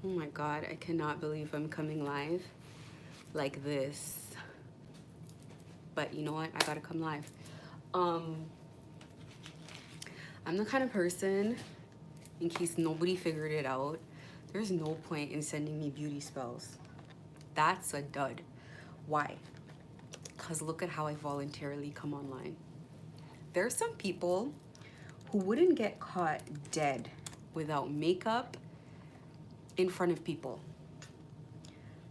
Oh my God, I cannot believe I'm coming live like this. But you know what? I gotta come live. Um, I'm the kind of person, in case nobody figured it out, there's no point in sending me beauty spells. That's a dud. Why? Because look at how I voluntarily come online. There are some people who wouldn't get caught dead without makeup in front of people.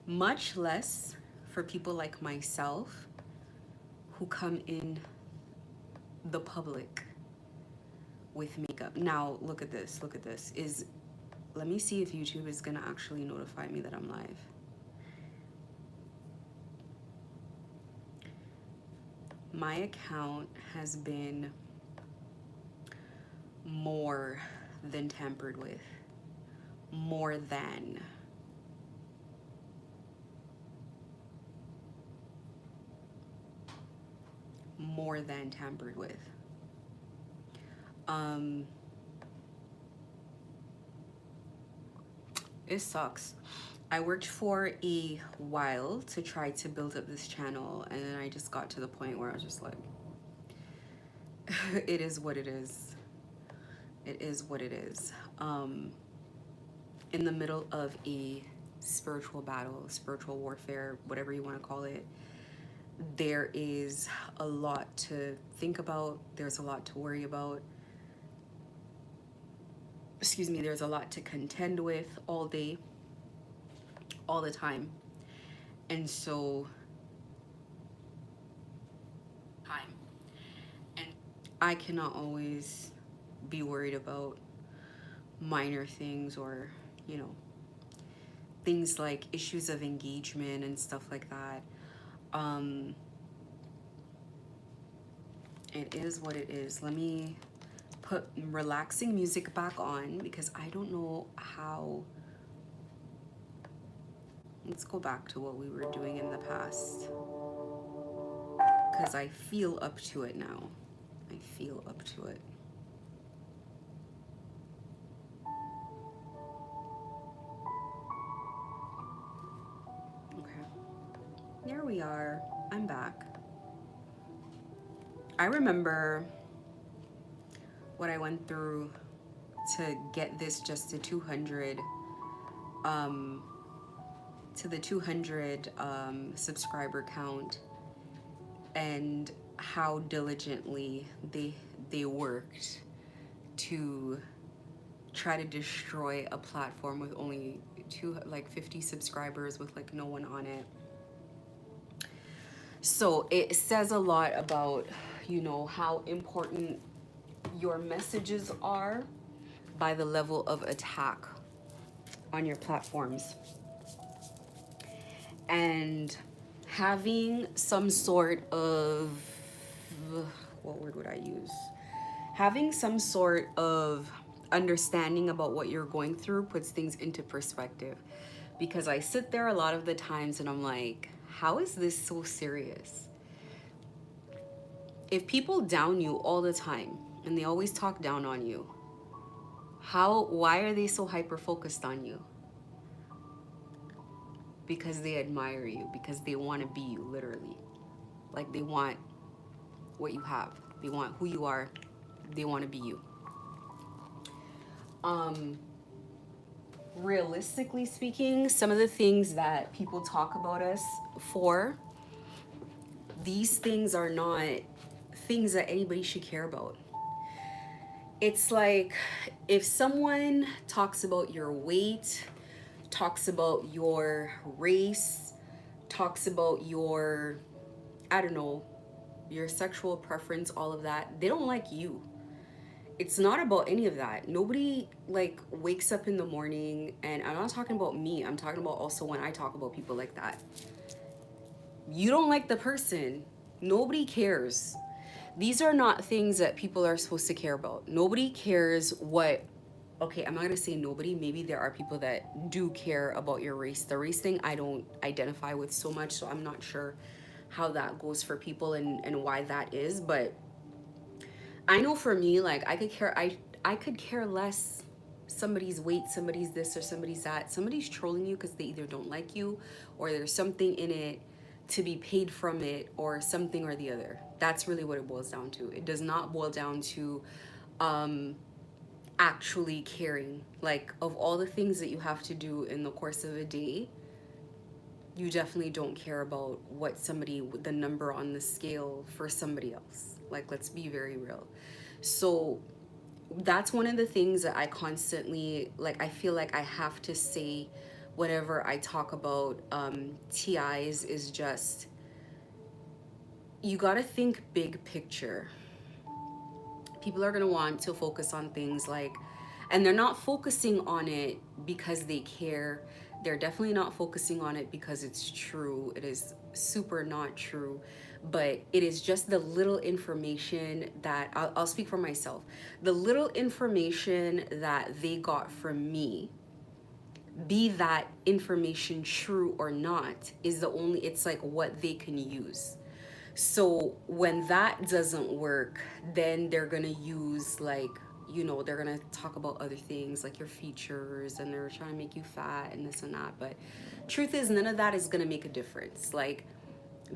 Much less for people like myself who come in the public with makeup. Now, look at this, look at this. Let me see if YouTube is gonna actually notify me that I'm live. My account has been more than tampered with. More than. More than tampered with. It sucks. I worked for a while to try to build up this channel, and then I just got to the point where I was just like, it is what it is. It is what it is. In the middle of a spiritual battle, spiritual warfare, whatever you want to call it, there is a lot to think about. There's a lot to worry about. Excuse me, there's a lot to contend with all day, all the time. And so, I cannot always be worried about minor things or, you know, things like issues of engagement and stuff like that. It is what it is. Let me put relaxing music back on because I don't know how. Let's go back to what we were doing in the past because I feel up to it now. I feel up to it. Okay, there we are. I'm back. I remember what I went through to get this just to 200 to the 200 subscriber count, and how diligently they worked to try to destroy a platform with only 50 subscribers with like no one on it. So it says a lot about, you know, how important your messages are by the level of attack on your platforms. And having some sort of, what word would I use? Having some sort of understanding about what you're going through puts things into perspective. Because I sit there a lot of the times and I'm like, how is this so serious? If people down you all the time and they always talk down on you, why are they so hyper focused on you? Because they admire you, because they want to be you, literally. Like they want what you have. They want who you are. They want to be you. Realistically speaking, some of the things that people talk about us for, these things are not things that anybody should care about. It's like if someone talks about your weight, talks about your race, talks about your, I don't know, your sexual preference, all of that, they don't like you. It's not about any of that. Nobody like wakes up in the morning, and I'm not talking about me, I'm talking about also when I talk about people like that. You don't like the person. Nobody cares. These are not things that people are supposed to care about. Nobody cares what, okay, I'm not gonna say nobody, maybe there are people that do care about your race. The race thing I don't identify with so much, so I'm not sure how that goes for people and why that is, but I know for me, like I could care less somebody's weight, somebody's this or somebody's that. Somebody's trolling you because they either don't like you or there's something in it to be paid from it or something or the other. That's really what it boils down to. It does not boil down to actually caring. Like, of all the things that you have to do in the course of a day, you definitely don't care about what somebody, the number on the scale for somebody else. Like, let's be very real. So that's one of the things that I constantly, like, I feel like I have to say whenever I talk about TIs is just, you gotta think big picture. People are gonna want to focus on things like, and they're not focusing on it because they care. They're definitely not focusing on it because it's true. It is super not true, but it is just the little information that I'll speak for myself. The little information that they got from me, be that information true or not, is the only, it's like what they can use. So when that doesn't work, then they're gonna use, like, they're gonna talk about other things like your features, and they're trying to make you fat and this and that. But truth is, none of that is gonna make a difference. Like,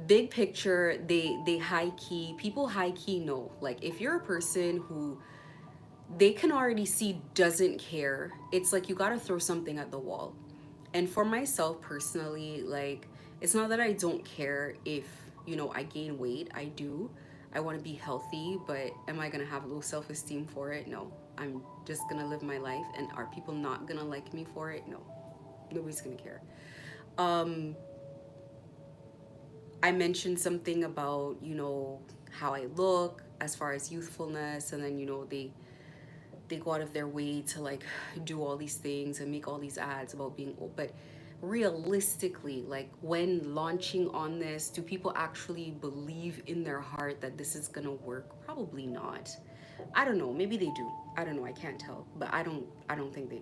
big picture, they high key, people high key know. Like, if you're a person who they can already see doesn't care, it's like you gotta throw something at the wall. And for myself personally, like, it's not that I don't care if, I gain weight. I do. I want to be healthy, but am I going to have low self-esteem for it? No. I'm just going to live my life. And are people not going to like me for it? No. Nobody's going to care. I mentioned something about, how I look as far as youthfulness, and then, they go out of their way to, like, do all these things and make all these ads about being old. But realistically, like, when launching on this, do people actually believe in their heart that this is gonna work? Probably not. I don't know, maybe they do. I don't know, I can't tell. But I don't think they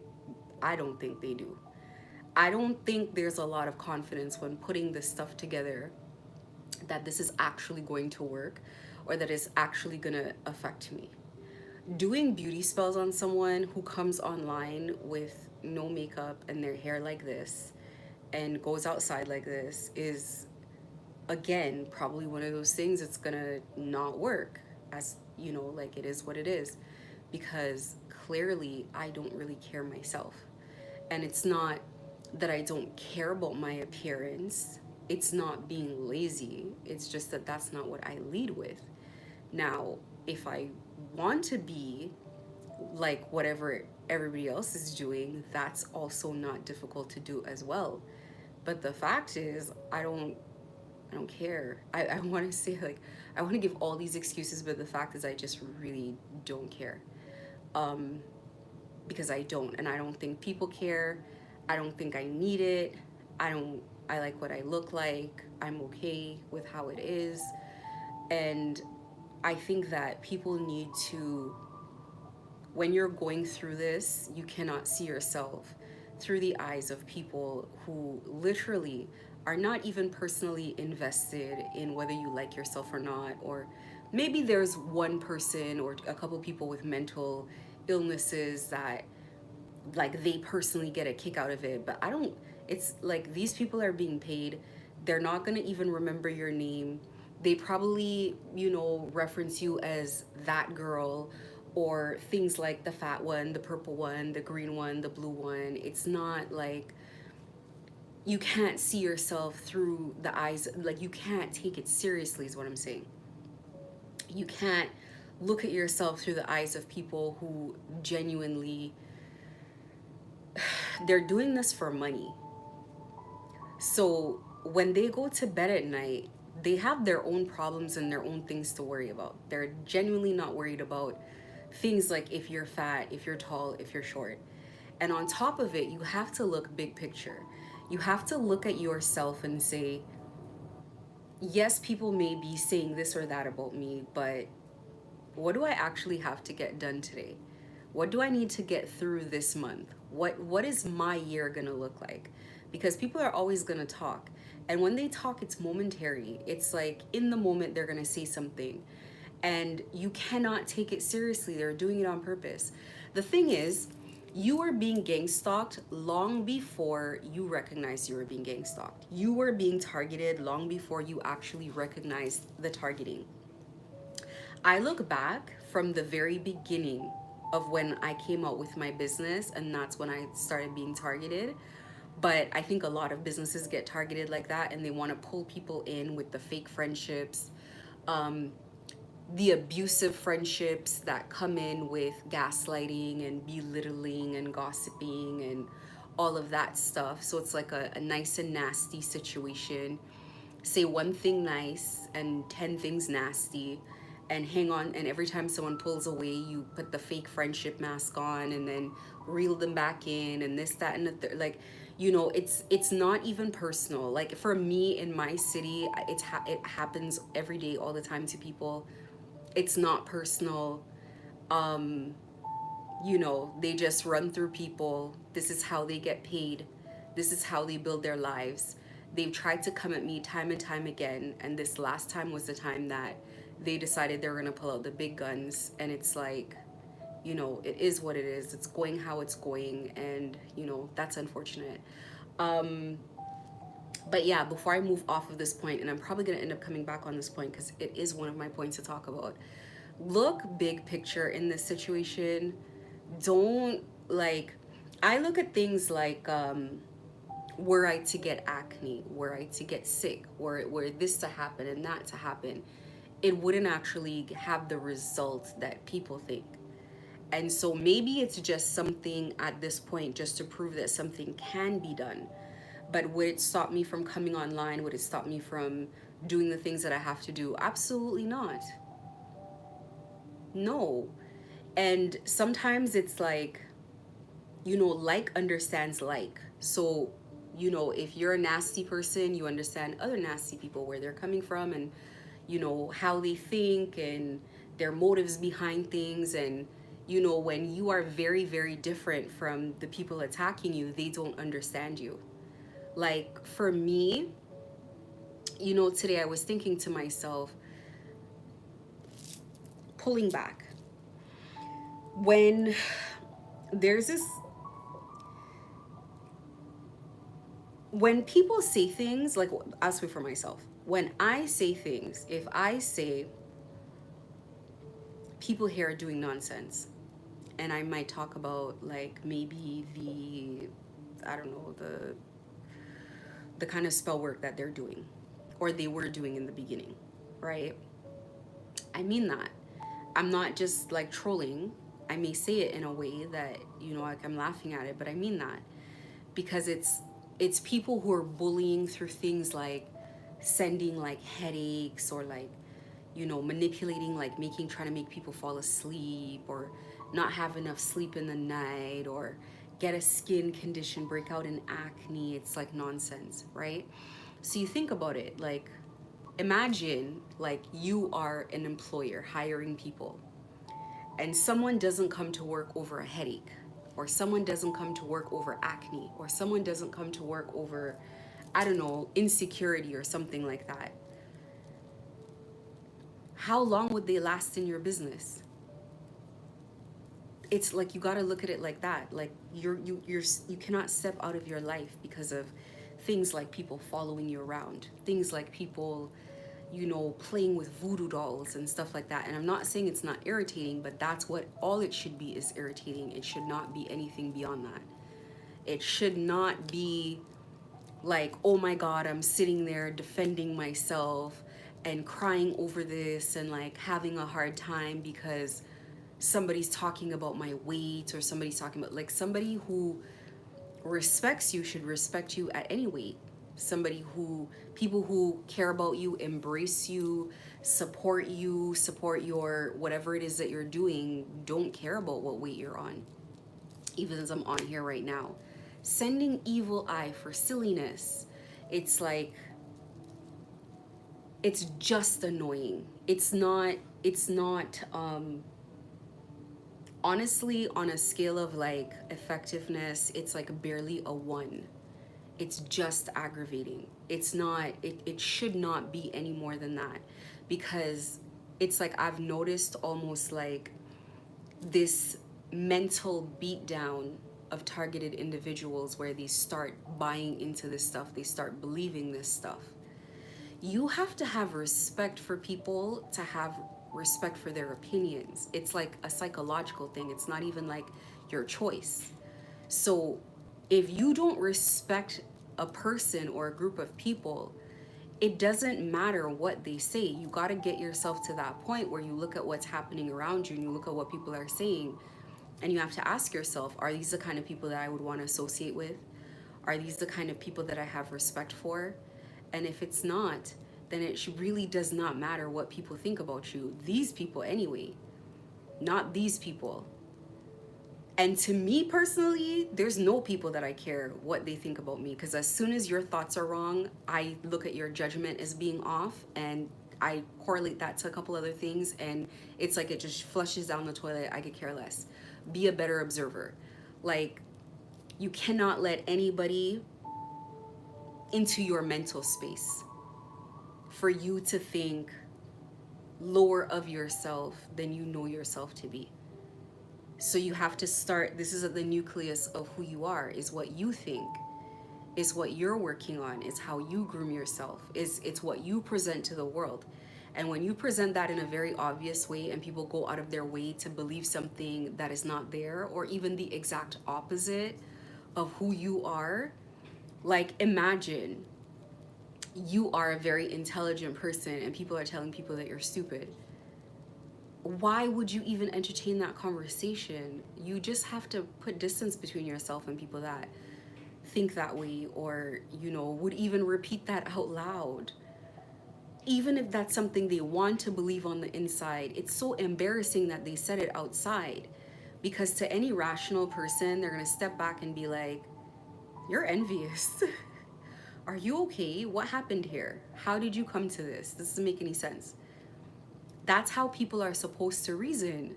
do. I don't think there's a lot of confidence when putting this stuff together that this is actually going to work, or that it's actually gonna affect me. Doing beauty spells on someone who comes online with no makeup and their hair like this and goes outside like this is, again, probably one of those things that's gonna not work. As like, it is what it is, because clearly I don't really care myself. And it's not that I don't care about my appearance, it's not being lazy, it's just that that's not what I lead with. Now, if I want to be like whatever everybody else is doing, that's also not difficult to do as well. But the fact is, I don't care. I want to say, like, I want to give all these excuses, but the fact is I just really don't care. Because I don't, and I don't think people care. I don't think I need it. I like what I look like. I'm okay with how it is. And I think that people need to, when you're going through this, you cannot see yourself through the eyes of people who literally are not even personally invested in whether you like yourself or not. Or maybe there's one person or a couple people with mental illnesses that, like, they personally get a kick out of it. But I don't, it's like, these people are being paid. They're not going to even remember your name. They probably, reference you as that girl, or things like the fat one, the purple one, the green one, the blue one. It's not like, you can't see yourself through the eyes, like, you can't take it seriously is what I'm saying. You can't look at yourself through the eyes of people who genuinely, they're doing this for money. So when they go to bed at night, they have their own problems and their own things to worry about. They're genuinely not worried about things like if you're fat, if you're tall, if you're short. And on top of it, you have to look big picture. You have to look at yourself and say, yes, people may be saying this or that about me, but what do I actually have to get done today? What do I need to get through this month? What is my year gonna look like? Because people are always gonna talk. And when they talk, it's momentary. It's like, in the moment, they're gonna say something. And you cannot take it seriously. They're doing it on purpose. The thing is, You were being gang stalked long before you recognized you were being gang stalked. You were being targeted long before you actually recognized the targeting. I look back from the very beginning of when I came out with my business, and that's when I started being targeted. But I think a lot of businesses get targeted like that, and they want to pull people in with the fake friendships, the abusive friendships that come in with gaslighting and belittling and gossiping and all of that stuff. So it's like a nice and nasty situation. Say one thing nice and 10 things nasty, and hang on, and every time someone pulls away, you put the fake friendship mask on and then reel them back in, and this, that, and the third. Like, it's not even personal. Like for me in my city, it happens every day, all the time to people. It's not personal. They just run through people. This is how they get paid. This is how they build their lives. They've tried to come at me time and time again, and this last time was the time that they decided they were gonna pull out the big guns. And it's like, it is what it is. It's going how it's going, and that's unfortunate. But yeah, before I move off of this point, and I'm probably gonna end up coming back on this point because it is one of my points to talk about. Look big picture in this situation. Don't, like, I look at things like, were I to get acne, were I to get sick, were this to happen and that to happen, it wouldn't actually have the result that people think. And so maybe it's just something at this point just to prove that something can be done. But would it stop me from coming online? Would it stop me from doing the things that I have to do? Absolutely not. No. And sometimes it's like, like understands like. So, if you're a nasty person, you understand other nasty people, where they're coming from, and, how they think and their motives behind things. And, when you are very, very different from the people attacking you, they don't understand you. Like for me, today I was thinking to myself, pulling back, when there's this, when people say things, like, I'll speak for myself. When I say things, if I say people here are doing nonsense, and I might talk about, like, maybe I don't know, the kind of spell work that they're doing, or they were doing in the beginning, right? I mean that. I'm not just like trolling. I may say it in a way that, like I'm laughing at it, but I mean that, because it's people who are bullying through things like sending like headaches, or like, manipulating, like trying to make people fall asleep, or not have enough sleep in the night, or get a skin condition, break out in acne. It's like nonsense, right? So you think about it, like, imagine like you are an employer hiring people, and someone doesn't come to work over a headache, or someone doesn't come to work over acne, or someone doesn't come to work over, I don't know, insecurity or something like that. How long would they last in your business? It's like, you got to look at it like that. Like, you cannot step out of your life because of things like people following you around, things like people, playing with voodoo dolls and stuff like that. And I'm not saying it's not irritating, but that's what all it should be, is irritating. It should not be anything beyond that. It should not be like, oh my God, I'm sitting there defending myself and crying over this, and like having a hard time because somebody's talking about my weight, or somebody's talking about, like, somebody who respects you should respect you at any weight. People who care about you, embrace you, support your whatever it is that you're doing, don't care about what weight you're on. Even as I'm on here right now, sending evil eye for silliness. It's like, it's just annoying. It's not, honestly, on a scale of like effectiveness, it's like barely a 1. It's just aggravating. It's not, it should not be any more than that, because it's like, I've noticed almost like this mental beatdown of targeted individuals where they start buying into this stuff, they start believing this stuff. You have to have respect for people to have respect for their opinions. It's like a psychological thing, it's not even like your choice. So if you don't respect a person or a group of people, it doesn't matter what they say. You got to get yourself to that point where you look at what's happening around you and you look at what people are saying, and you have to ask yourself, are these the kind of people that I would want to associate with? Are these the kind of people that I have respect for? And if it's not, then it really does not matter what people think about you. These people anyway, not these people. And to me personally, there's no people that I care what they think about me, because as soon as your thoughts are wrong, I look at your judgment as being off, and I correlate that to a couple other things, and it's like it just flushes down the toilet. I could care less. Be a better observer. Like, you cannot let anybody into your mental space for you to think lower of yourself than you know yourself to be. So you have to start, this is at the nucleus of who you are, is what you think, is what you're working on, is how you groom yourself, it's what you present to the world. And when you present that in a very obvious way and people go out of their way to believe something that is not there, or even the exact opposite of who you are, like imagine you are a very intelligent person and people are telling people that you're stupid. Why would you even entertain that conversation? You just have to put distance between yourself and people that think that way, or, you know, would even repeat that out loud. Even if that's something they want to believe on the inside, it's so embarrassing that they said it outside. Because to any rational person, they're gonna step back and be like, you're envious. Are you okay? What happened here? How did you come to this? This doesn't make any sense. That's how people are supposed to reason.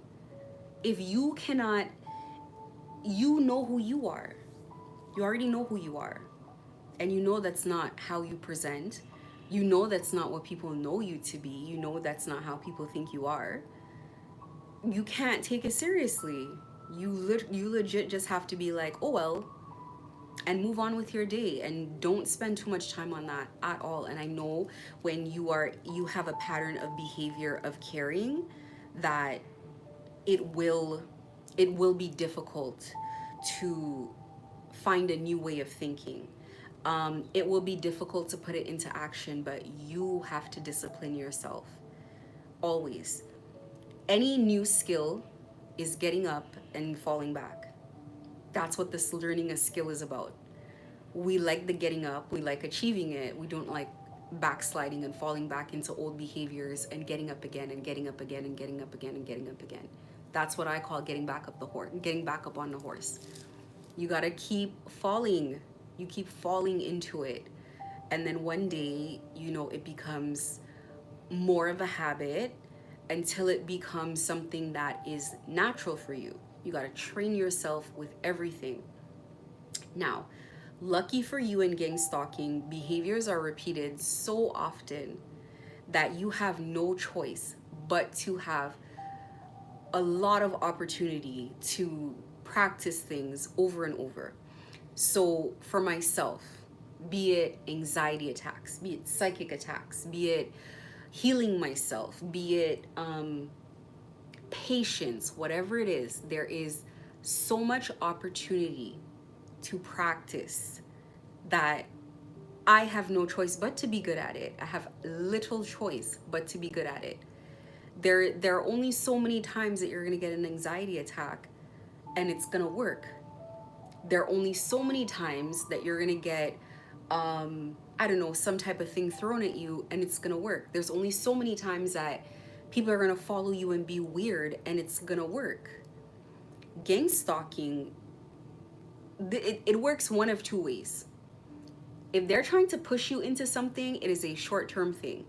If you cannot, you know who you are. You already know who you are. And you know that's not how you present. You know that's not what people know you to be. You know that's not how people think you are. You can't take it seriously. You legit just have to be like, oh well, and move on with your day, and don't spend too much time on that at all. And I know when you have a pattern of behavior of caring, that it will be difficult to find a new way of thinking. It will be difficult to put it into action, but you have to discipline yourself always. Any new skill is getting up and falling back. That's what this learning a skill is about. We like the getting up, we like achieving it. We don't like backsliding and falling back into old behaviors and getting up again and getting up again and getting up again and getting up again. That's what I call getting back up the horse, getting back up on the horse. You gotta keep falling. You keep falling into it. And then one day, you know, it becomes more of a habit until it becomes something that is natural for you. You gotta train yourself with everything. Now, lucky for you in gang stalking, behaviors are repeated so often that you have no choice but to have a lot of opportunity to practice things over and over. So for myself, be it anxiety attacks, be it psychic attacks, be it healing myself, be it patience, whatever it is, there is so much opportunity to practice that I have no choice but to be good at it. I have little choice but to be good at it. There are only so many times that you're gonna get an anxiety attack and it's gonna work. There are only so many times that you're gonna get I don't know, some type of thing thrown at you and it's gonna work. There's only so many times that people are gonna follow you and be weird and it's gonna work. Gang stalking, it works one of two ways. If they're trying to push you into something, it is a short-term thing.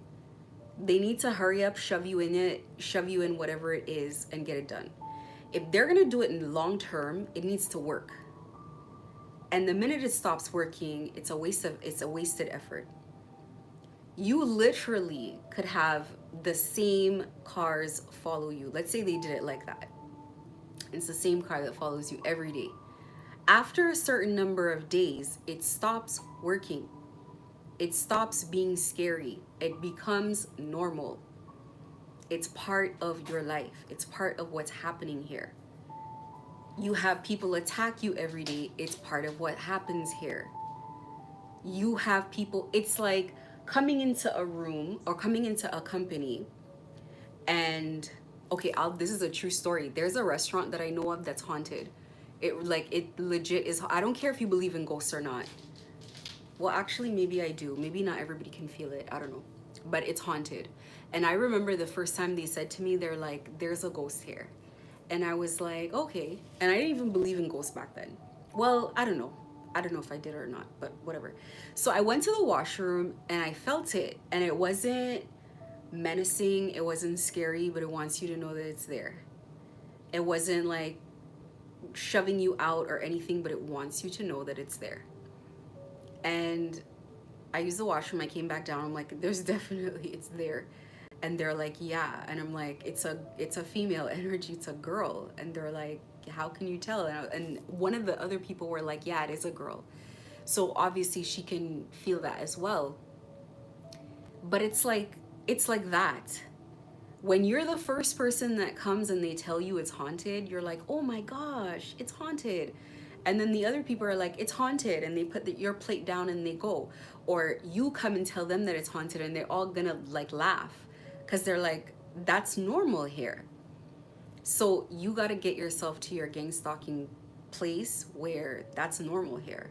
They need to hurry up, shove you in whatever it is and get it done. If they're gonna do it in long term, it needs to work. And the minute it stops working, it's a wasted effort. You literally could have the same cars follow you. Let's say they did it like that. It's the same car that follows you every day. After a certain number of days, it stops working. It stops being scary. It becomes normal. It's part of your life. It's part of what's happening here. You have people attack you every day. It's part of what happens here. You have people, it's like coming into a room or coming into a company and okay, this is a true story. There's a restaurant that I know of that's haunted. It legit is. I don't care if you believe in ghosts or not. Well, actually, maybe I do. Maybe not everybody can feel it. I don't know. But it's haunted. And I remember the first time they said to me, they're like, there's a ghost here. And I was like, okay. And I didn't even believe in ghosts back then. Well, I don't know. I don't know if I did or not, but whatever. So I went to the washroom and I felt it. And it wasn't menacing. It wasn't scary, but it wants you to know that it's there. It wasn't like shoving you out or anything, but it wants you to know that it's there. And I used the washroom. I came back down. I'm like, there's definitely, it's there. And they're like, yeah. And I'm like, it's a female energy. It's a girl. And they're like, how can you tell? And one of the other people were like, yeah, it is a girl. So obviously she can feel that as well. But it's like that. When you're the first person that comes and they tell you it's haunted, you're like, oh my gosh, it's haunted. And then the other people are like, it's haunted, and they put your plate down and they go. Or you come and tell them that it's haunted and they're all gonna like laugh because they're like, that's normal here. So you got to get yourself to your gang stalking place where that's normal here.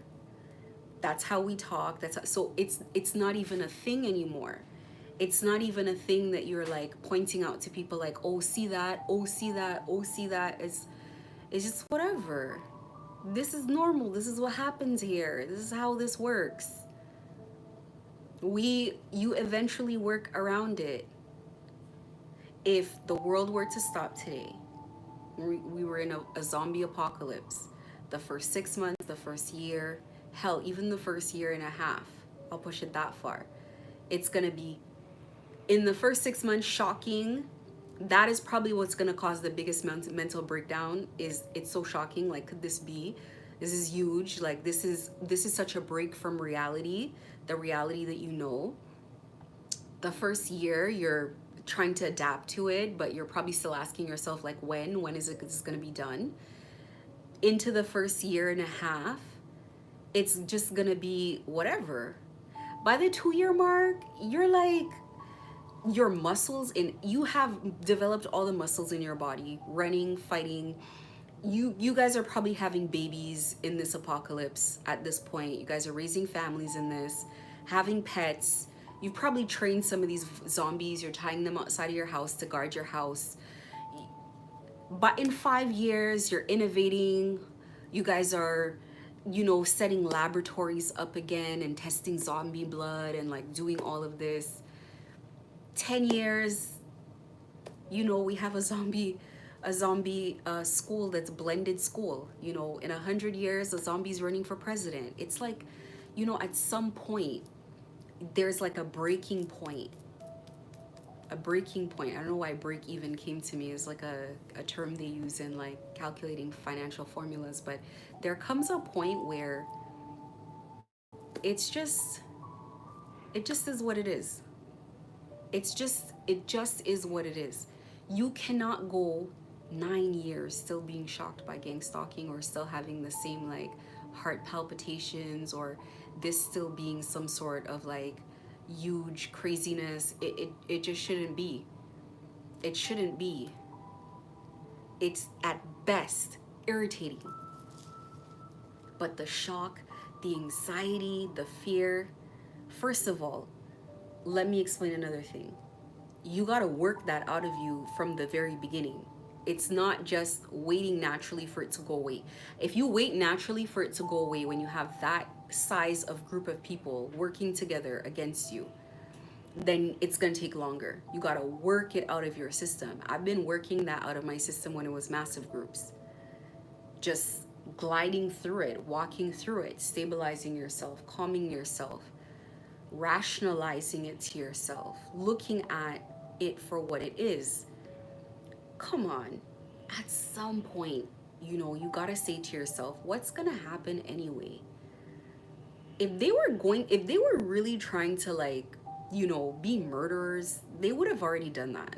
That's how we talk. So it's not even a thing anymore. It's not even a thing that you're like pointing out to people like, oh, see that, oh, see that, oh, see that. It's just whatever. This is normal. This is what happens here. This is how this works. You eventually work around it. If the world were to stop today, we were in a zombie apocalypse, the first 6 months, the first year, hell, even the first year and a half, I'll push it that far. It's gonna be, in the first 6 months, shocking. That is probably what's gonna cause the biggest mental breakdown. Is it's so shocking, like, could this be? This is huge. Like, this is such a break from reality, the reality that you know. The first year, you're trying to adapt to it, but you're probably still asking yourself, like, when is this gonna be done? Into the first year and a half, it's just gonna be whatever. By the 2 year mark, you're like, your muscles, and you have developed all the muscles in your body, running, fighting. You guys are probably having babies in this apocalypse at this point. You guys are raising families in this, having pets. You've probably trained some of these zombies. You're tying them outside of your house to guard your house. But in 5 years, you're innovating. You guys are, setting laboratories up again and testing zombie blood and like doing all of this. 10 years, we have a zombie school that's blended school. In 100 years, a zombie's running for president. It's like, at some point, there's like a breaking point. A breaking point. I don't know why break even came to me as like a term they use in like calculating financial formulas, but there comes a point where it just is what it is. It just is what it is. You cannot go 9 years still being shocked by gang stalking or still having the same like heart palpitations or this still being some sort of like huge craziness. It just shouldn't be. It shouldn't be. It's at best irritating. But the shock, the anxiety, the fear, first of all, let me explain another thing. You got to work that out of you from the very beginning. It's not just waiting naturally for it to go away. If you wait naturally for it to go away when you have that size of group of people working together against you, then it's going to take longer. You got to work it out of your system. I've been working that out of my system when it was massive groups. Just gliding through it, walking through it, stabilizing yourself, calming yourself, rationalizing it to yourself, looking at it for what it is. Come on. at some point, you know, you gotta say to yourself, what's gonna happen anyway? If they were really trying to, like, you know, be murderers, they would have already done that.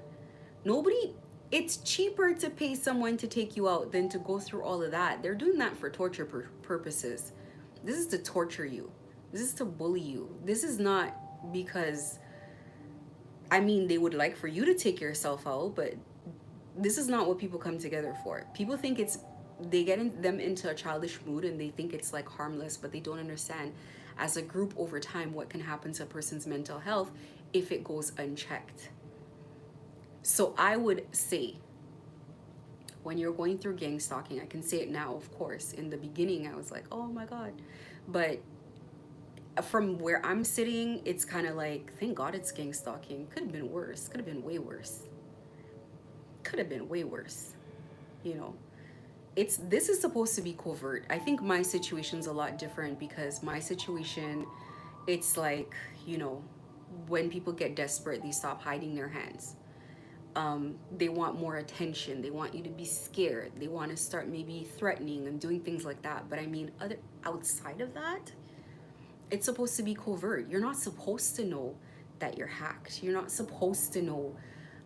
Nobody, it's cheaper to pay someone to take you out than to go through all of that. They're doing that for torture purposes. This is to torture you. This is to bully you. This is not because, I mean, they would like for you to take yourself out, but this is not what people come together for. People think it's, they get them into a childish mood and they think it's like harmless, but they don't understand as a group over time what can happen to a person's mental health if it goes unchecked. So I would say, when you're going through gang stalking, I can say it now, of course. In the beginning, I was like, oh my God. But from where I'm sitting, it's kind of like, thank God it's gang stalking. Could have been worse. Could have been way worse. Could have been way worse. You know, this is supposed to be covert. I think my situation's a lot different because my situation, it's like, you know, when people get desperate, they stop hiding their hands. They want more attention. They want you to be scared. They want to start maybe threatening and doing things like that. But I mean, outside of that, it's supposed to be covert. You're not supposed to know that you're hacked. You're not supposed to know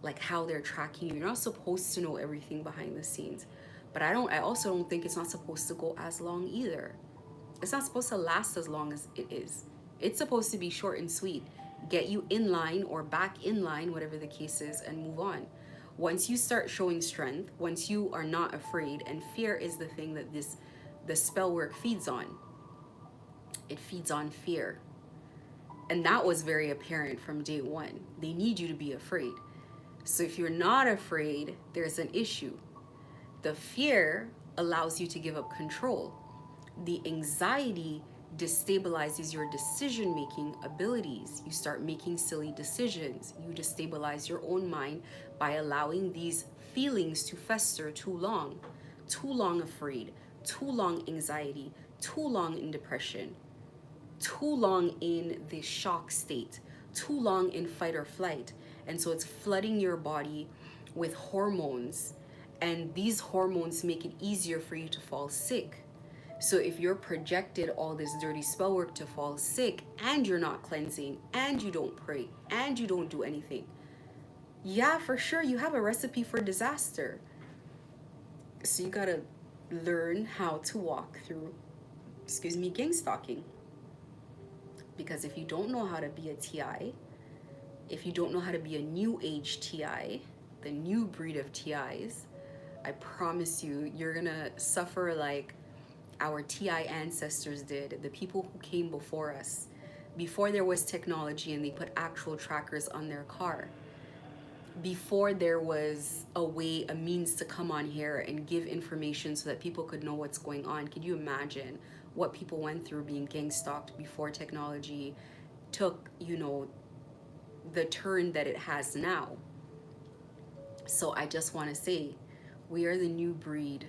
like how they're tracking you. You're not supposed to know everything behind the scenes. But I also don't think it's not supposed to go as long either. It's not supposed to last as long as it is. It's supposed to be short and sweet. Get you in line or back in line, whatever the case is, and move on. Once you start showing strength, once you are not afraid, and fear is the thing that the spell work feeds on. It feeds on fear. And that was very apparent from day one. They need you to be afraid. So if you're not afraid, there's an issue. The fear allows you to give up control. The anxiety destabilizes your decision-making abilities. You start making silly decisions. You destabilize your own mind by allowing these feelings to fester too long. Too long afraid, too long anxiety, too long in depression, too long in the shock state, too long in fight or flight. And so it's flooding your body with hormones, and these hormones make it easier for you to fall sick. So if you're projected all this dirty spell work to fall sick, and you're not cleansing, and you don't pray, and you don't do anything, yeah, for sure, you have a recipe for disaster. So you gotta learn how to walk through, gang stalking. Because if you don't know how to be a TI, if you don't know how to be a new age TI, the new breed of TIs, I promise you, you're gonna suffer like our TI ancestors did, the people who came before us, before there was technology and they put actual trackers on their car, before there was a means to come on here and give information so that people could know what's going on. Could you imagine what people went through being gang stalked before technology took, you know, the turn that it has now? So I just want to say, we are the new breed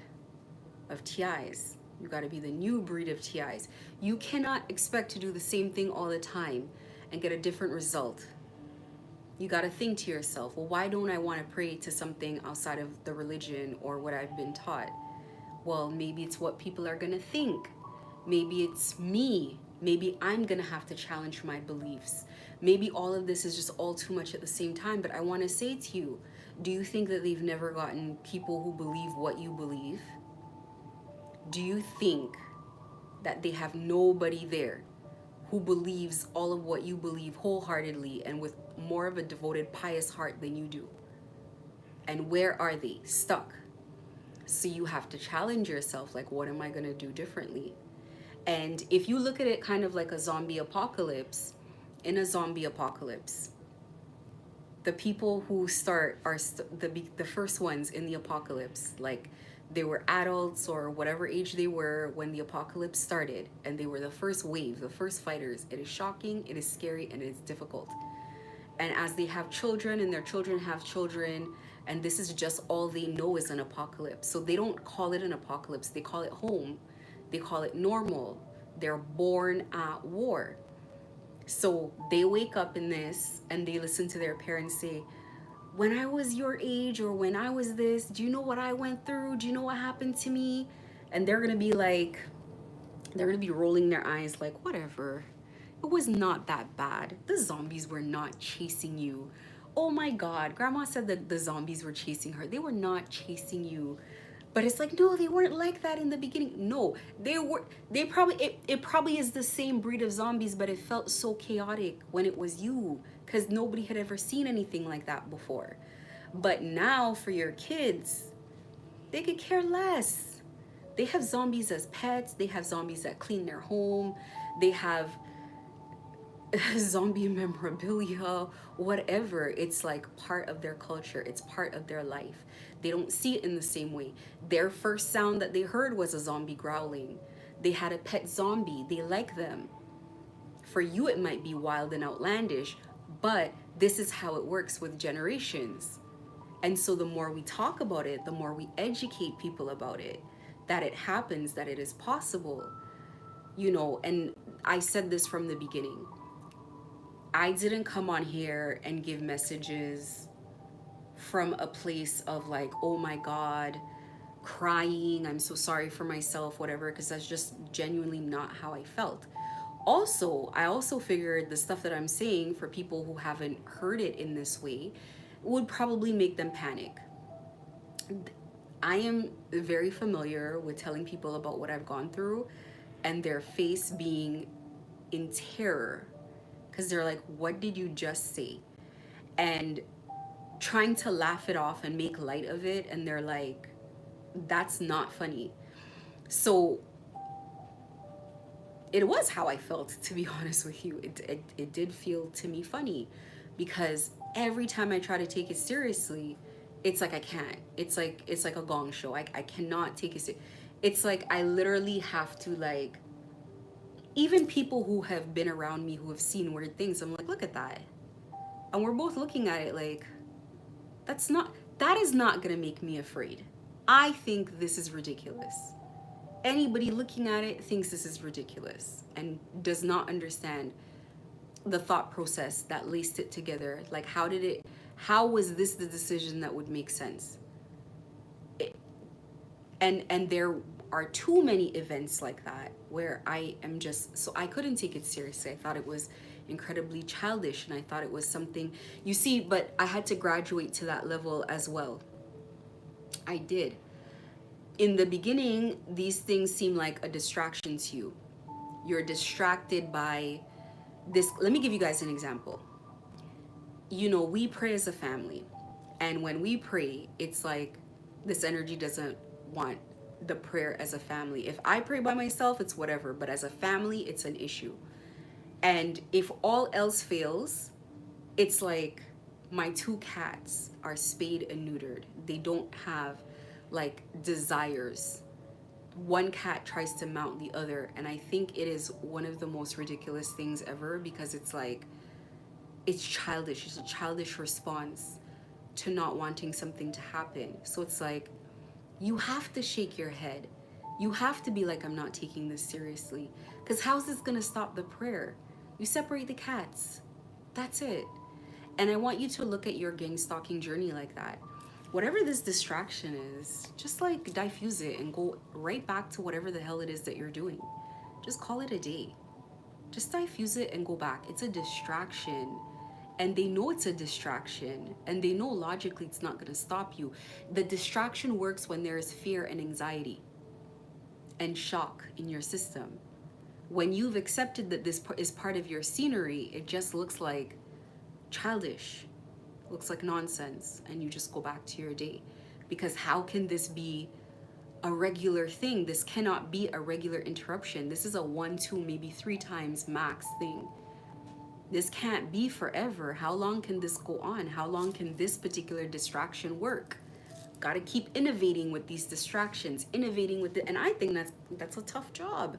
of TIs. You got to be the new breed of TIs. You cannot expect to do the same thing all the time and get a different result. You got to think to yourself, well, why don't I want to pray to something outside of the religion or what I've been taught? Well, maybe it's what people are going to think. Maybe it's me. Maybe I'm going to have to challenge my beliefs. Maybe all of this is just all too much at the same time. But I want to say to you, do you think that they've never gotten people who believe what you believe? Do you think that they have nobody there who believes all of what you believe wholeheartedly and with more of a devoted, pious heart than you do? And where are they? Stuck. So you have to challenge yourself, like, what am I going to do differently? And if you look at it kind of like a zombie apocalypse, in a zombie apocalypse, the people who start are the first ones in the apocalypse. Like, they were adults or whatever age they were when the apocalypse started, and they were the first wave, the first fighters. It is shocking, it is scary, and it is difficult. And as they have children and their children have children, and this is just all they know is an apocalypse. So they don't call it an apocalypse, they call it home, they call it normal. They're born at war. So they wake up in this and they listen to their parents say, when I was your age, or when I was this, do you know what I went through? Do you know what happened to me? And they're gonna be like, they're gonna be rolling their eyes like, whatever. It was not that bad. The zombies were not chasing you. Oh my God, grandma said that the zombies were chasing her. They were not chasing you. But it's like, no, they weren't like that in the beginning. No, they were, they probably, it probably is the same breed of zombies, but it felt so chaotic when it was you, because nobody had ever seen anything like that before. But now for your kids, they could care less. They have zombies as pets. They have zombies that clean their home. They have zombie memorabilia, whatever. It's like part of their culture. It's part of their life. They don't see it in the same way. Their first sound that they heard was a zombie growling. They had a pet zombie. They like them. For you, it might be wild and outlandish, but this is how it works with generations. And so the more we talk about it, the more we educate people about it, that it happens, that it is possible, you know. And I said this from the beginning. I didn't come on here and give messages from a place of like, oh my God, crying, I'm so sorry for myself, whatever, because that's just genuinely not how I felt. Also, I also figured the stuff that I'm saying, for people who haven't heard it in this way, would probably make them panic. I am very familiar with telling people about what I've gone through and their face being in terror, because they're like, what did you just say? And trying to laugh it off and make light of it, and they're like, that's not funny. So it was how I felt, to be honest with you. It did feel to me funny, because every time I try to take it seriously, it's like I can't. It's like a gong show. I cannot take it it's like I literally have to, like, even people who have been around me who have seen weird things, I'm like, look at that. And we're both looking at it like, that is not gonna make me afraid. I think this is ridiculous. Anybody looking at it thinks this is ridiculous and does not understand the thought process that laced it together. Like, how was this the decision that would make sense? And there are too many events like that where I am just, so I couldn't take it seriously. I thought it was incredibly childish, and I thought it was something, you see, but I had to graduate to that level as well. I did. In the beginning, these things seem like a distraction to you. You're distracted by this. Let me give you guys an example. You know, we pray as a family, and when we pray, it's like this energy doesn't want the prayer as a family. If I pray by myself, it's whatever, but as a family, it's an issue. And if all else fails, it's like my two cats are spayed and neutered. They don't have like desires. One cat tries to mount the other, and I think it is one of the most ridiculous things ever, because it's like, it's childish. It's a childish response to not wanting something to happen. So it's like, you have to shake your head. You have to be like, I'm not taking this seriously, because how's this gonna stop the prayer? You separate the cats. That's it. And I want you to look at your gang stalking journey like that. Whatever this distraction is, just like diffuse it and go right back to whatever the hell it is that you're doing. Just call it a day. Just diffuse it and go back. It's a distraction. And they know it's a distraction, and they know logically it's not going to stop you. The distraction works when there is fear and anxiety and shock in your system. When you've accepted that this is part of your scenery, it just looks like childish, looks like nonsense, and you just go back to your day. Because how can this be a regular thing? This cannot be a regular interruption. This is a 1, 2, maybe 3 times max thing. This can't be forever. How long can this go on? How long can this particular distraction work? Got to keep innovating with these distractions, innovating with it. And I think that's a tough job.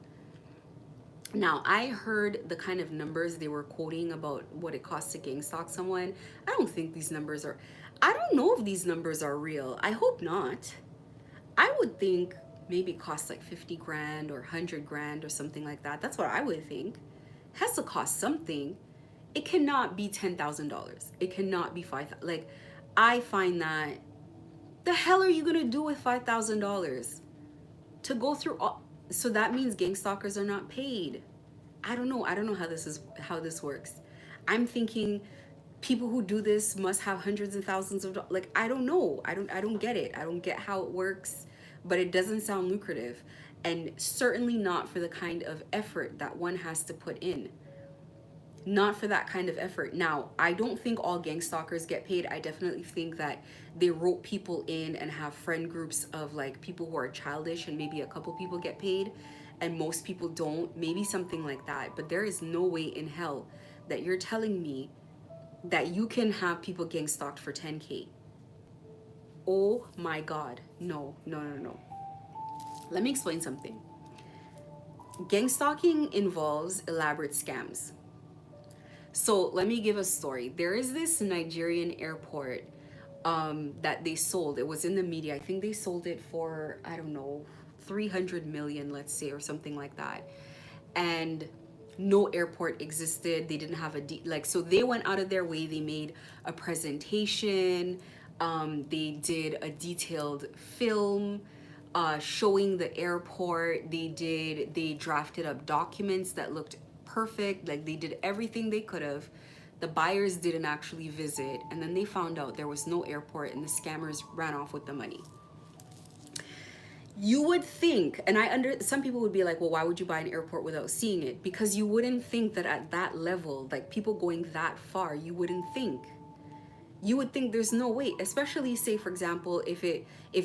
Now, I heard the kind of numbers they were quoting about what it costs to gang stalk someone. I don't think these numbers are, I don't know if these numbers are real. I hope not. I would think maybe it costs like 50 grand or 100 grand or something like that. That's what I would think. It has to cost something. It cannot be $10,000. It cannot be $5,000. Like, I find that, the hell are you gonna do with $5,000 to go through all? So that means gang stalkers are not paid. I don't know. I don't know how this works. I'm thinking people who do this must have hundreds and thousands of dollars. Like, I don't know. I don't get it. I don't get how it works, but it doesn't sound lucrative, and certainly not for the kind of effort that one has to put in. Not for that kind of effort. Now, I don't think all gang stalkers get paid. I definitely think that they rope people in and have friend groups of like people who are childish, and maybe a couple people get paid and most people don't, maybe something like that. But there is no way in hell that you're telling me that you can have people gang stalked for 10K. Oh my God. No, no, no, no. Let me explain something. Gang stalking involves elaborate scams. So let me give a story. There is this Nigerian airport that they sold. It was in the media. I think they sold it for, I don't know, 300 million, let's say, or something like that. And no airport existed. They didn't have so they went out of their way. They made a presentation. They did a detailed film showing the airport. They drafted up documents that looked perfect. Like, they did everything they could have. The buyers didn't actually visit, and then they found out there was no airport, and the scammers ran off with the money. You would think, and some people would be like, well, why would you buy an airport without seeing it? Because you wouldn't think that at that level, like people going that far, you wouldn't think. You would think there's no way, especially say, for example, if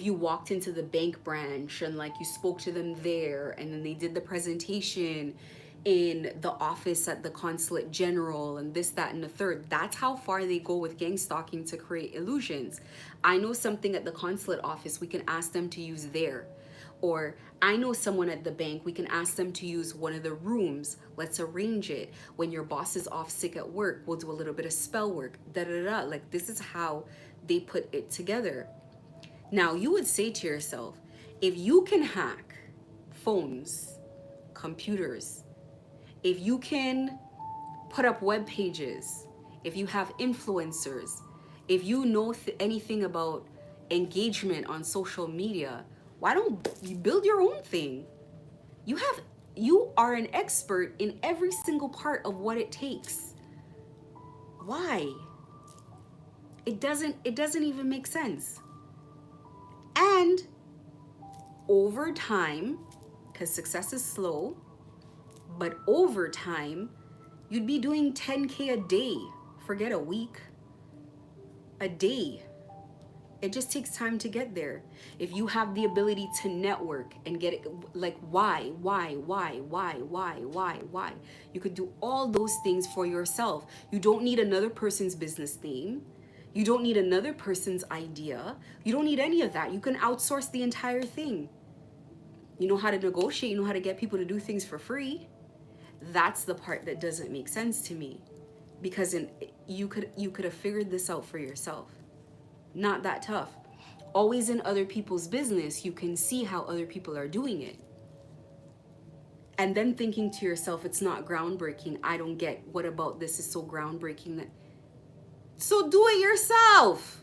you walked into the bank branch and like you spoke to them there, and then they did the presentation in the office at the consulate general and this, that, and the third. That's how far they go with gang stalking to create illusions. I know something at the consulate office, we can ask them to use there. Or I know someone at the bank, we can ask them to use one of the rooms. Let's arrange it. When your boss is off sick at work, we'll do a little bit of spell work. Da da da. Like, this is how they put it together. Now, you would say to yourself, if you can hack phones, computers, if you can put up web pages, if you have influencers, if you know anything about engagement on social media, why don't you build your own thing? You are an expert in every single part of what it takes. Why? It doesn't even make sense. And over time, because success is slow, but over time, you'd be doing 10K a day. Forget a week. A day. It just takes time to get there. If you have the ability to network and get it, like, why? You could do all those things for yourself. You don't need another person's business name. You don't need another person's idea. You don't need any of that. You can outsource the entire thing. You know how to negotiate. You know how to get people to do things for free. That's the part that doesn't make sense to me, because you could have figured this out for yourself. Not that tough. Always in other people's business, you can see how other people are doing it. And then thinking to yourself, it's not groundbreaking. I don't get, what about this is so groundbreaking that. So do it yourself.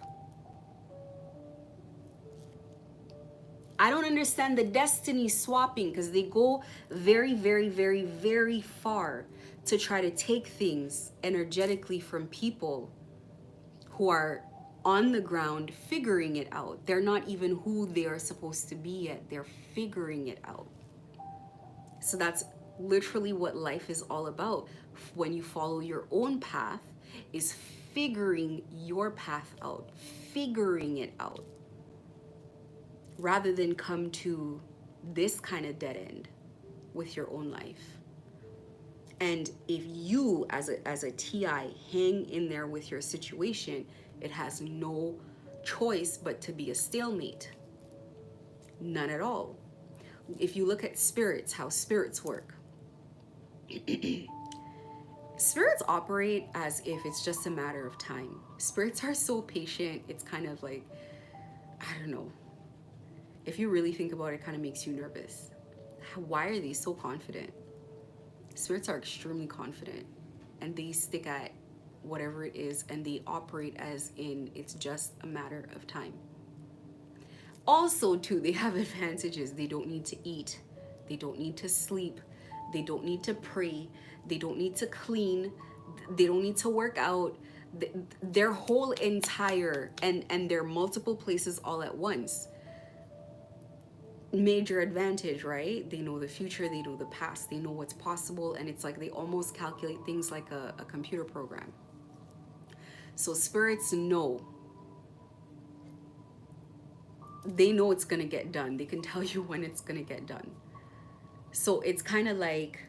I don't understand the destiny swapping, because they go very, very, very, very far to try to take things energetically from people who are on the ground figuring it out. They're not even who they are supposed to be yet. They're figuring it out. So that's literally what life is all about. When you follow your own path, is figuring your path out, figuring it out, rather than come to this kind of dead end with your own life. And if you, as a TI, hang in there with your situation, it has no choice but to be a stalemate. None at all. If you look at spirits, how spirits work, spirits operate as if it's just a matter of time. Spirits are so patient, it's kind of like, I don't know. If you really think about it, it kind of makes you nervous. Why are they so confident? Spirits are extremely confident, and they stick at whatever it is, and they operate as in it's just a matter of time. Also, too, they have advantages. They don't need to eat, they don't need to sleep, they don't need to pray, they don't need to clean, they don't need to work out. Their whole entire and their multiple places all at once. Major advantage, right? They know the future, they know the past, they know what's possible, and it's like they almost calculate things like a computer program. So spirits know, they know it's gonna get done. They can tell you when it's gonna get done. So it's kind of like,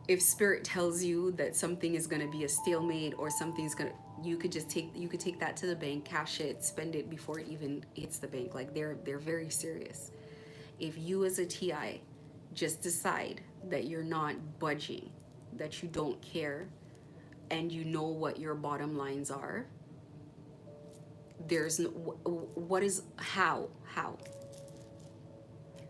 if spirit tells you that something is going to be a stalemate, or something's going to, you could take that to the bank, cash it, spend it before it even hits the bank. Like they're very serious. If you as a TI just decide that you're not budging, that you don't care, and you know what your bottom lines are, there's no, what is, how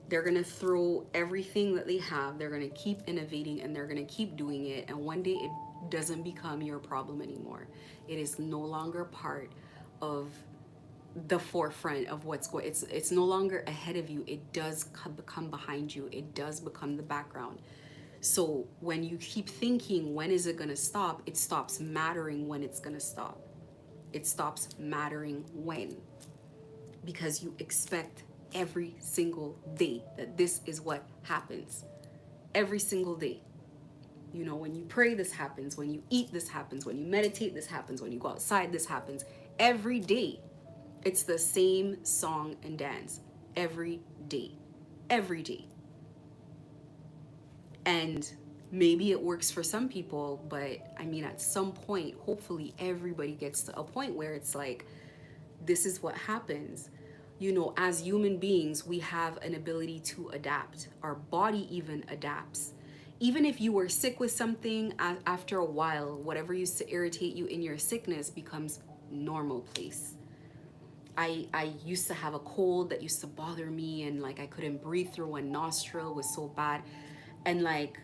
they're going to throw everything that they have, they're going to keep innovating, and they're going to keep doing it, and one day it doesn't become your problem anymore. It is no longer part of the forefront of what's going. It's no longer ahead of you. It does become behind you. It does become the background. So when you keep thinking, when is it going to stop, it stops mattering when it's going to stop. It stops mattering when, because you expect every single day that this is what happens. Every single day. You know, when you pray, this happens. When you eat, this happens. When you meditate, this happens. When you go outside, this happens. Every day. It's the same song and dance. Every day. Every day. And maybe it works for some people, but I mean, at some point, hopefully everybody gets to a point where it's like, this is what happens. You know, as human beings, we have an ability to adapt. Our body even adapts. Even if you were sick with something, after a while, whatever used to irritate you in your sickness becomes normal place. I used to have a cold that used to bother me, and like I couldn't breathe through one nostril, was so bad. And like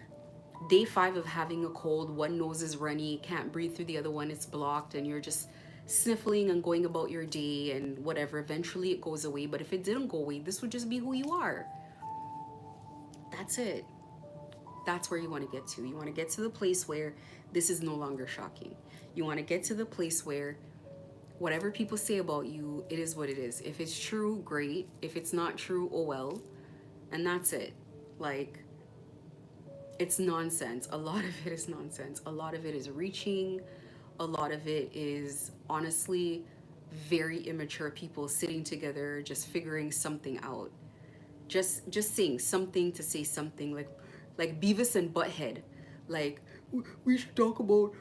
day 5 of having a cold, one nose is runny, can't breathe through the other one, it's blocked, and you're just sniffling and going about your day and whatever. Eventually it goes away. But if it didn't go away, this would just be who you are. That's it. That's where you want to get to. You want to get to the place where this is no longer shocking. You want to get to the place where whatever people say about you, it is what it is. If it's true, great. If it's not true, oh well. And that's it. Like, it's nonsense. A lot of it is nonsense. A lot of it is reaching. A lot of it is honestly very immature people sitting together, just figuring something out. Just saying something to say something, like Beavis and Butthead. Like, we should talk about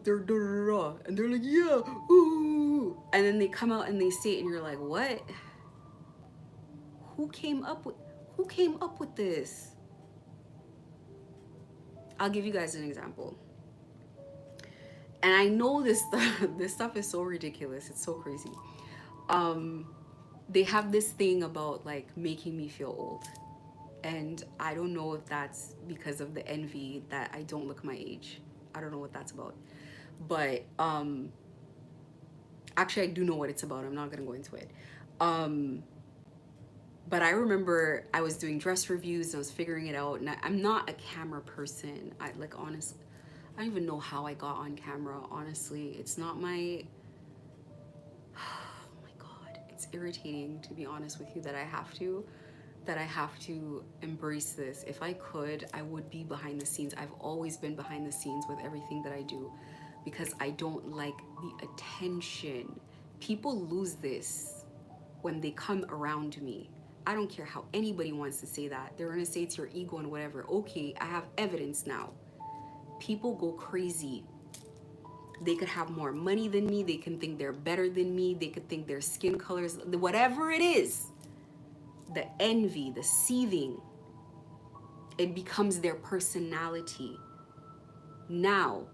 their da da da, and they're like, yeah, ooh, and then they come out and they say it, and you're like, what? Who came up with this? I'll give you guys an example. And I know this stuff is so ridiculous. It's so crazy. They have this thing about like making me feel old. And I don't know if that's because of the envy that I don't look my age. I don't know what that's about. But actually I do know what it's about. I'm not gonna go into it. But I remember I was doing dress reviews and I was figuring it out, and I'm not a camera person. Honestly, I don't even know how I got on camera. Honestly, it's not my, oh my God, it's irritating, to be honest with you, that I have to embrace this. If I could, I would be behind the scenes. I've always been behind the scenes with everything that I do, because I don't like the attention. People lose this when they come around me. I don't care how anybody wants to say that. They're gonna say it's your ego and whatever. Okay, I have evidence now. People go crazy. They could have more money than me. They can think they're better than me. They could think their skin colors, whatever it is. The envy, the seething, it becomes their personality. Now,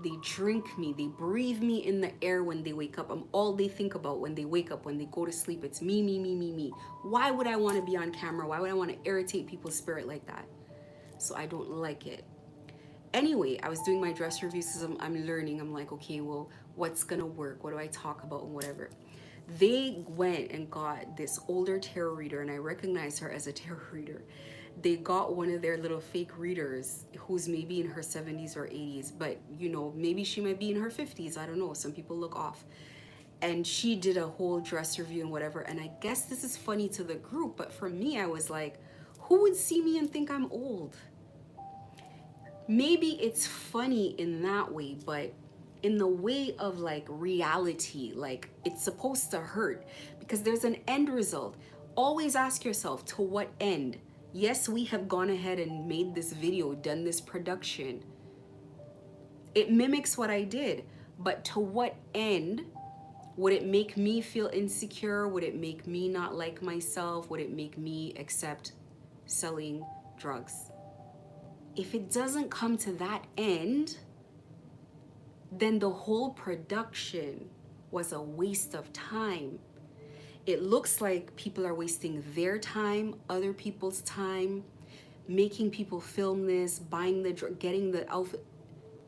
they drink me, they breathe me in the air when they wake up. I'm all they think about when they wake up, when they go to sleep. It's me, me, me, me, me. Why would I want to be on camera? Why would I want to irritate people's spirit like that? So I don't like it. Anyway, I was doing my dress reviews because I'm learning. I'm like, okay, well, what's gonna work? What do I talk about and whatever? They went and got this older tarot reader, and I recognized her as a tarot reader. They got one of their little fake readers who's maybe in her 70s or 80s, but you know, maybe she might be in her 50s. I don't know. Some people look off. And she did a whole dress review and whatever. And I guess this is funny to the group, but for me, I was like, who would see me and think I'm old? Maybe it's funny in that way, but in the way of like reality, like it's supposed to hurt because there's an end result. Always ask yourself, to what end? Yes, we have gone ahead and made this video, done this production. It mimics what I did, but to what end? Would it make me feel insecure? Would it make me not like myself? Would it make me accept selling drugs? If it doesn't come to that end, then the whole production was a waste of time. It looks like people are wasting their time, other people's time, making people film this, buying the drug, getting the outfit.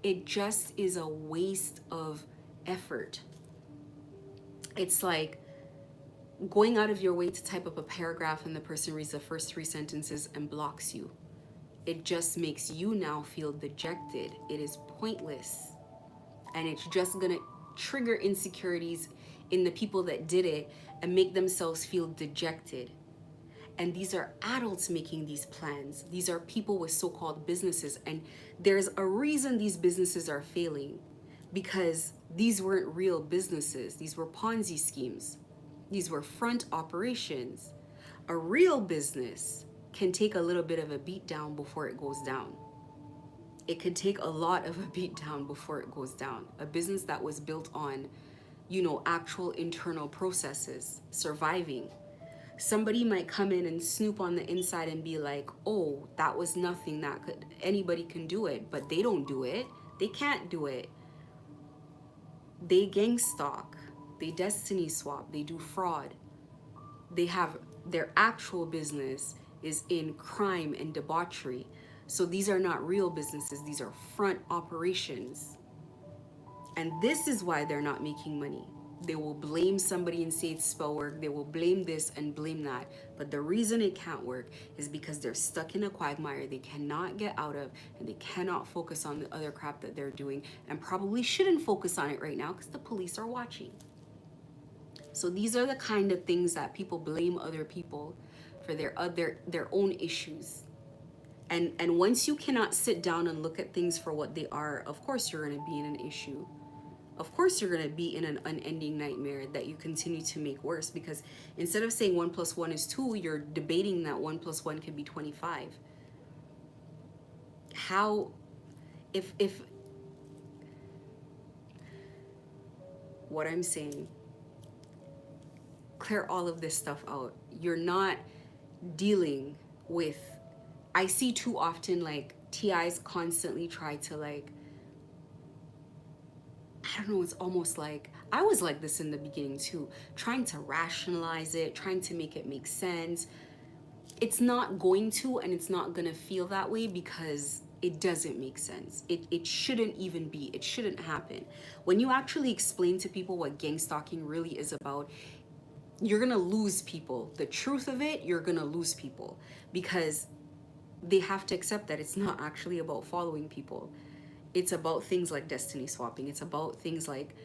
It just is a waste of effort. It's like going out of your way to type up a paragraph and the person reads the first 3 sentences and blocks you. It just makes you now feel dejected. It is pointless. And it's just gonna trigger insecurities in the people that did it and make themselves feel dejected. And these are adults making these plans. These are people with so-called businesses. And there's a reason these businesses are failing, because these weren't real businesses. These were Ponzi schemes. These were front operations. A real business can take a little bit of a beat down before it goes down. It could take a lot of a beat down before it goes down. A business that was built on, you know, actual internal processes, surviving. Somebody might come in and snoop on the inside and be like, oh, that was nothing, that could, anybody can do it, but they don't do it. They can't do it. They gang stalk, they destiny swap, they do fraud. They have their actual business is in crime and debauchery. So these are not real businesses, these are front operations. And this is why they're not making money. They will blame somebody and say it's spell work. They will blame this and blame that. But the reason it can't work is because they're stuck in a quagmire they cannot get out of, and they cannot focus on the other crap that they're doing, and probably shouldn't focus on it right now because the police are watching. So these are the kind of things that people blame other people for their own issues. And once you cannot sit down and look at things for what they are, of course you're going to be in an issue. Of course you're going to be in an unending nightmare that you continue to make worse, because instead of saying 1 + 1 is 2, you're debating that 1 + 1 can be 25. How, if what I'm saying, clear all of this stuff out. You're not dealing with, I see too often like TIs constantly try to like, I don't know, it's almost like, I was like this in the beginning too, trying to rationalize it, trying to make it make sense. It's not going to, and it's not gonna feel that way because it doesn't make sense. It shouldn't even be, it shouldn't happen. When you actually explain to people what gang stalking really is about, you're gonna lose people. The truth of it, you're gonna lose people because they have to accept that it's not actually about following people. It's about things like destiny swapping. It's about things like,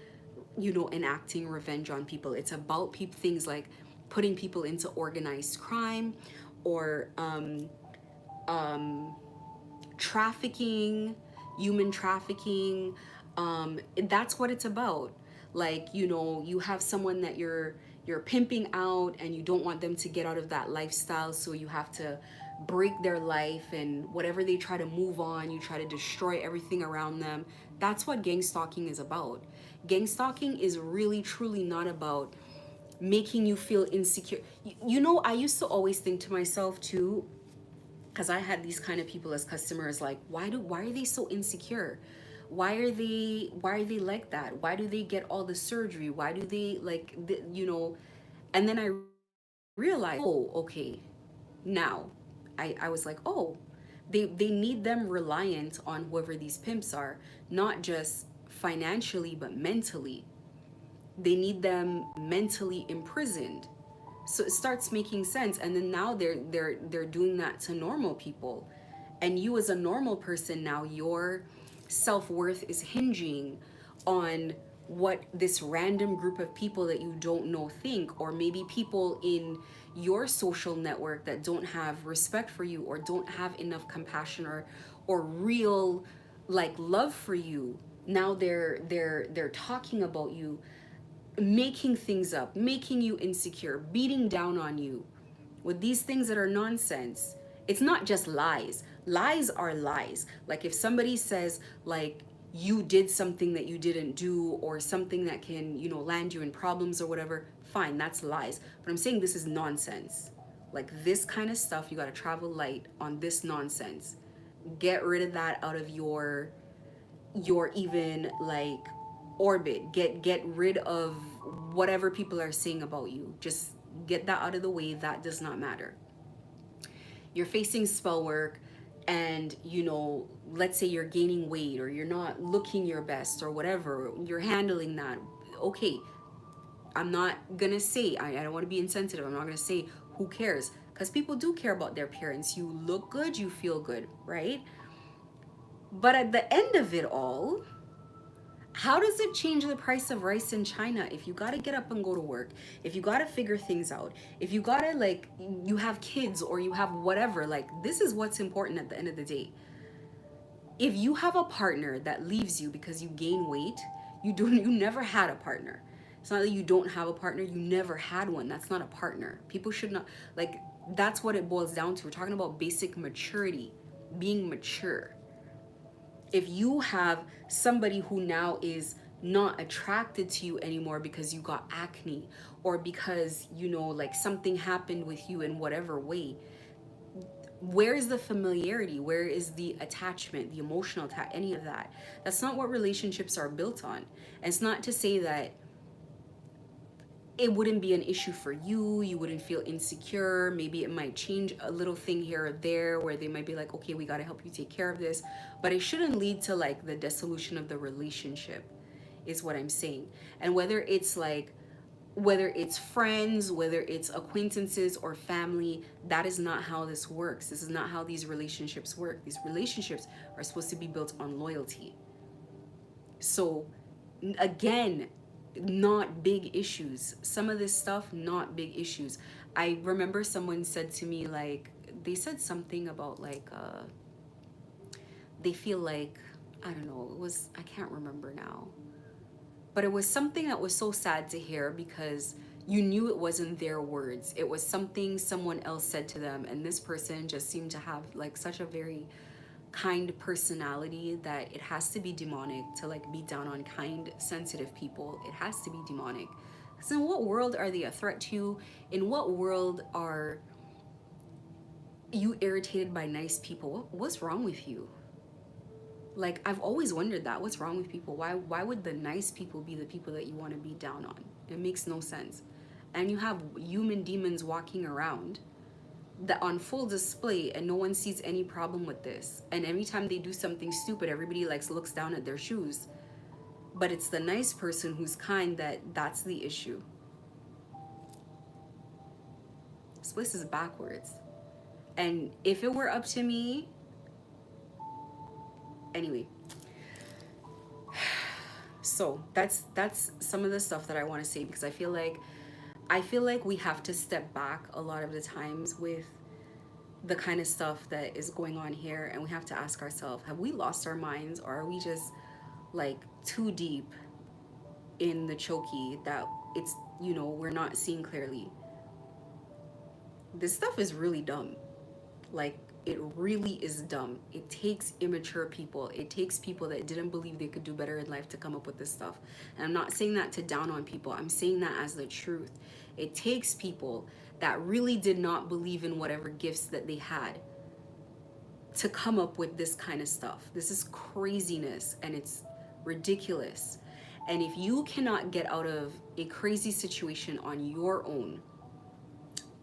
you know, enacting revenge on people. It's about things like putting people into organized crime or trafficking, human trafficking. That's what it's about. Like, you know, you have someone that you're pimping out and you don't want them to get out of that lifestyle, so you have to break their life, and whatever they try to move on, you try to destroy everything around them. That's what gang stalking is about. Gang stalking is really truly not about making you feel insecure. You know, I used to always think to myself too, because I had these kind of people as customers, like, why are they so insecure? Why are they like that? Why do they get all the surgery? Why do they like, you know? And then I realized, oh, okay, now I was like, oh, They need them reliant on whoever these pimps are, not just financially but mentally. They need them mentally imprisoned. So it starts making sense. And then now they're doing that to normal people. And you as a normal person now, your self-worth is hinging on what this random group of people that you don't know think, or maybe people in your social network that don't have respect for you or don't have enough compassion or real like love for you. Now they're talking about you, making things up, making you insecure, beating down on you with these things that are nonsense. It's not just lies. Lies are lies. Like if somebody says like you did something that you didn't do, or something that can, you know, land you in problems or whatever, fine, that's lies. But I'm saying this is nonsense. Like this kind of stuff, you got to travel light on this nonsense. Get rid of that out of your even like orbit. Get rid of whatever people are saying about you. Just get that out of the way. That does not matter. You're facing spell work, and you know, let's say you're gaining weight or you're not looking your best or whatever, you're handling that. Okay, I'm not gonna say, I don't want to be insensitive, I'm not gonna say who cares, because people do care about their appearance. You look good, you feel good, right? But at the end of it all, how does it change the price of rice in China if you gotta get up and go to work, if you gotta figure things out, if you gotta like, you have kids or you have whatever, like this is what's important at the end of the day. If you have a partner that leaves you because you gain weight, you never had a partner. It's not that you don't have a partner, you never had one. That's not a partner. People should not, like, that's what it boils down to. We're talking about basic maturity, being mature. If you have somebody who now is not attracted to you anymore because you got acne, or because, you know, like something happened with you in whatever way, where is the familiarity? Where is the attachment, the emotional any of that? That's not what relationships are built on. And it's not to say that it wouldn't be an issue for you, you wouldn't feel insecure. Maybe it might change a little thing here or there where they might be like, okay, we got to help you take care of this, but it shouldn't lead to like the dissolution of the relationship, is what I'm saying. And whether it's friends, whether it's acquaintances or family, that is not how this works. This is not how these relationships work. These relationships are supposed to be built on loyalty. So again, not big issues. Some of this stuff, not big issues. I remember someone said to me, like, they said something about like they feel like, I don't know, it was, I can't remember now, but it was something that was so sad to hear, because you knew it wasn't their words. It was something someone else said to them, and this person just seemed to have like such a very kind personality that it has to be demonic to like be down on kind, sensitive people. It has to be demonic. So in what world are they a threat to you? In what world are you irritated by nice people? What's wrong with you? Like, I've always wondered that. What's wrong with people? Why would the nice people be the people that you want to be down on? It makes no sense. And you have human demons walking around that on full display, and no one sees any problem with this. And every time they do something stupid, everybody like looks down at their shoes. But it's the nice person who's kind that's the issue. This place is backwards. And if it were up to me, anyway. So that's some of the stuff that I want to say, because I feel like we have to step back a lot of the times with the kind of stuff that is going on here, and we have to ask ourselves, have we lost our minds, or are we just like too deep in the choky that it's, you know, we're not seeing clearly? This stuff is really dumb. Like, it really is dumb. It takes immature people. It takes people that didn't believe they could do better in life to come up with this stuff. And I'm not saying that to down on people. I'm saying that as the truth. It takes people that really did not believe in whatever gifts that they had to come up with this kind of stuff. This is craziness, and it's ridiculous. And if you cannot get out of a crazy situation on your own,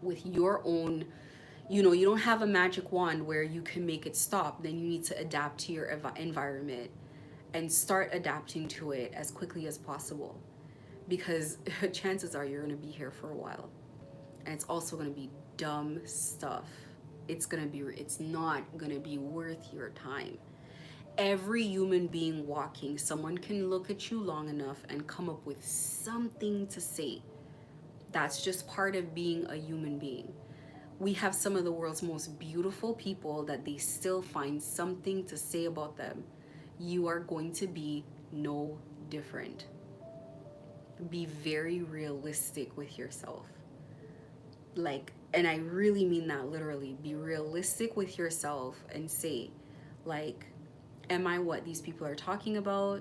with your own, You know, you don't have a magic wand where you can make it stop. Then you need to adapt to your environment and start adapting to it as quickly as possible, because chances are you're going to be here for a while, and it's also going to be dumb stuff. It's not going to be worth your time. Every human being walking, someone can look at you long enough and come up with something to say. That's just part of being a human being. We have some of the world's most beautiful people that they still find something to say about them. You are going to be no different. Be very realistic with yourself. Like, and I really mean that literally. Be realistic with yourself and say, like, am I what these people are talking about?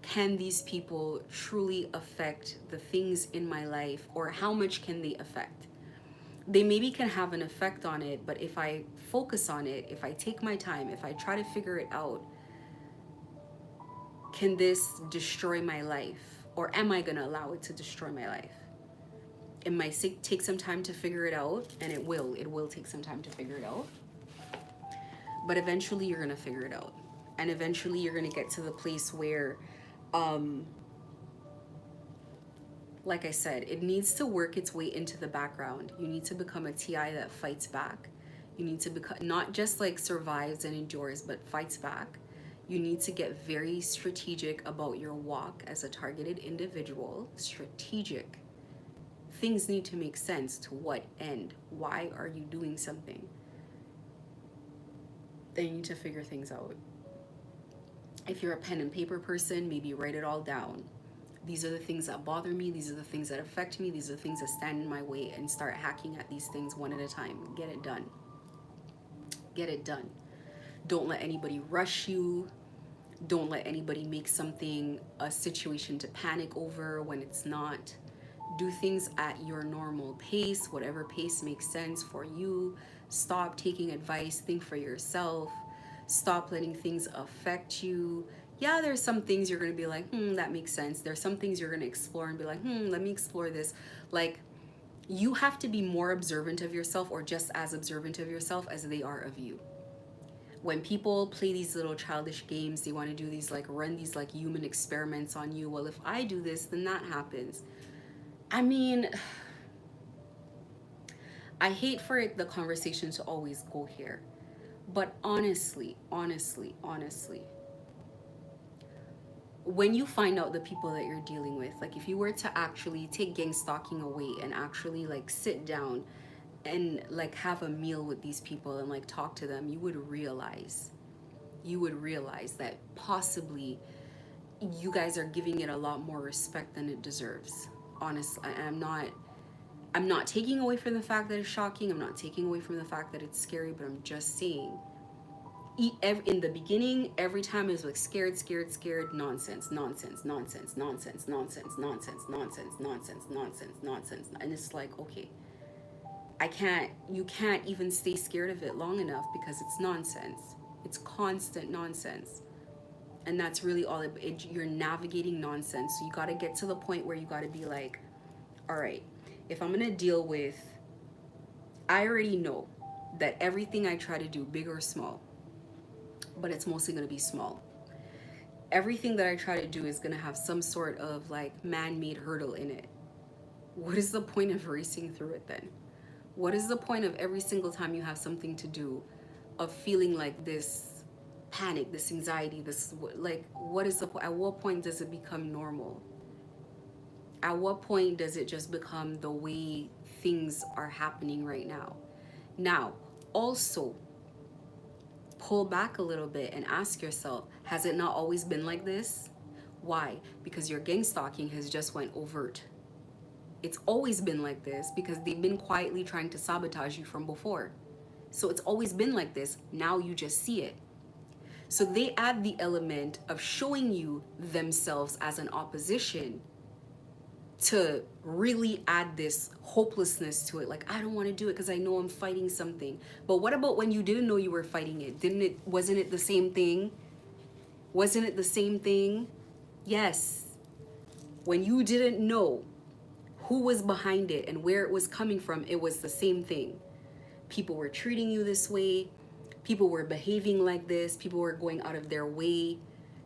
Can these people truly affect the things in my life, or how much can they affect? They maybe can have an effect on it, but if I focus on it, if I take my time, if I try to figure it out, can this destroy my life? Or am I gonna allow it to destroy my life? It might take some time to figure it out, and it will take some time to figure it out. But eventually you're gonna figure it out. And eventually you're gonna get to the place where, like I said, it needs to work its way into the background. You need to become a TI that fights back. You need to become, not just like survives and endures, but fights back. You need to get very strategic about your walk as a targeted individual. Strategic. Things need to make sense. To what end? Why are you doing something? Then you need to figure things out. If you're a pen and paper person, maybe write it all down. These are the things that bother me. These are the things that affect me. These are the things that stand in my way, and start hacking at these things one at a time. Get it done. Get it done. Don't let anybody rush you. Don't let anybody make something a situation to panic over when it's not. Do things at your normal pace, whatever pace makes sense for you. Stop taking advice. Think for yourself. Stop letting things affect you. Yeah, there's some things you're going to be like, that makes sense. There's some things you're going to explore and be like, let me explore this. Like, you have to be more observant of yourself, or just as observant of yourself as they are of you. When people play these little childish games, they want to do these, like, run these like human experiments on you. Well, if I do this, then that happens. I mean, I hate for the conversation to always go here. But honestly, when you find out the people that you're dealing with, like if you were to actually take gang stalking away and actually like sit down and like have a meal with these people and like talk to them, you would realize that possibly you guys are giving it a lot more respect than it deserves. Honestly, I'm not taking away from the fact that it's shocking. I'm not taking away from the fact that it's scary, but I'm just saying, in the beginning, every time it was like scared, nonsense. And it's like, okay, you can't even stay scared of it long enough, because it's nonsense. It's constant nonsense. And that's really all you're navigating nonsense. So you got to get to the point where you got to be like, all right, if I'm going to deal with, I already know that everything I try to do, big or small, but it's mostly going to be small. Everything that I try to do is going to have some sort of like man-made hurdle in it. What is the point of racing through it then? What is the point of every single time you have something to do of feeling like this panic, this anxiety, this, like, what is the point? At what point does it become normal? At what point does it just become the way things are happening right now? Now, also, pull back a little bit and ask yourself, has it not always been like this? Why? Because your gang stalking has just went overt. It's always been like this because they've been quietly trying to sabotage you from before. So it's always been like this. Now you just see it. So they add the element of showing you themselves as an opposition to really add this hopelessness to it. Like, I don't want to do it because I know I'm fighting something. But what about when you didn't know you were fighting it? Wasn't it the same thing? Wasn't it the same thing? Yes. When you didn't know who was behind it and where it was coming from, it was the same thing. people were treating you this way, people were behaving like this, people were going out of their way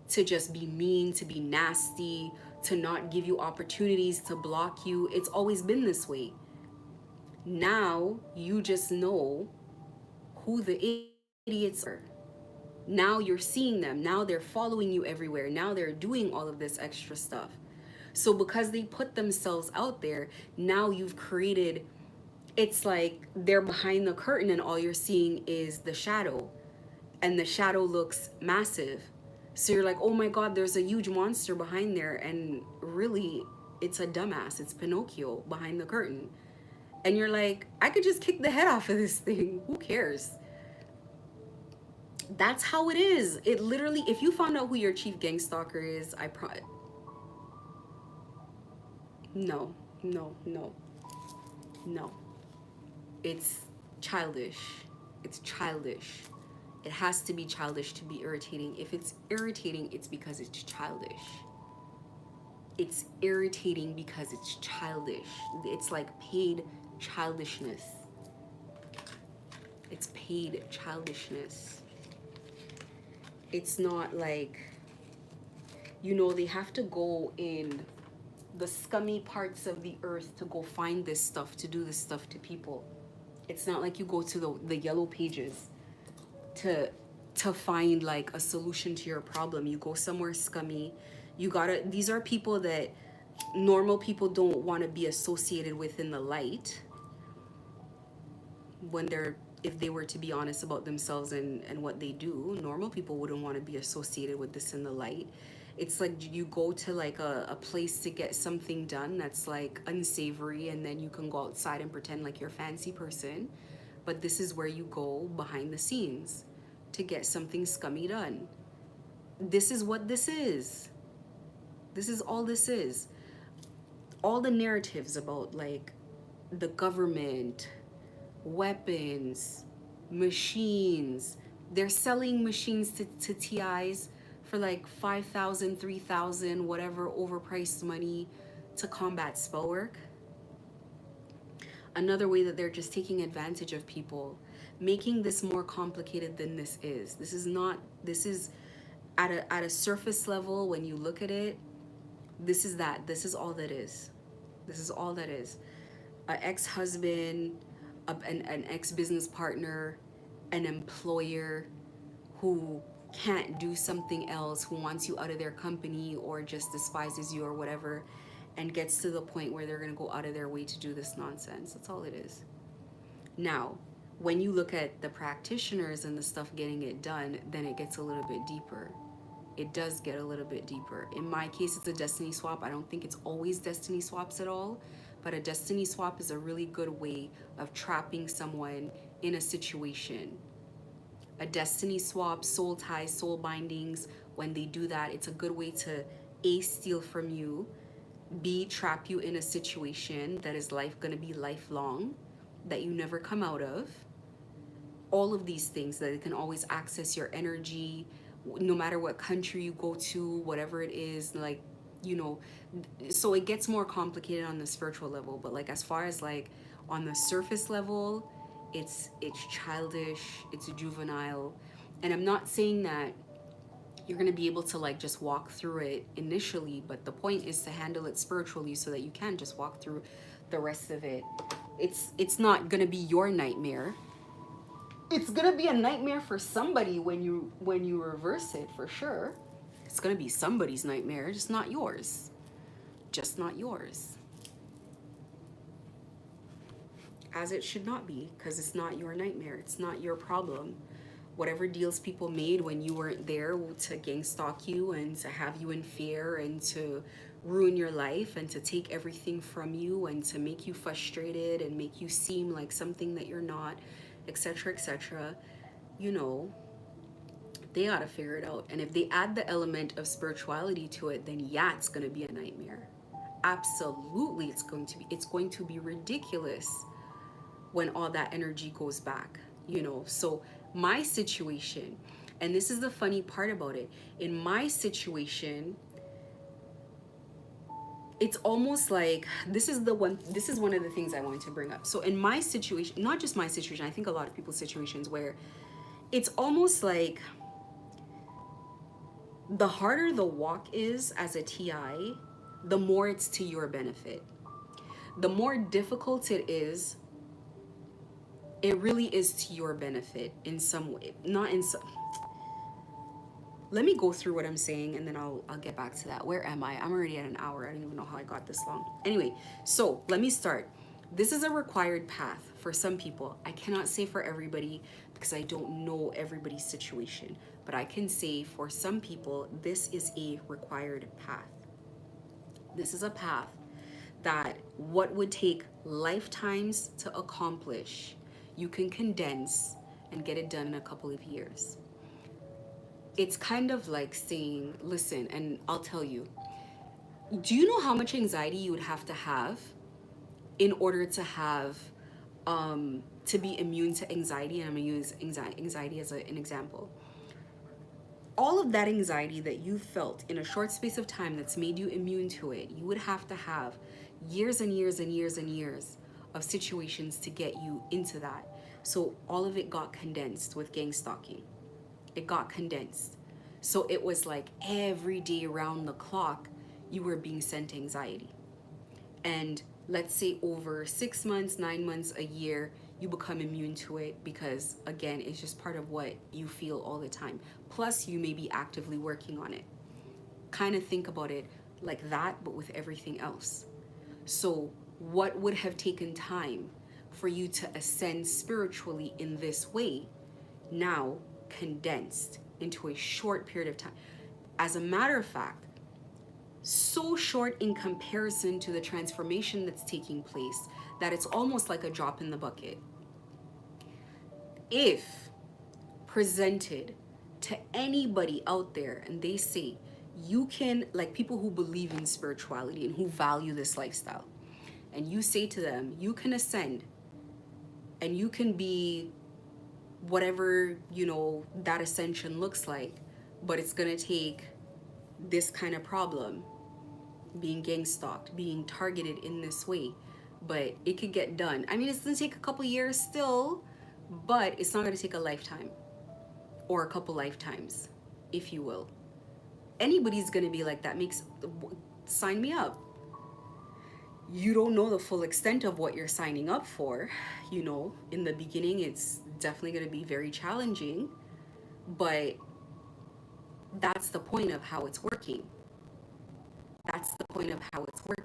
to just be mean, to be nasty, to not give you opportunities, to block you. It's always been this way. Now you just know who the idiots are. Now you're seeing them. Now they're following you everywhere. Now they're doing all of this extra stuff. So because they put themselves out there, now you've created, it's like they're behind the curtain and all you're seeing is the shadow. And the shadow looks massive. So you're like, oh my God, there's a huge monster behind there. And really, it's a dumbass. It's Pinocchio behind the curtain. And you're like, I could just kick the head off of this thing. Who cares? That's how it is. It literally, if you found out who your chief gang stalker is, no, no, no, no. It's childish. It's childish. It has to be childish to be irritating. If it's irritating, it's because it's childish. It's irritating because it's childish. It's like paid childishness. It's paid childishness. It's not like, you know, they have to go in the scummy parts of the earth to go find this stuff, to do this stuff to people. It's not like you go to the yellow pages to find like a solution to your problem. You go somewhere scummy. You gotta, these are people that normal people don't want to be associated with in the light. When they're, if they were to be honest about themselves and what they do, normal people wouldn't want to be associated with this in the light. It's like you go to like a place to get something done that's like unsavory, and then you can go outside and pretend like you're a fancy person. But this is where you go behind the scenes to get something scummy done. This is what this is. This is all this is. All the narratives about like the government, weapons, machines. They're selling machines to TIs for like 5,000, 3,000, whatever overpriced money to combat spell work. Another way that they're just taking advantage of people, making this more complicated than this is. This is not, this is at a surface level when you look at it, this is that, this is all that is. This is all that is. An ex-husband, an ex-business partner, an employer who can't do something else, who wants you out of their company or just despises you or whatever, and gets to the point where they're gonna go out of their way to do this nonsense. That's all it is. Now, when you look at the practitioners and the stuff getting it done, then it gets a little bit deeper. It does get a little bit deeper. In my case, it's a destiny swap. I don't think it's always destiny swaps at all, but a destiny swap is a really good way of trapping someone in a situation. A destiny swap, soul ties, soul bindings, when they do that, it's a good way to A, steal from you, B, trap you in a situation that is gonna be lifelong, that you never come out of. All of these things, that it can always access your energy, no matter what country you go to, whatever it is, like, you know. So it gets more complicated on the spiritual level, but like as far as like on the surface level, it's childish, it's juvenile. And I'm not saying that you're going to be able to like just walk through it initially, but the point is to handle it spiritually so that you can just walk through the rest of it. It's not going to be your nightmare. It's going to be a nightmare for somebody when you reverse it, for sure. It's going to be somebody's nightmare, just not yours. Just not yours. As it should not be, because it's not your nightmare. It's not your problem. Whatever deals people made when you weren't there to gang stalk you and to have you in fear and to ruin your life and to take everything from you and to make you frustrated and make you seem like something that you're not, etc., etc., you know, they ought to figure it out. And if they add the element of spirituality to it, then yeah, it's going to be a nightmare. Absolutely, it's going to be ridiculous when all that energy goes back, you know. So my situation, and this is the funny part about it, in my situation, it's almost like this is one of the things I wanted to bring up. So in my situation, not just my situation, I think a lot of people's situations, where it's almost like the harder the walk is as a TI, the more it's to your benefit. The more difficult it is, it really is to your benefit in some way. Not in some. Let me go through what I'm saying and then I'll get back to that. Where am I? I'm already at an hour. I don't even know how I got this long. Anyway, so let me start. This is a required path for some people. I cannot say for everybody because I don't know everybody's situation, but I can say for some people, this is a required path. This is a path that what would take lifetimes to accomplish, you can condense and get it done in a couple of years. It's kind of like saying, listen, and I'll tell you, do you know how much anxiety you would have to have in order to have, to be immune to anxiety? And I'm gonna use anxiety as an example. All of that anxiety that you felt in a short space of time that's made you immune to it, you would have to have years and years and years and years of situations to get you into that. So all of it got condensed with gang stalking. It got condensed. So it was like every day around the clock, you were being sent anxiety. And let's say over 6 months, 9 months, a year, you become immune to it because, again, it's just part of what you feel all the time. Plus, you may be actively working on it. Kind of think about it like that, but with everything else. So what would have taken time for you to ascend spiritually in this way, now condensed into a short period of time. As a matter of fact, so short in comparison to the transformation that's taking place that it's almost like a drop in the bucket. If presented to anybody out there and they say, you can, like people who believe in spirituality and who value this lifestyle, and you say to them, you can ascend and you can be whatever, you know, that ascension looks like, but it's gonna take this kind of problem, being gang stalked, being targeted in this way, but it could get done. I mean, it's gonna take a couple years still, but it's not gonna take a lifetime or a couple lifetimes, if you will. Anybody's gonna be like, that makes, sign me up. You don't know the full extent of what you're signing up for. You know, in the beginning, it's definitely going to be very challenging, but that's the point of how it's working. That's the point of how it's working.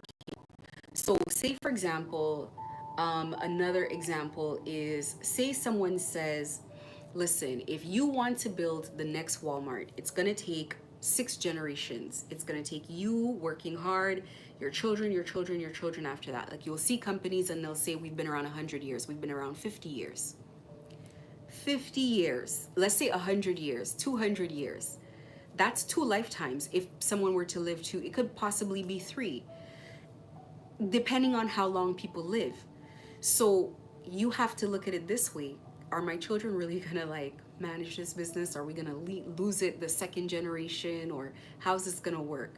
So say, for example, another example is, say someone says, listen, if you want to build the next Walmart, it's going to take 6 generations. It's going to take you working hard, your children, your children, your children after that. Like, you'll see companies and they'll say, we've been around 100 years. We've been around 50 years. 50 years. Let's say 100 years, 200 years. That's 2 lifetimes. If someone were to live 2, it could possibly be 3, depending on how long people live. So you have to look at it this way. Are my children really gonna like manage this business? Are we gonna lose it the second generation, or how's this gonna work?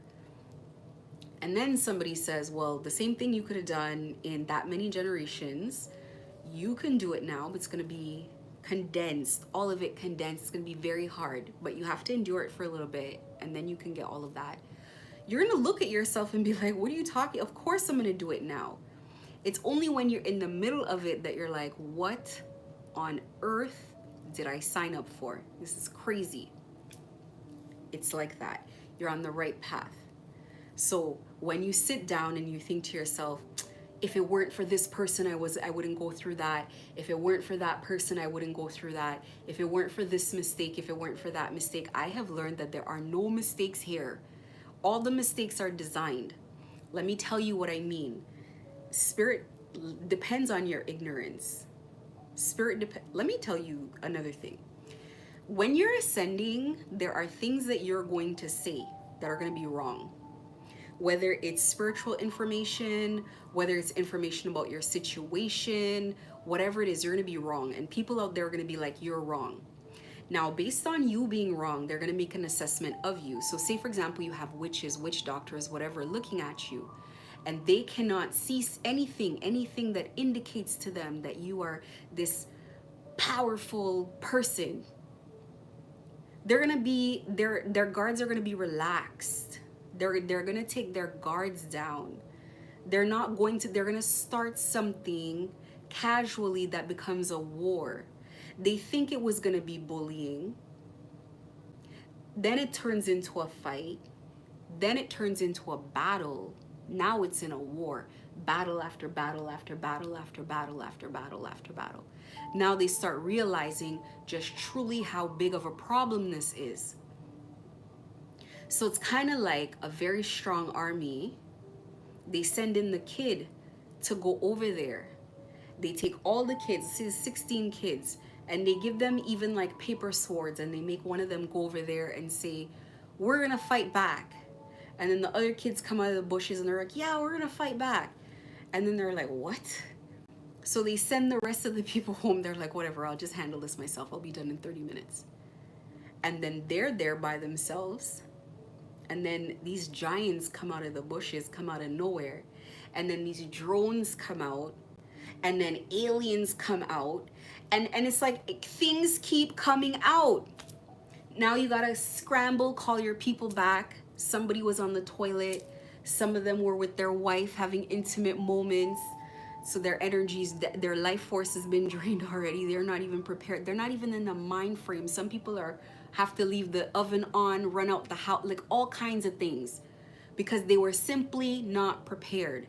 And then somebody says, well, the same thing you could have done in that many generations, you can do it now, but it's gonna be condensed, all of it condensed. It's gonna be very hard, but you have to endure it for a little bit, and then you can get all of that. You're gonna look at yourself and be like, what are you talking? Of course I'm gonna do it now. It's only when you're in the middle of it that you're like, what on earth did I sign up for? This is crazy. It's like that. You're on the right path. So when you sit down and you think to yourself, if it weren't for this person, I wouldn't go through that. If it weren't for that person, I wouldn't go through that. If it weren't for this mistake, if it weren't for that mistake, I have learned that there are no mistakes here. All the mistakes are designed. Let me tell you what I mean. Spirit depends on your ignorance. Let me tell you another thing. When you're ascending, there are things that you're going to say that are going to be wrong. Whether it's spiritual information, whether it's information about your situation, whatever it is, you're going to be wrong. And people out there are going to be like, you're wrong. Now, based on you being wrong, they're going to make an assessment of you. So say, for example, you have witches, witch doctors, whatever, looking at you. and they cannot see anything that indicates to them that you are this powerful person, they're gonna be their guards are gonna be relaxed. They're gonna take their guards down. They're gonna start something casually that becomes a war. They think it was gonna be bullying, then it turns into a fight, then it turns into a battle. Now it's in a war. Battle after battle after battle after battle after battle after battle. Now they start realizing just truly how big of a problem this is. So it's kind of like a very strong army. They send in the kid to go over there. They take all the kids, this is 16 kids, and they give them even like paper swords, and they make one of them go over there and say, we're gonna fight back. And then the other kids come out of the bushes and they're like, yeah, we're gonna fight back. And then they're like, what? So they send the rest of the people home. They're like, whatever, I'll just handle this myself. I'll be done in 30 minutes. And then they're there by themselves. And then these giants come out of the bushes, come out of nowhere. And then these drones come out. And then aliens come out. And it's like things keep coming out. Now you gotta scramble, call your people back. Somebody was on the toilet. Some of them were with their wife having intimate moments. So their energies, their life force has been drained already. They're not even prepared. They're not even in the mind frame. Some people have to leave the oven on, run out the house, like all kinds of things, because they were simply not prepared.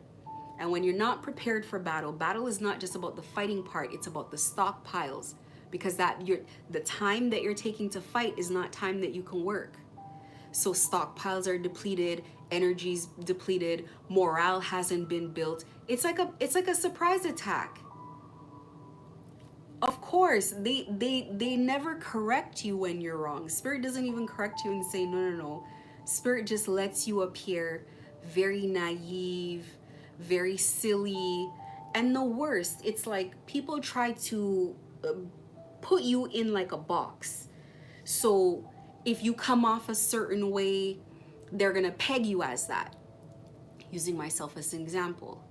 And when you're not prepared for battle is not just about the fighting part. It's about the stockpiles, because the time that you're taking to fight is not time that you can work. So stockpiles are depleted, energy's depleted, morale hasn't been built. It's like a surprise attack. Of course, they never correct you when you're wrong. Spirit doesn't even correct you and say, no. Spirit just lets you appear very naive, very silly. And the worst, it's like people try to put you in like a box. So if you come off a certain way, they're gonna peg you as that. Using myself as an example,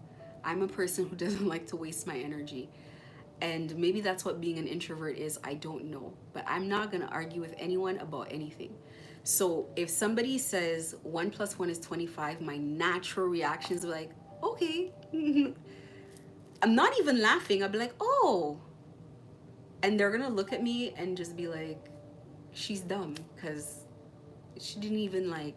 I'm a person who doesn't like to waste my energy. And maybe that's what being an introvert is, I don't know. But I'm not gonna argue with anyone about anything. So if somebody says 1 + 1 is 25, my natural reaction is like, okay. I'm not even laughing, I'll be like, oh. And they're gonna look at me and just be like, she's dumb, because she didn't even like.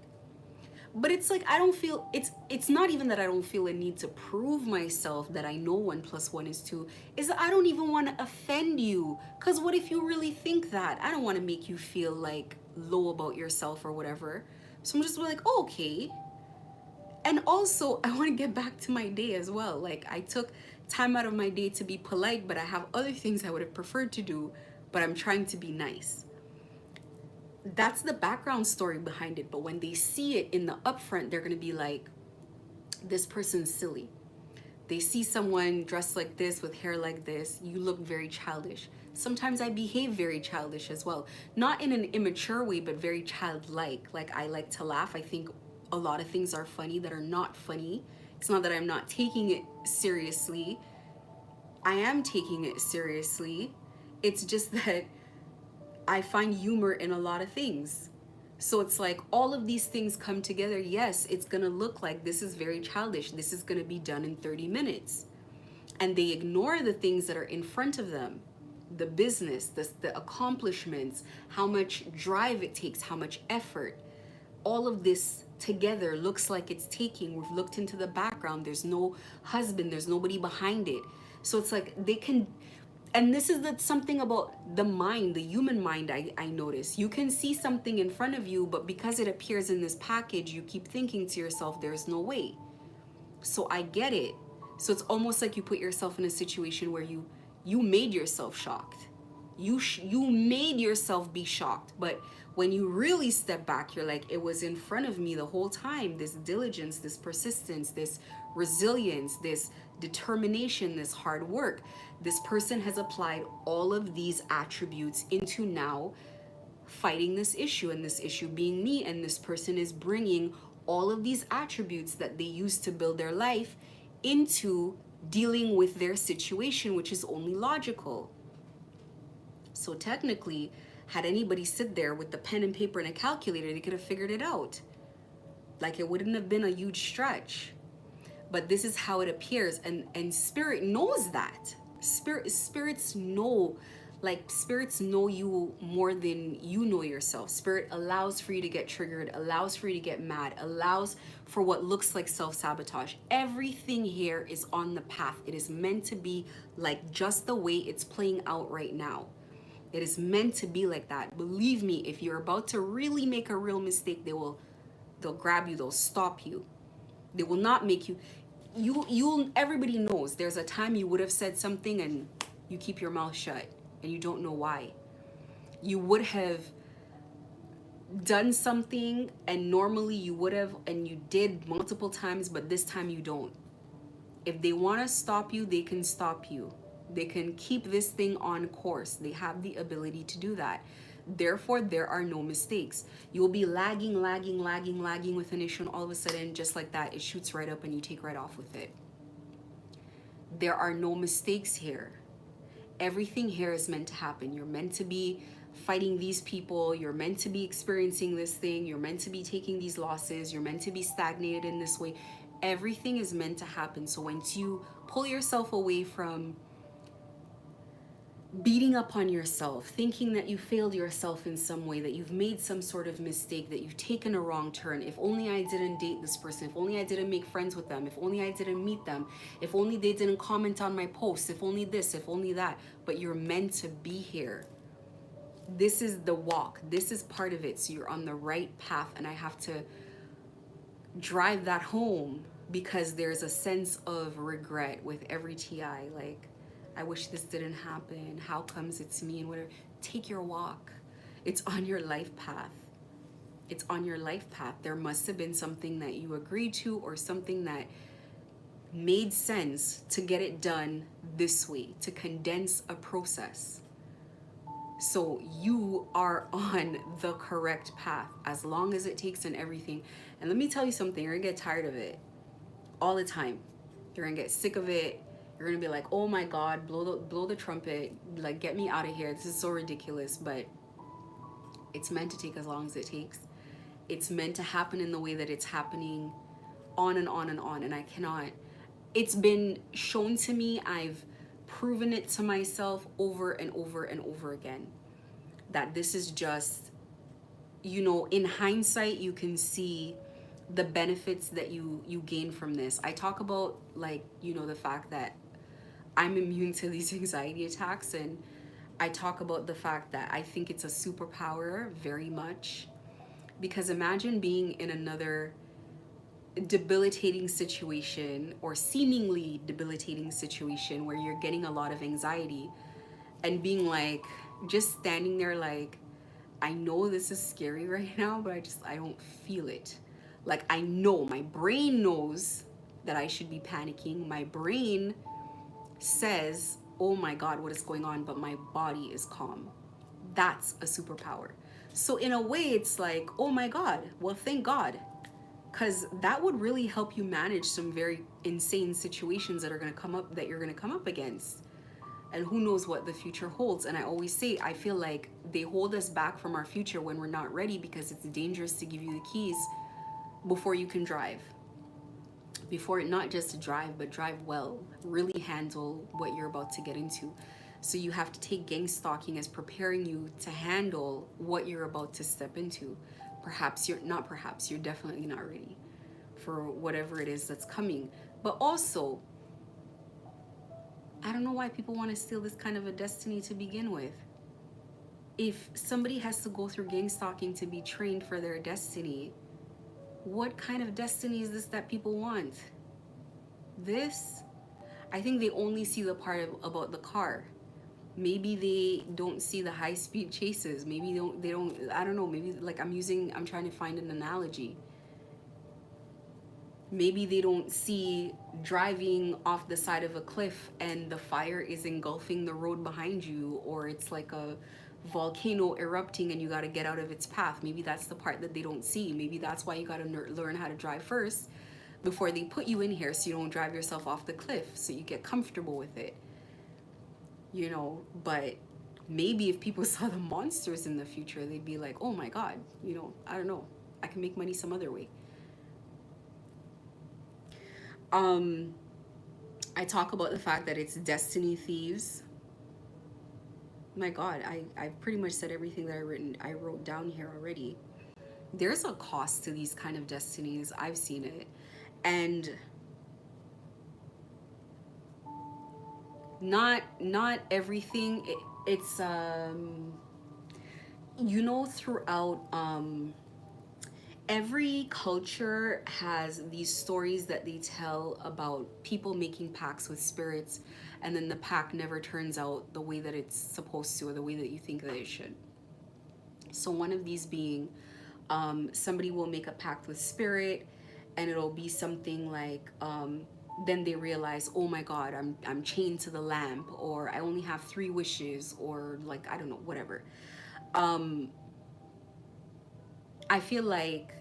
But it's like, I don't feel, it's not even that I don't feel a need to prove myself that I know 1 + 1 is 2. Is that I don't even want to offend you, because what if you really think that? I don't want to make you feel like low about yourself or whatever. So I'm just like, oh, okay. And also, I want to get back to my day as well. Like, I took time out of my day to be polite, but I have other things I would have preferred to do, but I'm trying to be nice. That's the background story behind it. But when they see it in the upfront, they're going to be like, this person's silly. They see someone dressed like this with hair like this, you look very childish. Sometimes I behave very childish as well. Not in an immature way, but very childlike. Like, I like to laugh. I think a lot of things are funny that are not funny. It's not that I'm not taking it seriously. I am taking it seriously. It's just that I find humor in a lot of things. So it's like all of these things come together. Yes, it's gonna look like this is very childish. This is gonna be done in 30 minutes. And they ignore the things that are in front of them. The business, the accomplishments, how much drive it takes, how much effort. All of this together looks like it's taking. We've looked into the background. There's no husband, there's nobody behind it. So it's like they can, and this is something about the mind, the human mind, I notice. You can see something in front of you, but because it appears in this package, you keep thinking to yourself, there's no way. So I get it. So it's almost like you put yourself in a situation where you made yourself shocked. You made yourself be shocked. But when you really step back, you're like, it was in front of me the whole time. This diligence, this persistence, this resilience, this determination, this hard work. This person has applied all of these attributes into now fighting this issue, and this issue being me, and this person is bringing all of these attributes that they use to build their life into dealing with their situation, which is only logical. So technically, had anybody sit there with the pen and paper and a calculator, they could have figured it out. Like, it wouldn't have been a huge stretch. But this is how it appears, and spirit knows that. Spirits know, like, spirits know you more than you know yourself. Spirit allows for you to get triggered, allows for you to get mad, allows for what looks like self-sabotage. Everything here is on the path. It is meant to be like just the way it's playing out right now. It is meant to be like that. Believe me, if you're about to really make a real mistake, they'll grab you, they'll stop you. They will not make you, everybody knows there's a time you would have said something and you keep your mouth shut and you don't know why. You would have done something and normally you would have, and you did multiple times, but this time you don't. If they want to stop you, they can stop you. They can keep this thing on course. They have the ability to do that. Therefore, there are no mistakes. You'll be lagging with an issue, and all of a sudden, just like that, it shoots right up and you take right off with it. There are no mistakes here. Everything here is meant to happen. You're meant to be fighting these people. You're meant to be experiencing this thing. You're meant to be taking these losses. You're meant to be stagnated in this way. Everything is meant to happen. So once you pull yourself away from beating up on yourself, thinking that you failed yourself in some way, that you've made some sort of mistake, that you've taken a wrong turn, if only I didn't date this person, if only I didn't make friends with them, if only I didn't meet them, if only they didn't comment on my posts, if only this, if only that. But you're meant to be here. This is the walk. This is part of it. So you're on the right path, and I have to drive that home because there's a sense of regret with every TI. Like, I wish this didn't happen. How comes it's me and whatever. Take your walk. It's on your life path. It's on your life path. There must have been something that you agreed to or something that made sense to get it done this way, to condense a process. So you are on the correct path as long as it takes and everything. And let me tell you something, you're gonna get tired of it all the time. You're gonna get sick of it. You're gonna be like, oh my God, blow the trumpet, like, get me out of here. This is so ridiculous. But it's meant to take as long as it takes. It's meant to happen in the way that it's happening, on and on and on. And I cannot, it's been shown to me, I've proven it to myself over and over and over again, that this is just, you know, in hindsight, you can see the benefits that you gain from this. I talk about, like, you know, the fact that I'm immune to these anxiety attacks, and I talk about the fact that I think it's a superpower very much, because imagine being in another debilitating situation or seemingly debilitating situation where you're getting a lot of anxiety and being like, just standing there like, I know this is scary right now, but I don't feel it. Like, I know, my brain knows that I should be panicking. My brain says, oh my God, what is going on? But my body is calm. That's a superpower. So in a way, it's like, oh my God, well, thank God. Because that would really help you manage some very insane situations that are going to come up, that you're going to come up against. And who knows what the future holds. And I always say, I feel like they hold us back from our future when we're not ready, because it's dangerous to give you the keys before you can drive. Before, not just to drive, but drive well, really handle what you're about to get into. So you have to take gang stalking as preparing you to handle what you're about to step into. You're definitely not ready for whatever it is that's coming. But also, I don't know why people want to steal this kind of a destiny to begin with. If somebody has to go through gang stalking to be trained for their destiny, what kind of destiny is this that people want? This, I think they only see the part about the car. Maybe they don't see the high-speed chases. Maybe they don't, I don't know, maybe, like, I'm trying to find an analogy. Maybe they don't see driving off the side of a cliff and the fire is engulfing the road behind you, or it's like a volcano erupting and you got to get out of its path. Maybe that's the part that they don't see. Maybe that's why you got to learn how to drive first before they put you in here, so you don't drive yourself off the cliff, so you get comfortable with it, you know. But maybe if people saw the monsters in the future, they'd be like, oh my God, you know, I don't know, I can make money some other way. I talk about the fact that it's destiny thieves. My God, I pretty much said everything that I wrote down here already. There's a cost to these kind of destinies. I've seen it. And not everything, it's you know, throughout every culture has these stories that they tell about people making pacts with spirits, and then the pact never turns out the way that it's supposed to, or the way that you think that it should. So one of these being, somebody will make a pact with spirit, and it'll be something like, then they realize, oh my God, I'm chained to the lamp, or I only have 3 wishes, or like, I don't know, whatever. I feel like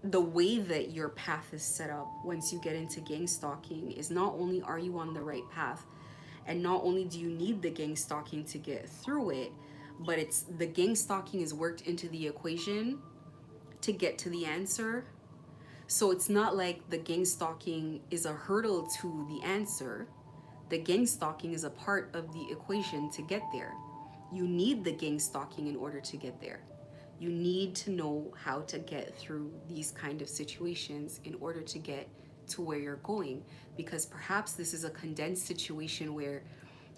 the way that your path is set up once you get into gang stalking is, not only are you on the right path, and not only do you need the gang stalking to get through it, but it's the gang stalking is worked into the equation to get to the answer. So it's not like the gang stalking is a hurdle to the answer. The gang stalking is a part of the equation to get there. You need the gang stalking in order to get there. You need to know how to get through these kind of situations in order to get to where you're going. Because perhaps this is a condensed situation where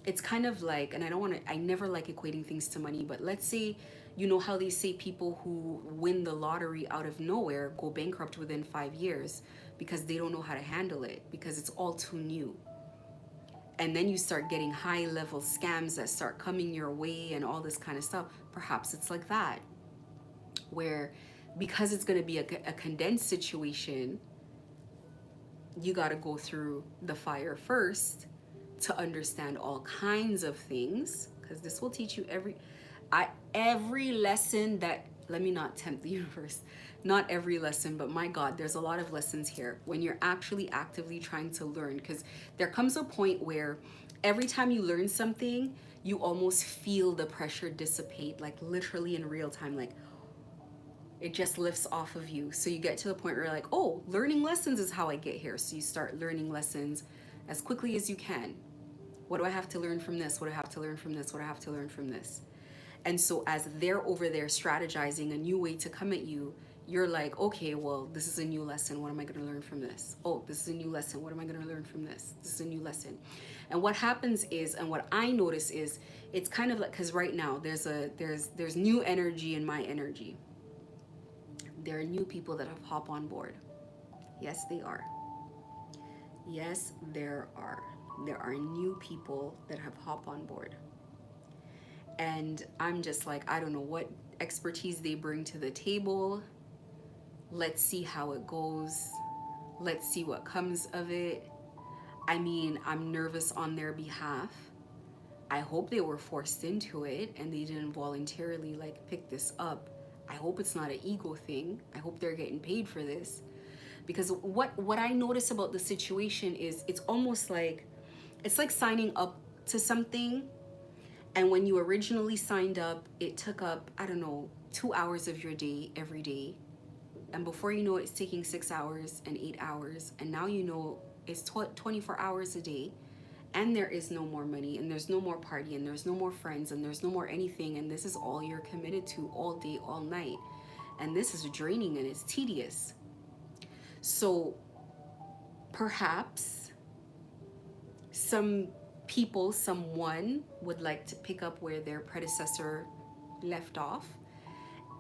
it's kind of like, and I never like equating things to money, but let's say, you know how they say people who win the lottery out of nowhere go bankrupt within 5 years because they don't know how to handle it, because it's all too new. And then you start getting high level scams that start coming your way and all this kind of stuff. Perhaps it's like that, where because it's going to be a condensed situation, you got to go through the fire first to understand all kinds of things, because this will teach you every lesson that, let me not tempt the universe, not every lesson, but my God, there's a lot of lessons here when you're actually actively trying to learn. Because there comes a point where every time you learn something, you almost feel the pressure dissipate, like literally in real time, like it just lifts off of you. So you get to the point where you're like, oh, learning lessons is how I get here. So you start learning lessons as quickly as you can. What do I have to learn from this? What do I have to learn from this? What do I have to learn from this? And so as they're over there strategizing a new way to come at you, you're like, okay, well, this is a new lesson. What am I going to learn from this? Oh, this is a new lesson. What am I going to learn from this? This is a new lesson. And what happens is, and what I notice is, it's kind of like, because right now there's new energy in my energy. There are new people that have hopped on board. Yes, they are. Yes, there are. There are new people that have hopped on board. And I'm just like, I don't know what expertise they bring to the table. Let's see how it goes. Let's see what comes of it. I mean, I'm nervous on their behalf. I hope they were forced into it and they didn't voluntarily like pick this up. I hope it's not an ego thing. I hope they're getting paid for this. Because what I notice about the situation is, it's almost like, it's like signing up to something, and when you originally signed up, it took up, I don't know, 2 hours of your day every day, and before you know it, it's taking 6 hours and 8 hours, and now you know it's 24 hours a day, and there is no more money, and there's no more party, and there's no more friends, and there's no more anything, and this is all you're committed to all day, all night, and this is draining and it's tedious. So perhaps someone would like to pick up where their predecessor left off.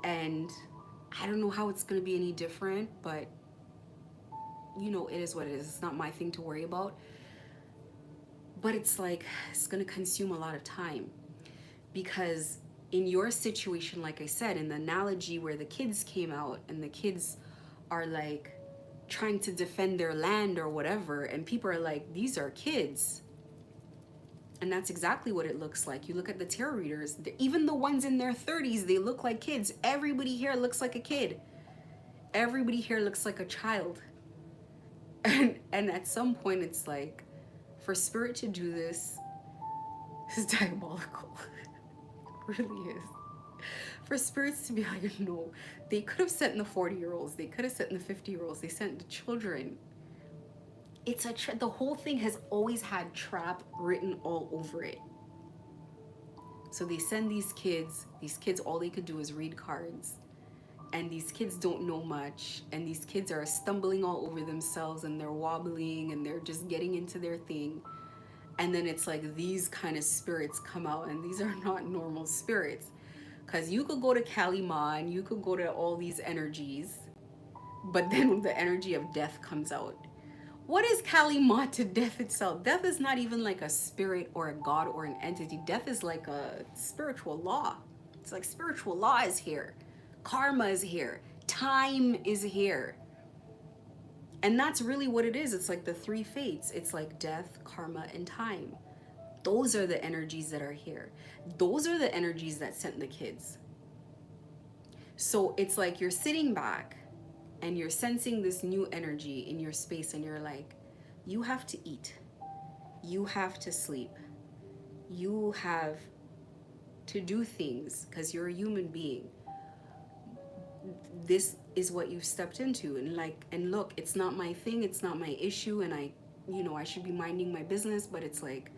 And I don't know how it's going to be any different, but you know, it is what it is. It's not my thing to worry about. But it's like, it's going to consume a lot of time. Because in your situation, like I said, in the analogy where the kids came out and the kids are like trying to defend their land or whatever, and people are like, these are kids. And that's exactly what it looks like. You look at the tarot readers, even the ones in their 30s, they look like kids. Everybody here looks like a kid. Everybody here looks like a child. And at some point, it's like, for spirit to do this is diabolical. It really is. For spirits to be like, no, they could have sent the 40-year-olds, they could have sent the 50-year-olds, they sent the children. It's the whole thing has always had trap written all over it. So they send these kids, all they could do is read cards. And these kids don't know much. And these kids are stumbling all over themselves and they're wobbling and they're just getting into their thing. And then it's like these kind of spirits come out, and these are not normal spirits. Because you could go to Kalima and you could go to all these energies, but then the energy of death comes out. What is Kalima to death itself? Death is not even like a spirit or a god or an entity. Death is like a spiritual law. It's like spiritual law is here. Karma is here. Time is here. And that's really what it is. It's like the three fates. It's like death, karma, and time. Those are the energies that are here. Those are the energies that sent the kids. So it's like you're sitting back and you're sensing this new energy in your space, and you're like, you have to eat. You have to sleep. You have to do things because you're a human being. This is what you've stepped into, and look, it's not my thing, it's not my issue, and I should be minding my business, but it's like,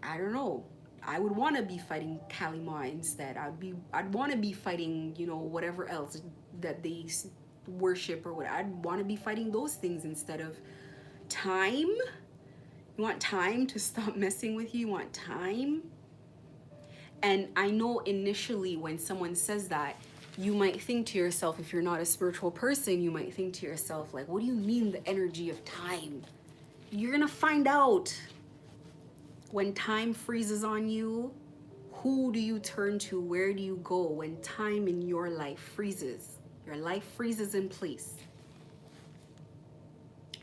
I don't know. I would want to be fighting Kalima instead. I'd want to be fighting, whatever else that they worship or what. I'd want to be fighting those things instead of time. You want time to stop messing with you? You want time? And I know initially when someone says that, you might think to yourself, if you're not a spiritual person, you might think to yourself, like, what do you mean the energy of time? You're going to find out. When time freezes on you, who do you turn to? Where do you go when time in your life freezes? Your life freezes in place.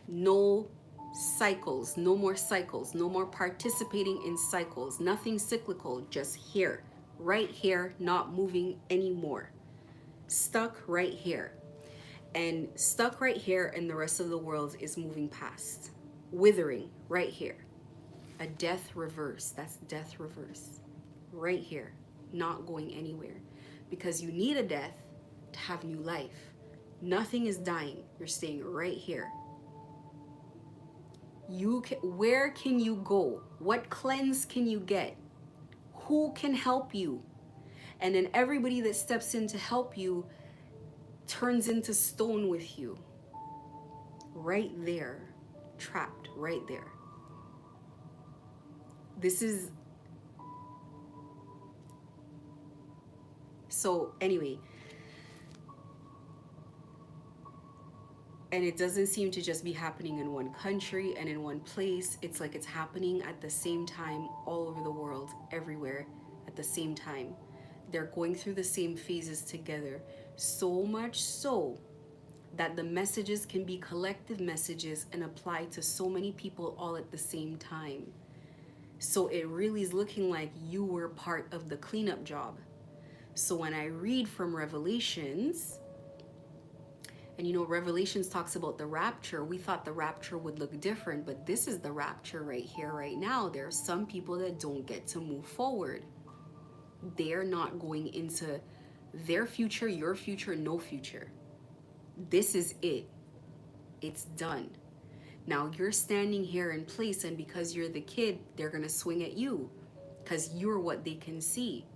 No cycles, no more cycles, no more participating in cycles, nothing cyclical, just here, right here, not moving anymore. Stuck right here. And stuck right here, and the rest of the world is moving past. Withering right here. A death reverse. That's death reverse. Right here. Not going anywhere. Because you need a death to have new life. Nothing is dying. You're staying right here. Where can you go? What cleanse can you get? Who can help you? And then everybody that steps in to help you turns into stone with you. Right there. Trapped right there. This is, so anyway, and it doesn't seem to just be happening in one country and in one place. It's like it's happening at the same time all over the world, everywhere at the same time. They're going through the same phases together, so much so that the messages can be collective messages and apply to so many people all at the same time. So it really is looking like you were part of the cleanup job. So when I read from Revelations, and Revelations talks about the rapture, we thought the rapture would look different, but this is the rapture right here, right now. There are some people that don't get to move forward. They're not going into their future, your future, no future. This is it. It's done. Now you're standing here in place, and because you're the kid, they're going to swing at you because you're what they can see.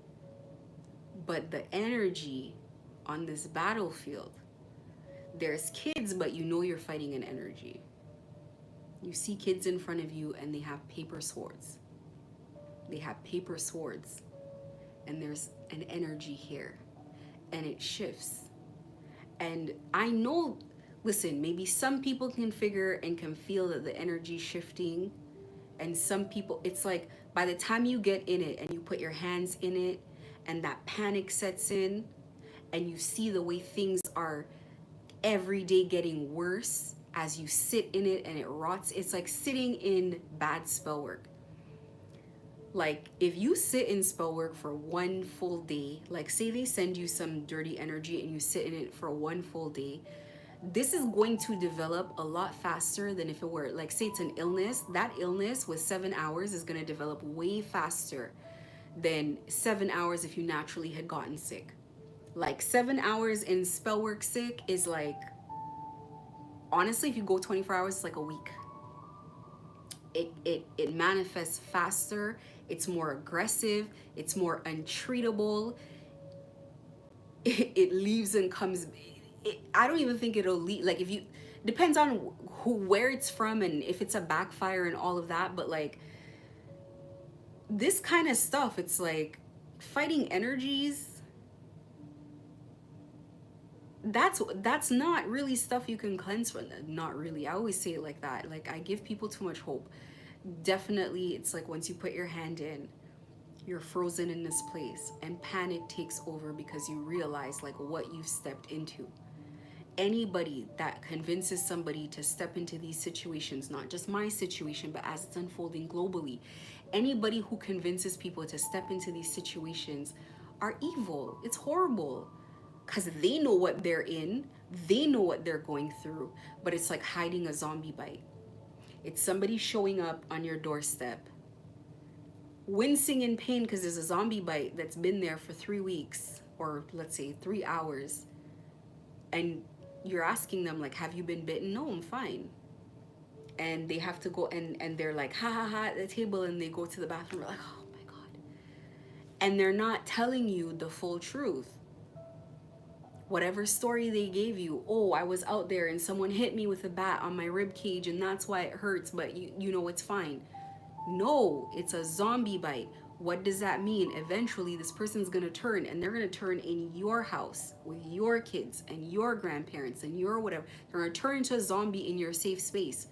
But the energy on this battlefield, there's kids, but you're fighting an energy. You see kids in front of you and they have paper swords. They have paper swords. And there's an energy here. And it shifts. And I know, listen, maybe some people can figure and can feel that the energy shifting. And some people, it's like by the time you get in it and you put your hands in it and that panic sets in and you see the way things are every day getting worse, as you sit in it and it rots. It's like sitting in bad spell work. Like if you sit in spell work for one full day, like say they send you some dirty energy and you sit in it for one full day, this is going to develop a lot faster than if it were, like say it's an illness. That illness with 7 hours is going to develop way faster than 7 hours if you naturally had gotten sick. Like 7 hours in spell work sick is like, honestly, if you go 24 hours, it's like a week. It manifests faster, it's more aggressive, it's more untreatable. It leaves and comes. I don't even think it'll leave. Like if you, depends on where it's from and if it's a backfire and all of that. But like this kind of stuff, it's like fighting energies. That's not really stuff you can cleanse from. Not really. I always say it like that. Like I give people too much hope. Definitely, it's like once you put your hand in, you're frozen in this place and panic takes over because you realize like what you've stepped into. Anybody that convinces somebody to step into these situations, not just my situation, but as it's unfolding globally, anybody who convinces people to step into these situations are evil. It's horrible because they know what they're in, they know what they're going through, but it's like hiding a zombie bite. It's somebody showing up on your doorstep, wincing in pain because there's a zombie bite that's been there for 3 weeks, or let's say 3 hours, and you're asking them like, have you been bitten? No, I'm fine. And they have to go and they're like, ha ha ha at the table, and they go to the bathroom, they're like, oh my God. And they're not telling you the full truth. Whatever story they gave you, oh, I was out there and someone hit me with a bat on my rib cage and that's why it hurts, but you know it's fine. No, it's a zombie bite. What does that mean? Eventually this person's gonna turn, and they're gonna turn in your house with your kids and your grandparents and your whatever. They're gonna turn into a zombie in your safe space.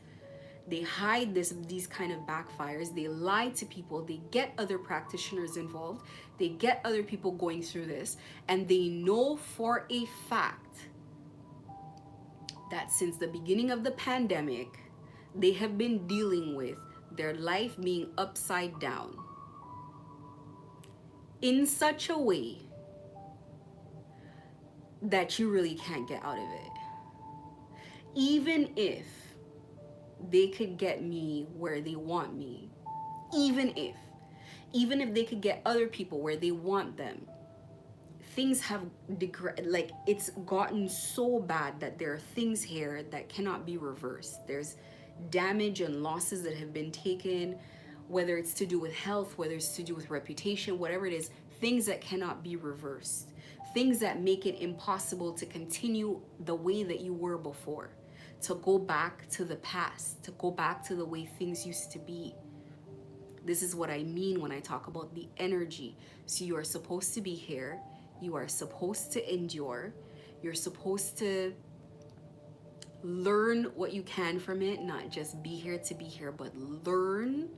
They hide these kind of backfires. They lie to people. They get other practitioners involved. They get other people going through this, and they know for a fact that since the beginning of the pandemic, they have been dealing with their life being upside down in such a way that you really can't get out of it. Even if they could get me where they want me, even if they could get other people where they want them, things have like it's gotten so bad that there are things here that cannot be reversed. There's damage and losses that have been taken, whether it's to do with health, whether it's to do with reputation, whatever it is, things that cannot be reversed, things that make it impossible to continue the way that you were before, to go back to the past, to go back to the way things used to be. This is what I mean when I talk about the energy. So you are supposed to be here. You are supposed to endure. You're supposed to learn what you can from it, not just be here to be here, but learn,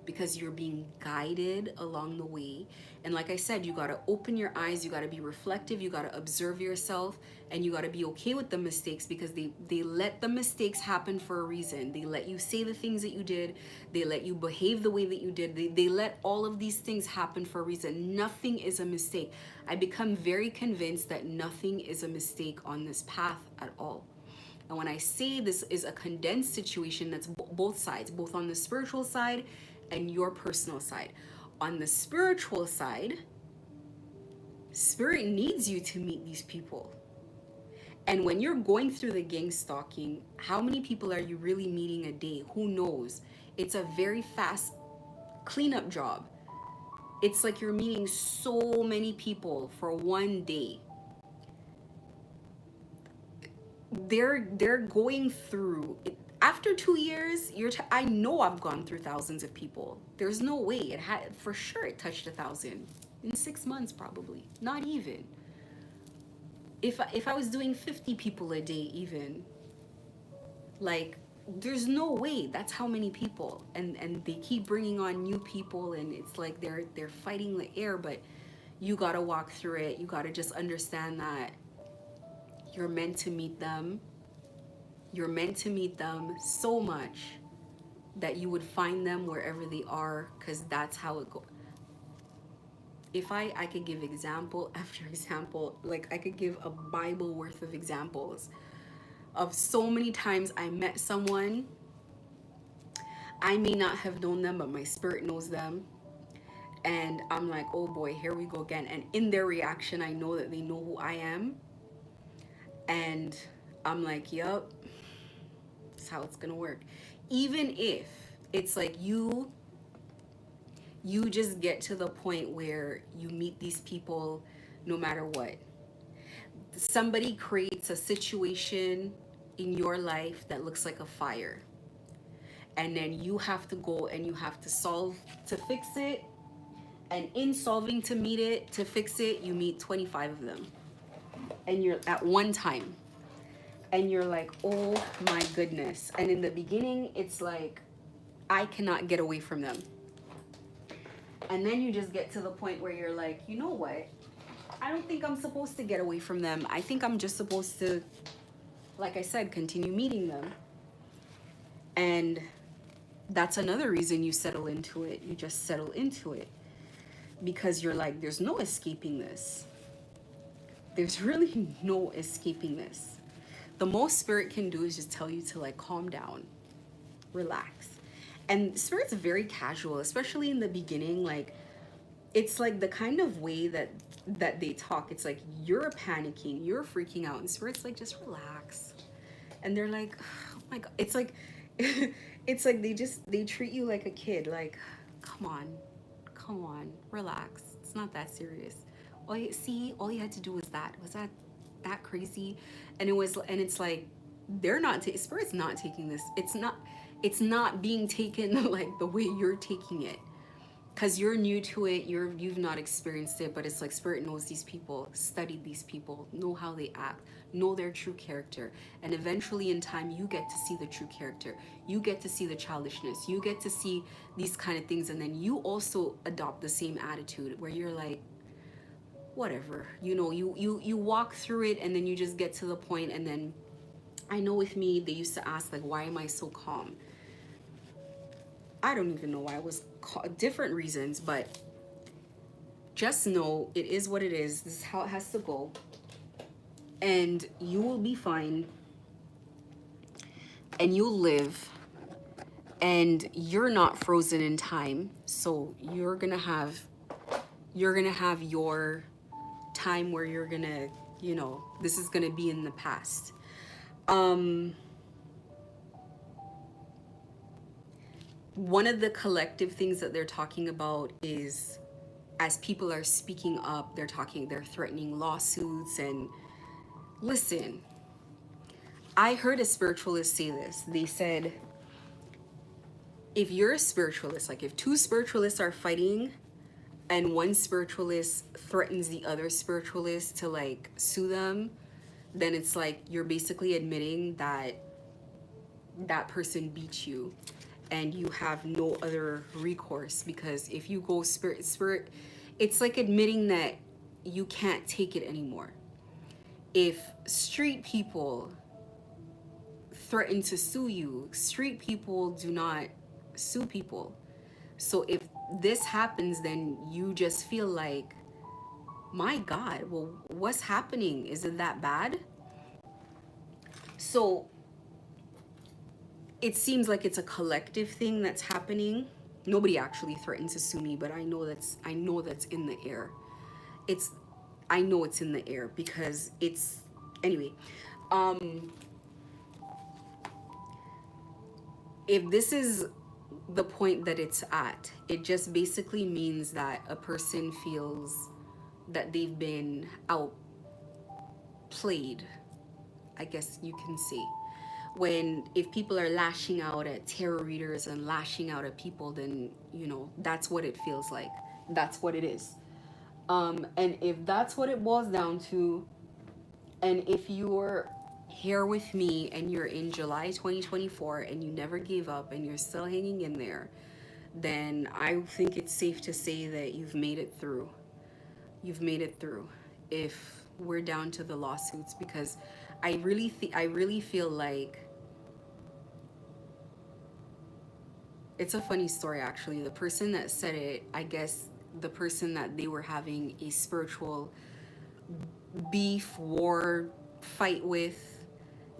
because you're being guided along the way. And like I said, you got to open your eyes, you got to be reflective, you got to observe yourself, and you got to be okay with the mistakes, because they let the mistakes happen for a reason. They let you say the things that you did, they let you behave the way that you did, they let all of these things happen for a reason. Nothing is a mistake. I become very convinced that nothing is a mistake on this path at all. And when I say this is a condensed situation, that's both sides, both on the spiritual side and your personal side. On the spiritual side, spirit needs you to meet these people. And when you're going through the gang stalking, how many people are you really meeting a day? Who knows? It's a very fast cleanup job. It's like you're meeting so many people for one day. They're going through it. After 2 years, I know I've gone through thousands of people. There's no way it had, for sure it touched 1,000 in 6 months, probably not even. If I was doing 50 people a day, even, like, there's no way that's how many people. And they keep bringing on new people, and it's like they're fighting the air. But you gotta walk through it. You gotta just understand that you're meant to meet them. You're meant to meet them so much that you would find them wherever they are, because that's how it goes. If I could give example after example, like I could give a Bible worth of examples of so many times I met someone. I may not have known them, but my spirit knows them. And I'm like, oh boy, here we go again. And in their reaction, I know that they know who I am. And I'm like, yup, that's how it's gonna work. Even if it's like you just get to the point where you meet these people no matter what. Somebody creates a situation in your life that looks like a fire. And then you have to go and you have to solve to fix it. And in solving to meet it, to fix it, you meet 25 of them. And you're at one time. And you're like, oh my goodness. And in the beginning, it's like, I cannot get away from them. And then you just get to the point where you're like, you know what? I don't think I'm supposed to get away from them. I think I'm just supposed to, like I said, continue meeting them. And that's another reason you settle into it. You just settle into it. Because you're like, there's no escaping this. There's really no escaping this. The most spirit can do is just tell you to like calm down, relax. And spirit's very casual, especially in the beginning. Like, it's like the kind of way that they talk. It's like you're panicking, you're freaking out, and spirit's like, just relax. And they're like, oh my God. It's like it's like they treat you like a kid. Like, come on, relax. It's not that serious. All you had to do was that crazy. And it's like they're not spirit's not taking this. It's not being taken like the way you're taking it, because you're new to it. You've not experienced it. But it's like spirit knows these people, studied these people, know how they act, know their true character. And eventually in time you get to see the true character, you get to see the childishness, you get to see these kind of things. And then you also adopt the same attitude where you're like, whatever, you walk through it. And then you just get to the point. And then I know with me, they used to ask like, why am I so calm? I don't even know why I was different reasons, but just know it is what it is. This is how it has to go. And you will be fine. And you'll live. And you're not frozen in time. So you're gonna have your time where you're gonna, this is gonna be in the past. One of the collective things that they're talking about is, as people are speaking up, they're threatening lawsuits. And listen, I heard a spiritualist say this. They said, if you're a spiritualist, like if two spiritualists are fighting and one spiritualist threatens the other spiritualist to like sue them, then it's like you're basically admitting that that person beat you and you have no other recourse. Because if you go spirit, it's like admitting that you can't take it anymore. If street people threaten to sue you, street people do not sue people. So if this happens, then you just feel like, my God, well, what's happening? Is it that bad? So it seems like it's a collective thing that's happening. Nobody actually threatened to sue me, but I know that's in the air. I know it's in the air because it's, anyway. If this is the point that it's at, it just basically means that a person feels that they've been outplayed, I guess you can say. If people are lashing out at tarot readers and lashing out at people, then that's what it feels like. That's what it is. And if that's what it boils down to, and if you're here with me and you're in July 2024 and you never gave up and you're still hanging in there, then I think it's safe to say that you've made it through. You've made it through. If we're down to the lawsuits, because I really feel like It's a funny story, actually. The person that said it, I guess the person that they were having a spiritual beef, war, fight with,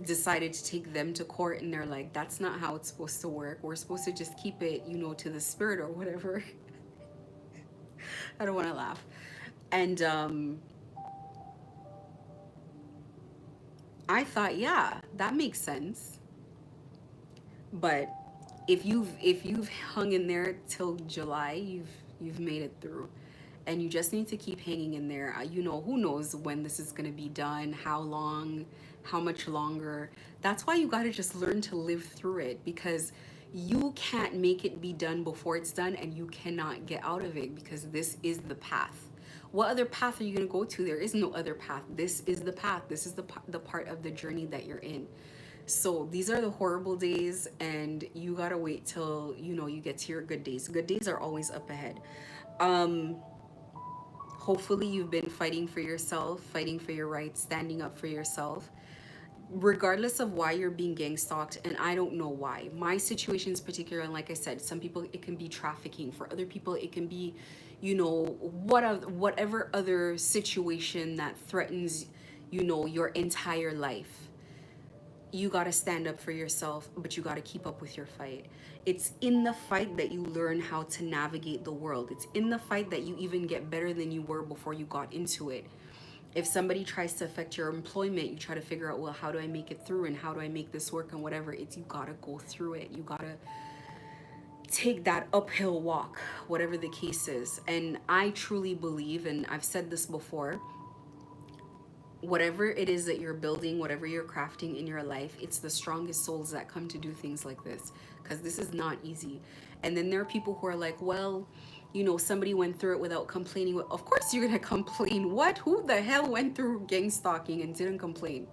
decided to take them to court, and they're like, that's not how it's supposed to work. We're supposed to just keep it, you know, to the spirit or whatever. I don't want to laugh. And I thought, yeah, that makes sense. But if you've hung in there till July, you've made it through. And you just need to keep hanging in there. You know, who knows when this is going to be done, how long, how much longer. That's why you got to just learn to live through it, because you can't make it be done before it's done, and you cannot get out of it, because this is the path. What other path are you going to go to? There is no other path. This is the path. This is the part of the journey that you're in. So these are the horrible days, and you got to wait till, you know, you get to your good days. Good days are always up ahead. Hopefully you've been fighting for yourself, fighting for your rights, standing up for yourself, regardless of why you're being gang stalked. And I don't know why. My situation is particular, and like I said, some people it can be trafficking. For other people it can be, you know, whatever other situation that threatens, you know, your entire life. You got to stand up for yourself, but you got to keep up with your fight. It's in the fight that you learn how to navigate the world. It's in the fight that you even get better than you were before you got into it. If somebody tries to affect your employment, you try to figure out, well, how do I make it through, and how do I make this work, and whatever. It's, you got to go through it. You got to take that uphill walk, whatever the case is. And I truly believe, and I've said this before, whatever it is that you're building, whatever you're crafting in your life, it's the strongest souls that come to do things like this, because this is not easy. And then there are people who are like, well, you know, somebody went through it without complaining. Well, of course you're gonna complain. What? Who the hell went through gang stalking and didn't complain?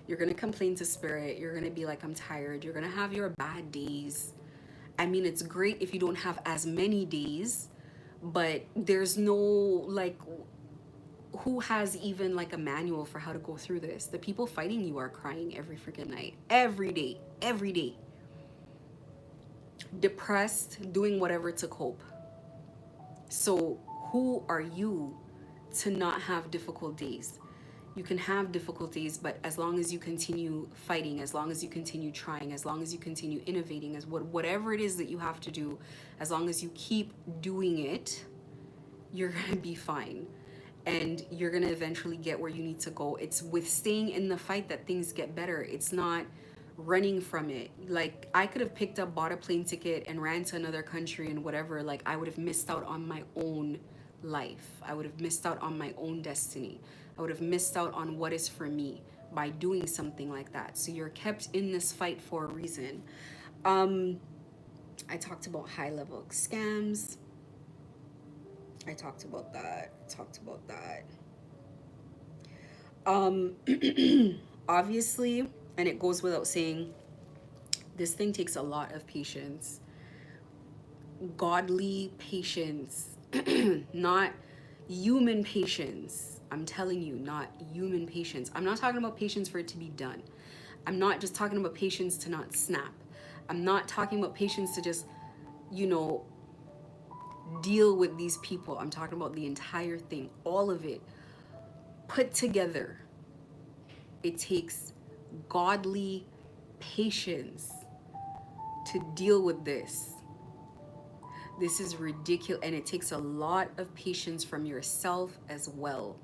You're gonna complain to spirit. You're gonna be like, I'm tired. You're gonna have your bad days. I mean, it's great if you don't have as many days, but there's no, like, who has even like a manual for how to go through this? The people fighting you are crying every freaking night, every day, every day. Depressed, doing whatever to cope. So who are you to not have difficult days? You can have difficult days, but as long as you continue fighting, as long as you continue trying, as long as you continue innovating, as whatever it is that you have to do, as long as you keep doing it, you're gonna be fine. And you're gonna eventually get where you need to go. It's with staying in the fight that things get better. It's not running from it. Like, I could have picked up, bought a plane ticket, and ran to another country and whatever. Like, I would have missed out on my own life. I would have missed out on my own destiny. I would have missed out on what is for me by doing something like that. So you're kept in this fight for a reason. I talked about high level scams. I talked about that. Obviously, and it goes without saying, this thing takes a lot of patience. Godly patience, not human patience. I'm telling you, not human patience. I'm not talking about patience for it to be done. I'm not just talking about patience to not snap. I'm not talking about patience to just, you know, deal with these people. I'm talking about the entire thing, all of it put together. It takes godly patience to deal with this. This is ridiculous, and it takes a lot of patience from yourself as well.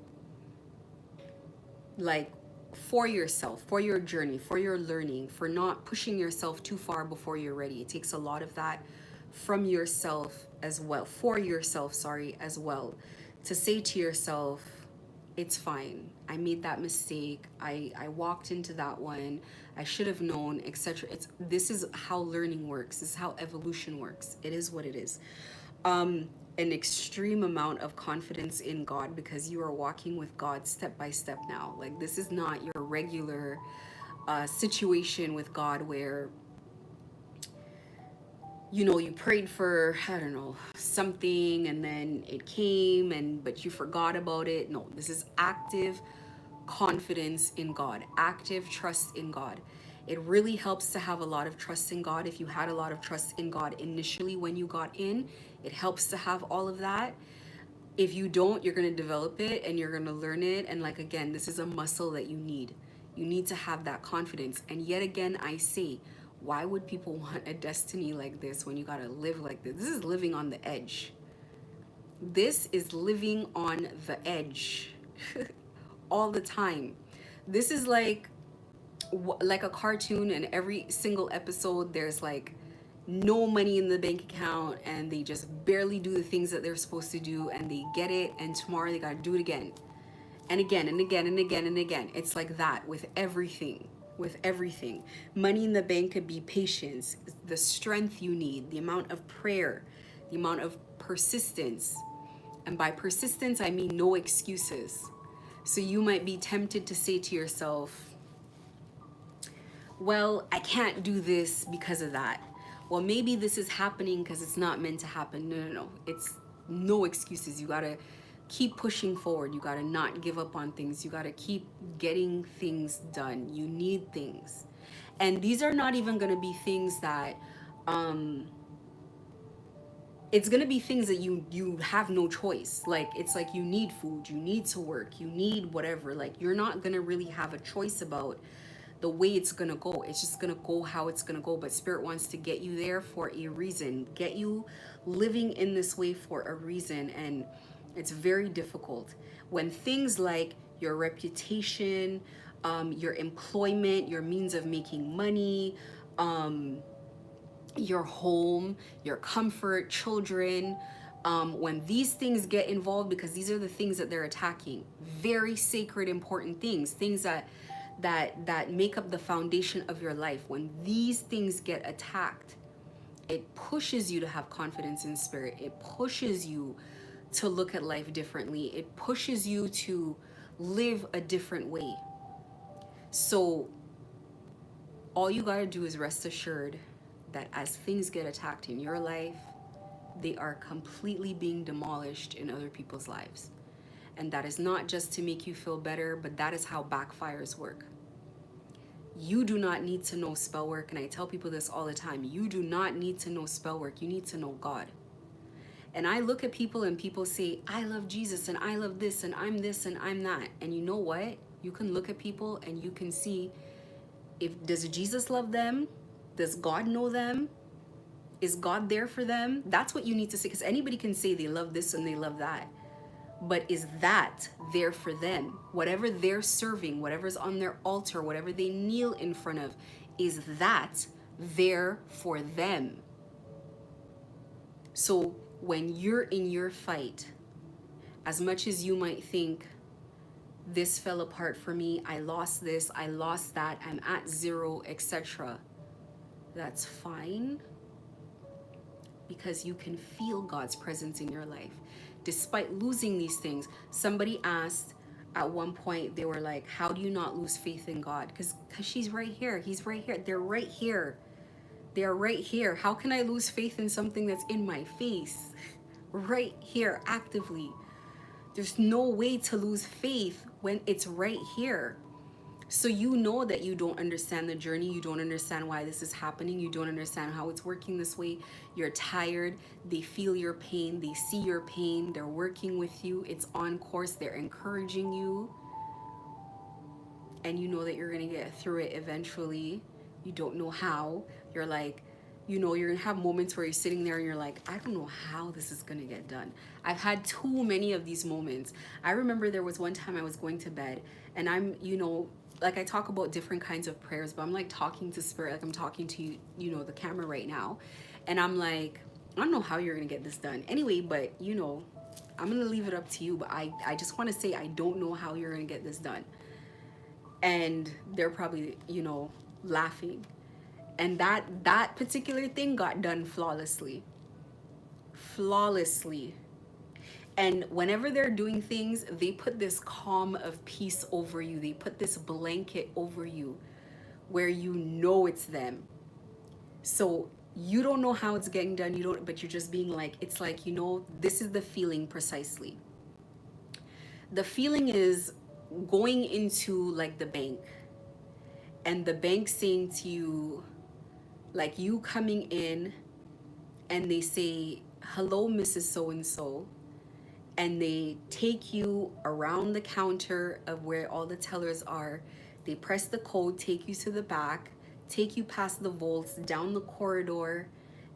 Like, for yourself, for your journey, for your learning, for not pushing yourself too far before you're ready. It takes a lot of that from yourself as well, for yourself, sorry, as well. To say to yourself, it's fine. I made that mistake. I walked into that one. I should have known, etc. This is how learning works. This is how evolution works. It is what it is. An extreme amount of confidence in God, because you are walking with God step by step now. Like, this is not your regular situation with God where, you know, you prayed for, I don't know, something, and then it came, but you forgot about it. No, this is active confidence in God, active trust in God. It really helps to have a lot of trust in God. If you had a lot of trust in God initially when you got in, it helps to have all of that. If you don't, you're going to develop it and you're going to learn it. And like, again, this is a muscle that you need. You need to have that confidence. And yet again, I say, why would people want a destiny like this when you got to live like this? This is living on the edge. This is living on the edge all the time. This is like a cartoon, and every single episode there's like no money in the bank account and they just barely do the things that they're supposed to do, and they get it, and tomorrow they gotta do it again and again and again and again and again. It's like that with everything. With everything, money in the bank could be patience, the strength you need, the amount of prayer, the amount of persistence. And by persistence I mean no excuses. So you might be tempted to say to yourself, well, I can't do this because of that. Well, maybe this is happening because it's not meant to happen. No. It's no excuses. You gotta keep pushing forward. You gotta not give up on things. You gotta keep getting things done. You need things. And these are not even gonna be things that, it's gonna be things that you have no choice. Like, it's like you need food, you need to work, you need whatever. Like, you're not gonna really have a choice about the way it's gonna go. It's just gonna go how it's gonna go. But Spirit wants to get you there for a reason, get you living in this way for a reason. And it's very difficult when things like your reputation, your employment, your means of making money, your home, your comfort, children, when these things get involved, because these are the things that they're attacking, very sacred, important things, things that make up the foundation of your life. When these things get attacked, it pushes you to have confidence in Spirit. It pushes you to look at life differently. It pushes you to live a different way. So all you gotta do is rest assured that as things get attacked in your life, they are completely being demolished in other people's lives. And that is not just to make you feel better, but that is how backfires work. You do not need to know spell work, and I tell people this all the time. You do not need to know spell work. You need to know God. And I look at people and people say, I love Jesus and I love this and I'm that. And you know what? You can look at people and you can see, does Jesus love them? Does God know them? Is God there for them? That's what you need to say, because anybody can say they love this and they love that. But is that there for them? Whatever they're serving, whatever's on their altar, whatever they kneel in front of, is that there for them? So when you're in your fight, as much as you might think, this fell apart for me, I lost this, I lost that, I'm at zero, etc., that's fine, because you can feel God's presence in your life despite losing these things. Somebody asked at one point, they were like, how do you not lose faith in God? Because she's right here, he's right here, they're right here, they're right here. How can I lose faith in something that's in my face right here actively? There's no way to lose faith when it's right here. So you know that you don't understand the journey. You don't understand why this is happening. You don't understand how it's working this way. You're tired. They feel your pain. They see your pain. They're working with you. It's on course. They're encouraging you. And you know that you're going to get through it eventually. You don't know how. You're like, you know, you're going to have moments where you're sitting there and you're like, I don't know how this is going to get done. I've had too many of these moments. I remember there was one time I was going to bed and I'm, you know, like I talk about different kinds of prayers, but I'm like talking to Spirit, like I'm talking to you, you know, the camera right now. And I'm like, I don't know how you're going to get this done. Anyway, but you know, I'm going to leave it up to you. But I just want to say, I don't know how you're going to get this done. And they're probably, you know, laughing. And that particular thing got done flawlessly. And whenever they're doing things, they put this calm of peace over you. They put this blanket over you where you know it's them. So you don't know how it's getting done, but you're just being like, it's like, you know, this is the feeling precisely. The feeling is going into like the bank and the bank saying to you, like you coming in, and they say, hello, Mrs. So-and-so, and they take you around the counter of where all the tellers are. They press the code, take you to the back, take you past the vaults, down the corridor,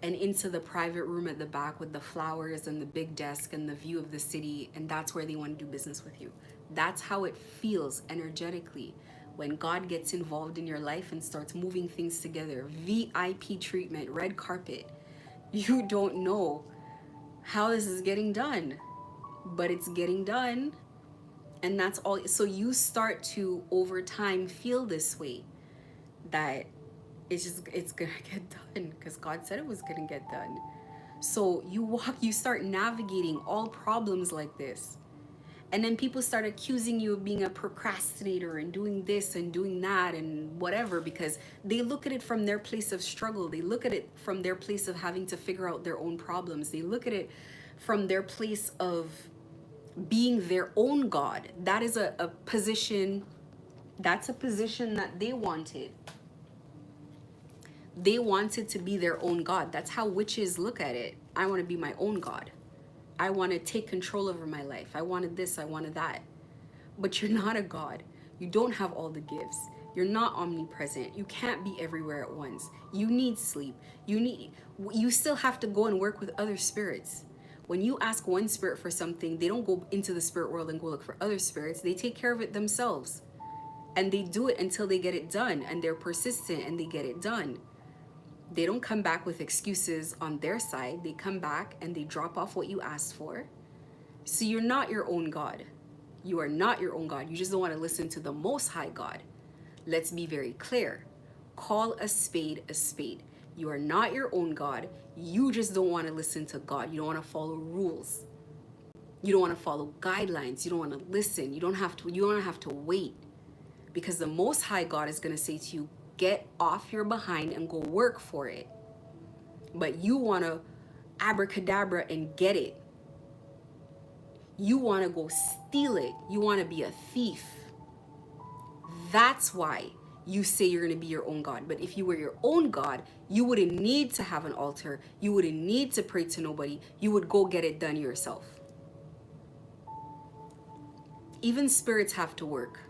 and into the private room at the back with the flowers and the big desk and the view of the city, and that's where they want to do business with you. That's how it feels energetically when God gets involved in your life and starts moving things together. VIP treatment, red carpet. You don't know how this is getting done, but it's getting done. And that's all. So you start to over time feel this way, that it's gonna get done because God said it was gonna get done. So you start navigating all problems like this, and then people start accusing you of being a procrastinator and doing this and doing that and whatever, because they look at it from their place of struggle. They look at it from their place of having to figure out their own problems. They look at it from their place of being their own God. That is a position, that's a position that they wanted. They wanted to be their own God. That's how witches look at it. I want to be my own God. I want to take control over my life. I wanted this, I wanted that. But you're not a God. You don't have all the gifts. You're not omnipresent. You can't be everywhere at once. You need sleep. You still have to go and work with other spirits. When you ask one spirit for something, they don't go into the spirit world and go look for other spirits. They take care of it themselves. And they do it until they get it done. And they're persistent and they get it done. They don't come back with excuses on their side. They come back and they drop off what you asked for. So you're not your own God. You are not your own God. You just don't want to listen to the Most High God. Let's be very clear. Call a spade a spade. You are not your own God. You just don't want to listen to God. You don't want to follow rules. You don't want to follow guidelines. You don't want to listen. You don't have to wait. Because the Most High God is going to say to you, get off your behind and go work for it. But you want to abracadabra and get it. You want to go steal it. You want to be a thief. That's why you say you're going to be your own God. But if you were your own God, you wouldn't need to have an altar. You wouldn't need to pray to nobody. You would go get it done yourself. Even spirits have to work.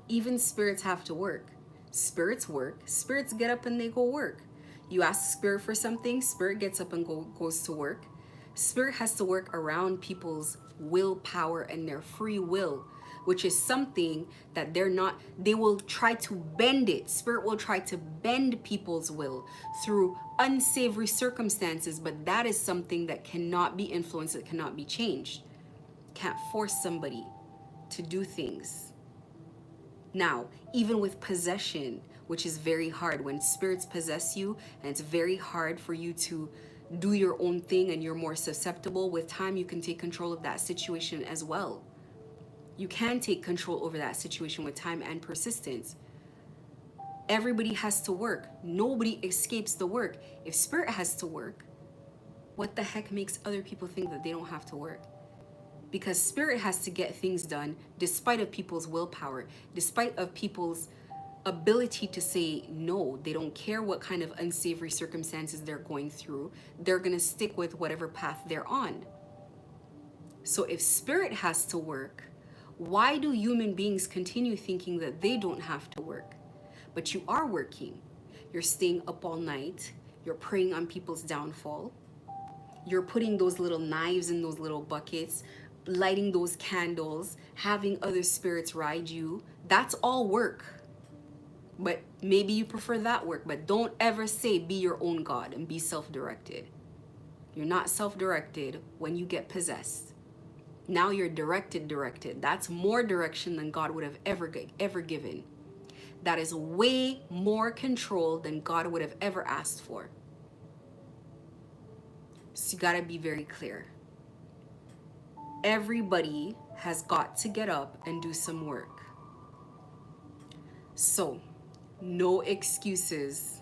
Even spirits have to work. Spirits work. Spirits get up and they go work. You ask spirit for something, spirit gets up and goes to work. Spirit has to work around people's willpower and their free will, which is something that they will try to bend it. Spirit will try to bend people's will through unsavory circumstances, but that is something that cannot be influenced, it cannot be changed. Can't force somebody to do things. Now, even with possession, which is very hard, when spirits possess you and it's very hard for you to do your own thing and you're more susceptible, with time you can take control of that situation as well. You can take control over that situation with time and persistence. Everybody has to work. Nobody escapes the work. If spirit has to work, what the heck makes other people think that they don't have to work? Because spirit has to get things done despite of people's willpower, despite of people's ability to say no. They don't care what kind of unsavory circumstances they're going through. They're going to stick with whatever path they're on. So if spirit has to work, why do human beings continue thinking that they don't have to work? But you are working. You're staying up all night. You're preying on people's downfall. You're putting those little knives in those little buckets, lighting those candles, having other spirits ride you. That's all work. But maybe you prefer that work, but don't ever say be your own God and be self-directed. You're not self-directed when you get possessed. Now you're directed. That's more direction than God would have ever given. That is way more control than God would have ever asked for. So you gotta be very clear. Everybody has got to get up and do some work. So, no excuses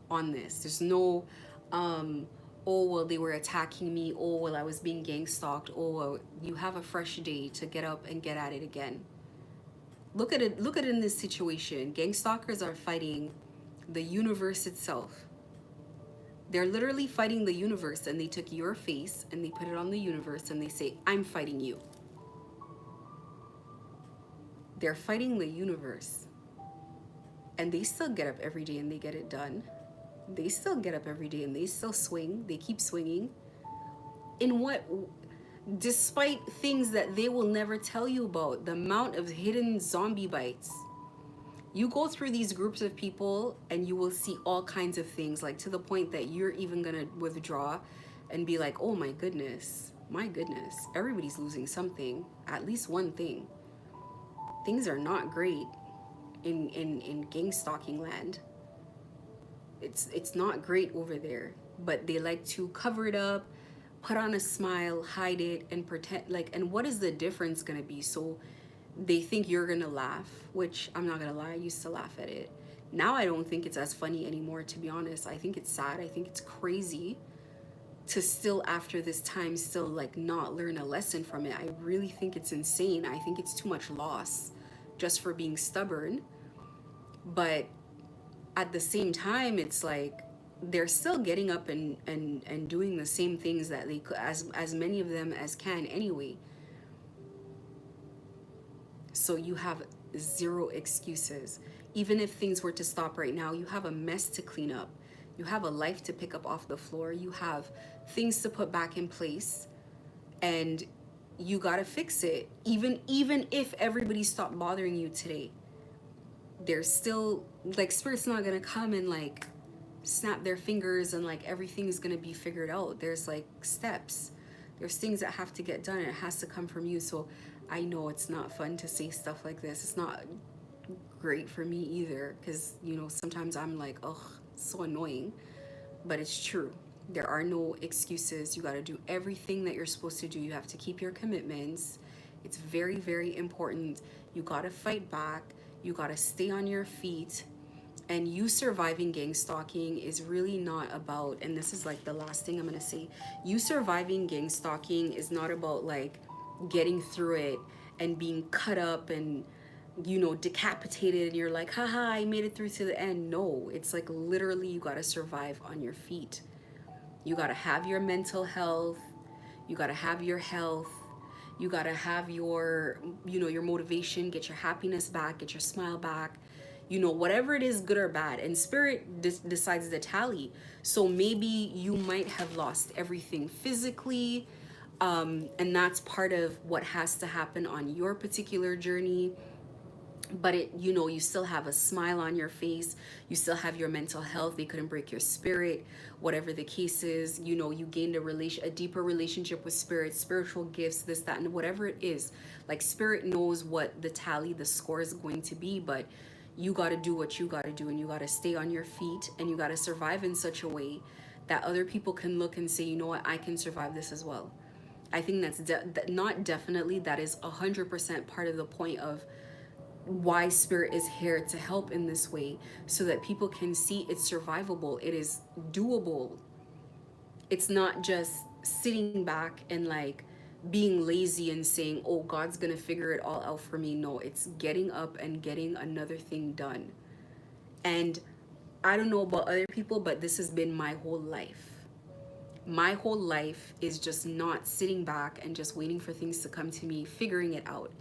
on this. There's no, oh, well, they were attacking me. Oh, well, I was being gang stalked. Oh, well, you have a fresh day to get up and get at it again. Look at it. Look at it in this situation. Gang stalkers are fighting the universe itself. They're literally fighting the universe, and they took your face and they put it on the universe and they say, I'm fighting you. They're fighting the universe. And they still get up every day and they get it done. They still get up every day and they still swing. They keep swinging. In what? Despite things that they will never tell you about, the amount of hidden zombie bites. You go through these groups of people and you will see all kinds of things, like to the point that you're even gonna withdraw and be like, oh my goodness, everybody's losing something, at least one thing. Things are not great in gang stalking land. It's not great over there, but they like to cover it up, put on a smile, hide it, and pretend like, and what is the difference gonna be? So they think you're gonna laugh, which I'm not gonna lie, I used to laugh at it. Now I don't think it's as funny anymore, to be honest. I think it's sad. I think it's crazy to still, after this time, still like not learn a lesson from it. I really think it's insane. I think it's too much loss just for being stubborn. But at the same time, it's like they're still getting up and doing the same things that they could, as many of them as can anyway. So you have zero excuses. Even if things were to stop right now, you have a mess to clean up. You have a life to pick up off the floor. You have things to put back in place, and you gotta fix it. Even if everybody stopped bothering you today, there's still, like, Spirit's not gonna come and like snap their fingers and like everything's gonna be figured out. There's like steps. There's things that have to get done, and it has to come from you. So I know it's not fun to say stuff like this. It's not great for me either, because you know, sometimes I'm like, ugh, so annoying. But it's true. There are no excuses. You got to do everything that you're supposed to do. You have to keep your commitments. It's very, very important. You got to fight back. You got to stay on your feet. And you surviving gang stalking is really not about, and this is like the last thing I'm going to say, you surviving gang stalking is not about like getting through it and being cut up and, you know, decapitated, and you're like, haha, I made it through to the end. No, it's like literally you got to survive on your feet. You got to have your mental health. You got to have your health. You got to have your, you know, your motivation, get your happiness back, get your smile back, you know, whatever it is, good or bad. And Spirit decides the tally. So maybe you might have lost everything physically, and that's part of what has to happen on your particular journey. But it, you know, you still have a smile on your face. You still have your mental health. They couldn't break your spirit, whatever the case is. You know, you gained a deeper relationship with Spirit, spiritual gifts, this, that, and whatever it is. Like, Spirit knows what the tally, the score is going to be, but you got to do what you got to do, and you got to stay on your feet, and you got to survive in such a way that other people can look and say, you know what, I can survive this as well. I think that's not definitely, that is 100% part of the point of why Spirit is here to help in this way, so that people can see it's survivable, it is doable. It's not just sitting back and like being lazy and saying, oh, God's gonna figure it all out for me. No, it's getting up and getting another thing done. And I don't know about other people, but this has been my whole life. My whole life is just not sitting back and just waiting for things to come to me, figuring it out.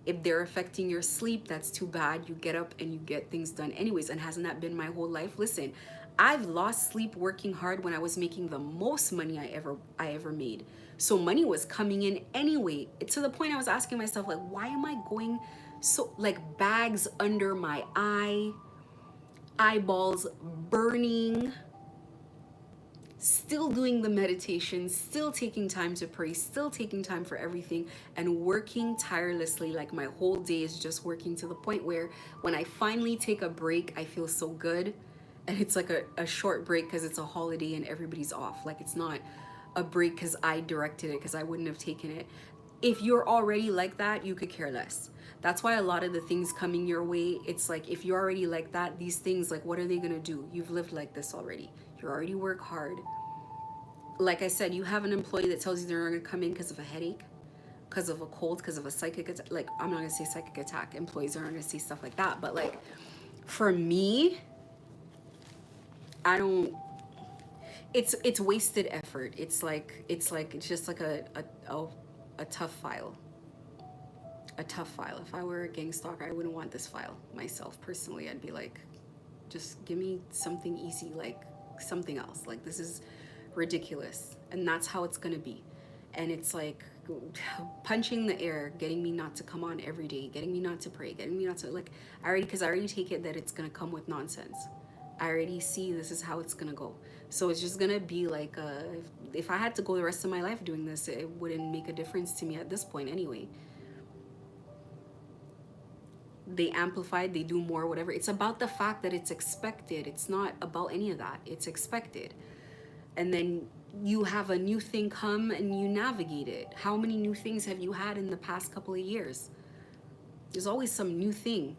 If they're affecting your sleep, that's too bad. You get up and you get things done anyways. And hasn't that been my whole life? Listen, I've lost sleep working hard when I was making the most money I ever made. So money was coming in anyway, to the point I was asking myself, like, why am I going so, like, bags under my eyeballs burning, still doing the meditation, still taking time to pray, still taking time for everything, and working tirelessly. Like, my whole day is just working, to the point where when I finally take a break, I feel so good. And it's like a short break because it's a holiday and everybody's off. Like, it's not a break because I directed it, because I wouldn't have taken it. If you're already like that, you could care less. That's why a lot of the things coming your way, it's like, if you're already like that, these things, like, what are they gonna do? You've lived like this already. You already work hard. Like I said, you have an employee that tells you they're not gonna come in because of a headache. because of a cold, because of a psychic attack. Like, I'm not gonna say psychic attack, employees aren't gonna say stuff like that, but like, for me, I don't, it's wasted effort. It's just like a tough file. A tough file. If I were a gang stalker, I wouldn't want this file myself personally. I'd be like, just give me something easy, like something else. Like, this is ridiculous. And that's how it's gonna be. And it's like punching the air, getting me not to come on every day, getting me not to pray, getting me not to, like, because I already take it that it's gonna come with nonsense. I already see this is how it's gonna go. So it's just gonna be like, if I had to go the rest of my life doing this, it wouldn't make a difference to me at this point anyway. They amplify, they do more, whatever. It's about the fact that it's expected. It's not about any of that. It's expected. And then you have a new thing come and you navigate it. How many new things have you had in the past couple of years? There's always some new thing.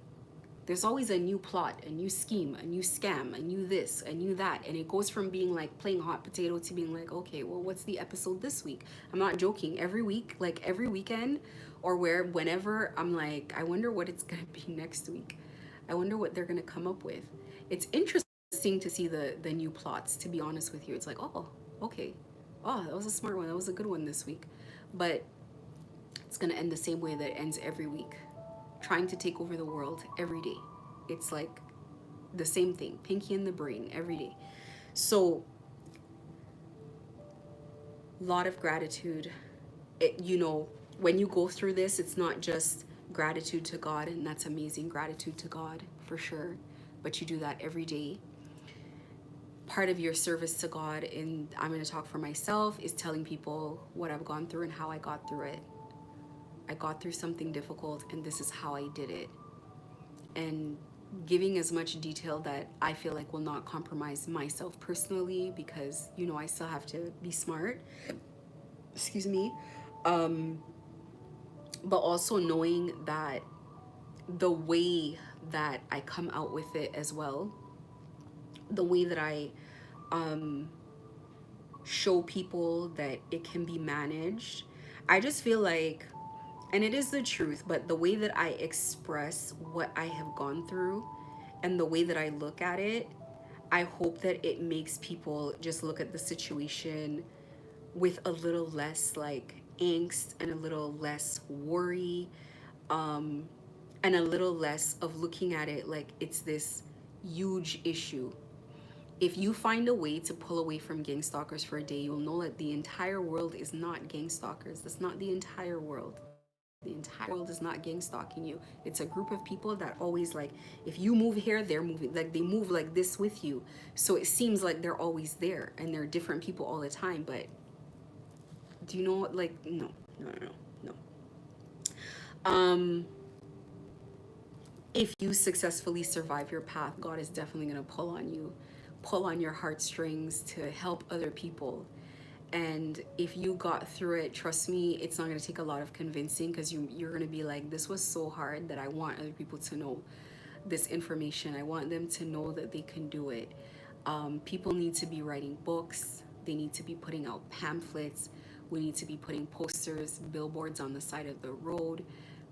There's always a new plot, a new scheme, a new scam, a new this, a new that. And it goes from being like playing hot potato to being like, okay, well, what's the episode this week? I'm not joking. Every week, like every weekend or whenever, I'm like, I wonder what it's going to be next week. I wonder what they're going to come up with. It's interesting to see the new plots, to be honest with you. It's like, oh, okay. Oh, that was a smart one. That was a good one this week. But it's going to end the same way that it ends every week. Trying to take over the world every day. It's like the same thing, pinky in the brain every day. So, lot of gratitude. When you go through this, it's not just gratitude to God, and that's amazing, gratitude to God for sure, but you do that every day. Part of your service to God, and I'm going to talk for myself, is telling people what I've gone through and how I got through it. I got through something difficult and this is how I did it. And giving as much detail that I feel like will not compromise myself personally, because, I still have to be smart. Excuse me. But also knowing that the way that I come out with it as well, the way that I show people that it can be managed, I just feel like, and it is the truth, but the way that I express what I have gone through and the way that I look at it, I hope that it makes people just look at the situation with a little less like angst and a little less worry, and a little less of looking at it like it's this huge issue. If you find a way to pull away from gang stalkers for a day, you'll know that the entire world is not gang stalkers. That's not the entire world. The entire world is not gang stalking you. It's a group of people that always, like, if you move here, they're moving, like they move like this with you. So it seems like they're always there and they're different people all the time. But do you know what, like, no. If you successfully survive your path, God is definitely going to pull on your heartstrings to help other people. And if you got through it, trust me, it's not going to take a lot of convincing, because you're going to be like, this was so hard that I want other people to know this information. I want them to know that they can do it. People need to be writing books. They need to be putting out pamphlets. We need to be putting posters, billboards on the side of the road.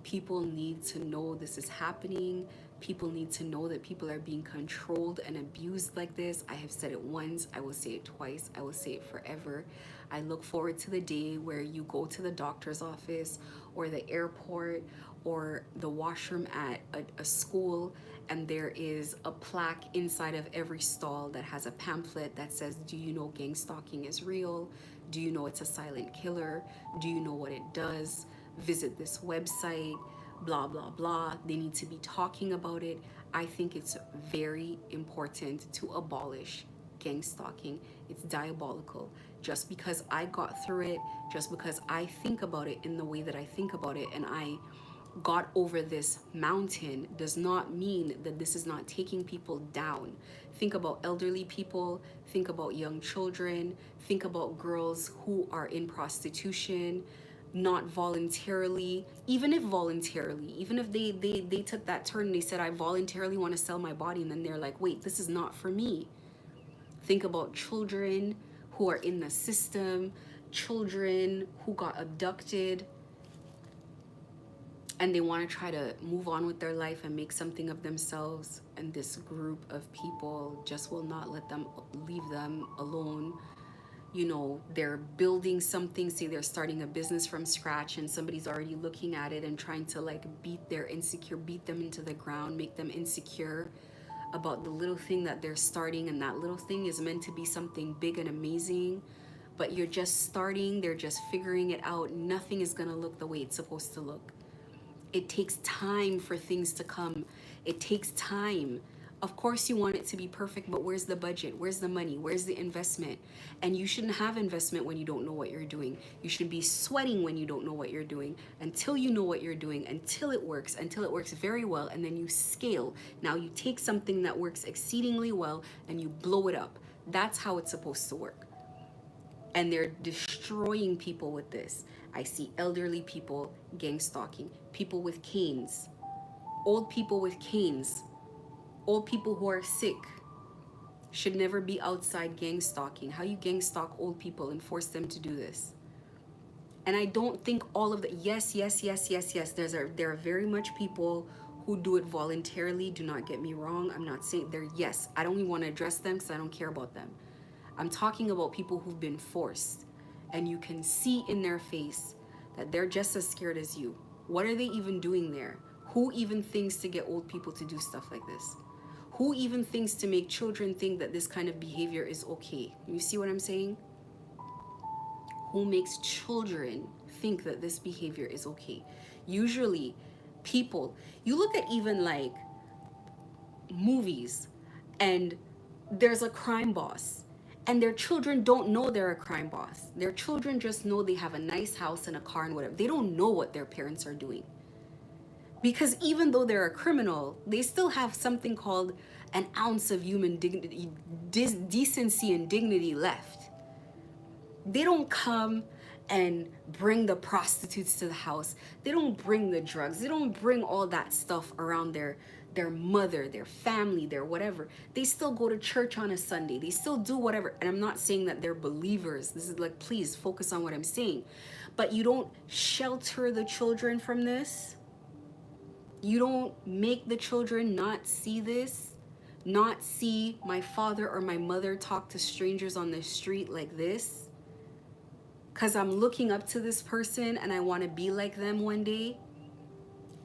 People need to know this is happening. People need to know that people are being controlled and abused like this. I have said it once, I will say it twice, I will say it forever. I look forward to the day where you go to the doctor's office or the airport or the washroom at a school, and there is a plaque inside of every stall that has a pamphlet that says, do you know gang stalking is real? Do you know it's a silent killer? Do you know what it does? Visit this website, blah, blah, blah. They need to be talking about it. I think it's very important to abolish gang stalking. It's diabolical. Just because I got through it, just because I think about it in the way that I think about it, and I got over this mountain, does not mean that this is not taking people down. Think about elderly people, think about young children, think about girls who are in prostitution, not voluntarily, even if they took that turn and they said, I voluntarily want to sell my body, and then they're like, wait, this is not for me. Think about children who are in the system, children who got abducted. and they want to try to move on with their life and make something of themselves, and this group of people just will not let them, leave them alone. You know, they're building something, say they're starting a business from scratch, and somebody's already looking at it and trying to like beat them into the ground, make them insecure about the little thing that they're starting, and that little thing is meant to be something big and amazing, but you're just starting, they're just figuring it out. Nothing is going to look the way it's supposed to look. It takes time for things to come. It takes time. Of course you want it to be perfect, but where's the budget? Where's the money? Where's the investment? And you shouldn't have investment when you don't know what you're doing. You should be sweating when you don't know what you're doing, until you know what you're doing, until it works very well, and then you scale. Now you take something that works exceedingly well and you blow it up. That's how it's supposed to work. And they're destroying people with this. I see elderly people gang stalking, people with canes, old people with canes, old people who are sick should never be outside gang stalking. How you gang stalk old people and force them to do this? And I don't think all of the, yes. There are very much people who do it voluntarily. Do not get me wrong. I'm not saying they're, yes, I don't even want to address them because I don't care about them. I'm talking about people who've been forced, and you can see in their face that they're just as scared as you. What are they even doing there? Who even thinks to get old people to do stuff like this? Who even thinks to make children think that this kind of behavior is okay? You see what I'm saying? Who makes children think that this behavior is okay? Usually people, you look at even like movies, and there's a crime boss, and their children don't know they're a crime boss. Their children just know they have a nice house and a car and whatever. They don't know what their parents are doing. Because even though they're a criminal, they still have something called an ounce of human dignity, decency and dignity left. They don't come and bring the prostitutes to the house. They don't bring the drugs. They don't bring all that stuff around their mother, their family, their whatever. They still go to church on a Sunday. They still do whatever. And I'm not saying that they're believers. This is like, please focus on what I'm saying. But you don't shelter the children from this. You don't make the children not see this, not see my father or my mother talk to strangers on the street like this, because I'm looking up to this person and I want to be like them one day.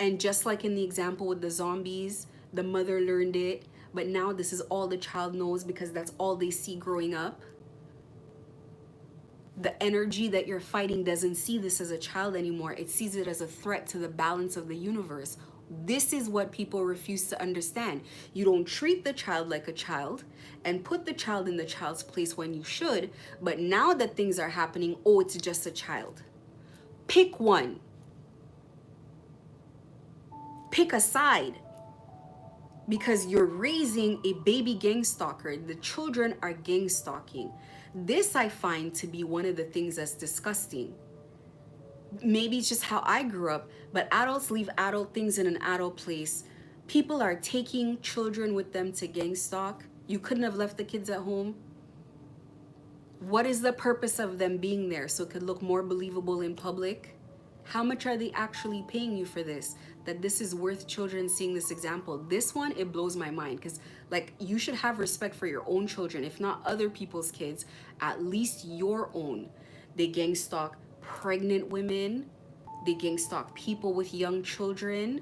And just like in the example with the zombies, the mother learned it, but now this is all the child knows because that's all they see growing up. The energy that you're fighting doesn't see this as a child anymore. It sees it as a threat to the balance of the universe. This is what people refuse to understand. You don't treat the child like a child and put the child in the child's place when you should, but now that things are happening, oh, it's just a child. Pick one. Pick a side, because you're raising a baby gang stalker. The children are gang stalking. This I find to be one of the things that's disgusting. Maybe it's just how I grew up, but adults leave adult things in an adult place. People are taking children with them to gang stalk. You couldn't have left the kids at home. What is the purpose of them being there? So it could look more believable in public? How much are they actually paying you for this? That this is worth children seeing this example. This one, it blows my mind, because like, you should have respect for your own children, if not other people's kids, at least your own. They gang stalk pregnant women. They gang stalk people with young children,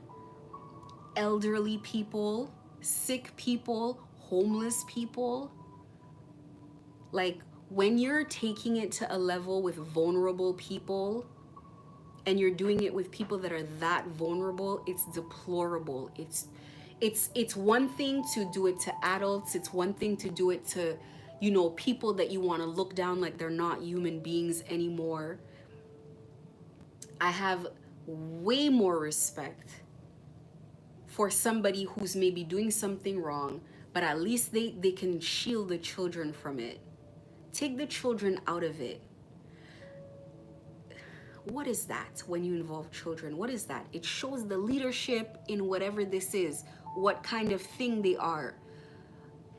elderly people, sick people, homeless people. Like, when you're taking it to a level with vulnerable people, and you're doing it with people that are that vulnerable, it's deplorable. It's one thing to do it to adults. It's one thing to do it to, you know, people that you want to look down like they're not human beings anymore. I have way more respect for somebody who's maybe doing something wrong, but at least they can shield the children from it. Take the children out of it. What is that when you involve children? What is that? It shows the leadership in whatever this is, what kind of thing they are.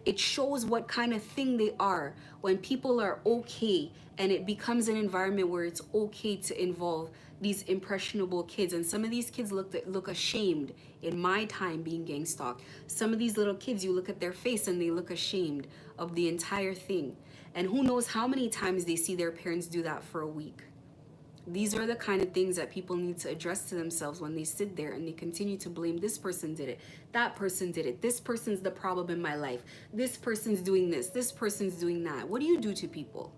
It shows what kind of thing they are when people are okay and it becomes an environment where it's okay to involve these impressionable kids. And some of these kids look ashamed in my time being gang stalked. Some of these little kids, you look at their face and they look ashamed of the entire thing. And who knows how many times they see their parents do that for a week. These are the kind of things that people need to address to themselves when they sit there and they continue to blame this person did it, that person did it, this person's the problem in my life, this person's doing this person's doing that. What do you do to people?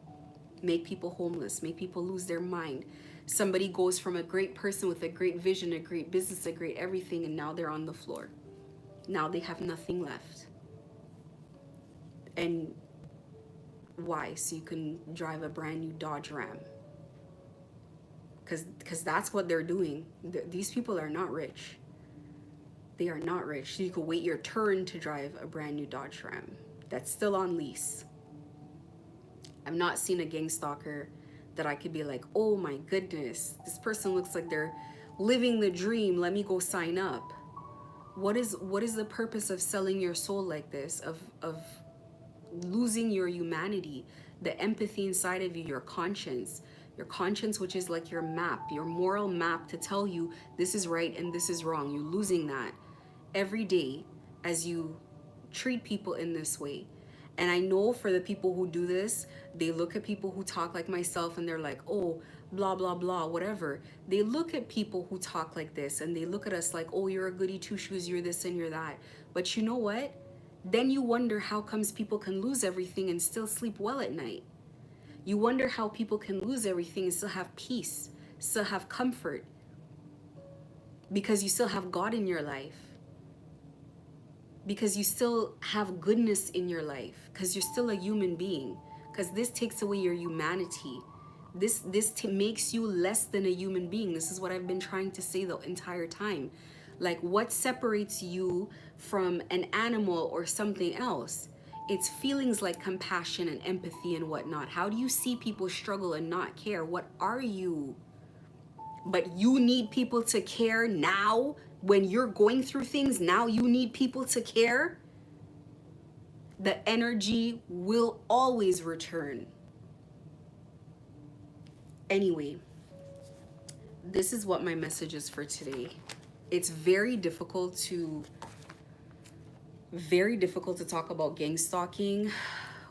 Make people homeless, make people lose their mind. Somebody goes from a great person with a great vision, a great business, a great everything, and now they're on the floor. Now they have nothing left. And why? So you can drive a brand new Dodge Ram. Because that's what they're doing. These people are not rich. They are not rich. So you could wait your turn to drive a brand new Dodge Ram that's still on lease. I've not seen a gang stalker that I could be like, oh my goodness, this person looks like they're living the dream. Let me go sign up. What is the purpose of selling your soul like this? Of losing your humanity, the empathy inside of you, your conscience, which is like your map, your moral map to tell you this is right and this is wrong. You're losing that every day as you treat people in this way. And I know for the people who do this, they look at people who talk like myself and they're like, oh, blah, blah, blah, whatever. They look at people who talk like this and they look at us like, oh, you're a goody two shoes, you're this and you're that. But you know what? Then you wonder how comes people can lose everything and still sleep well at night. You wonder how people can lose everything and still have peace, still have comfort, because you still have God in your life, because you still have goodness in your life, because you're still a human being, because this takes away your humanity. This makes you less than a human being. This is what I've been trying to say the entire time. Like, what separates you from an animal or something else? It's feelings like compassion and empathy and whatnot. How do you see people struggle and not care? What are you? But you need people to care now when you're going through things. Now you need people to care. The energy will always return. Anyway, this is what my message is for today. It's very difficult to talk about gang stalking.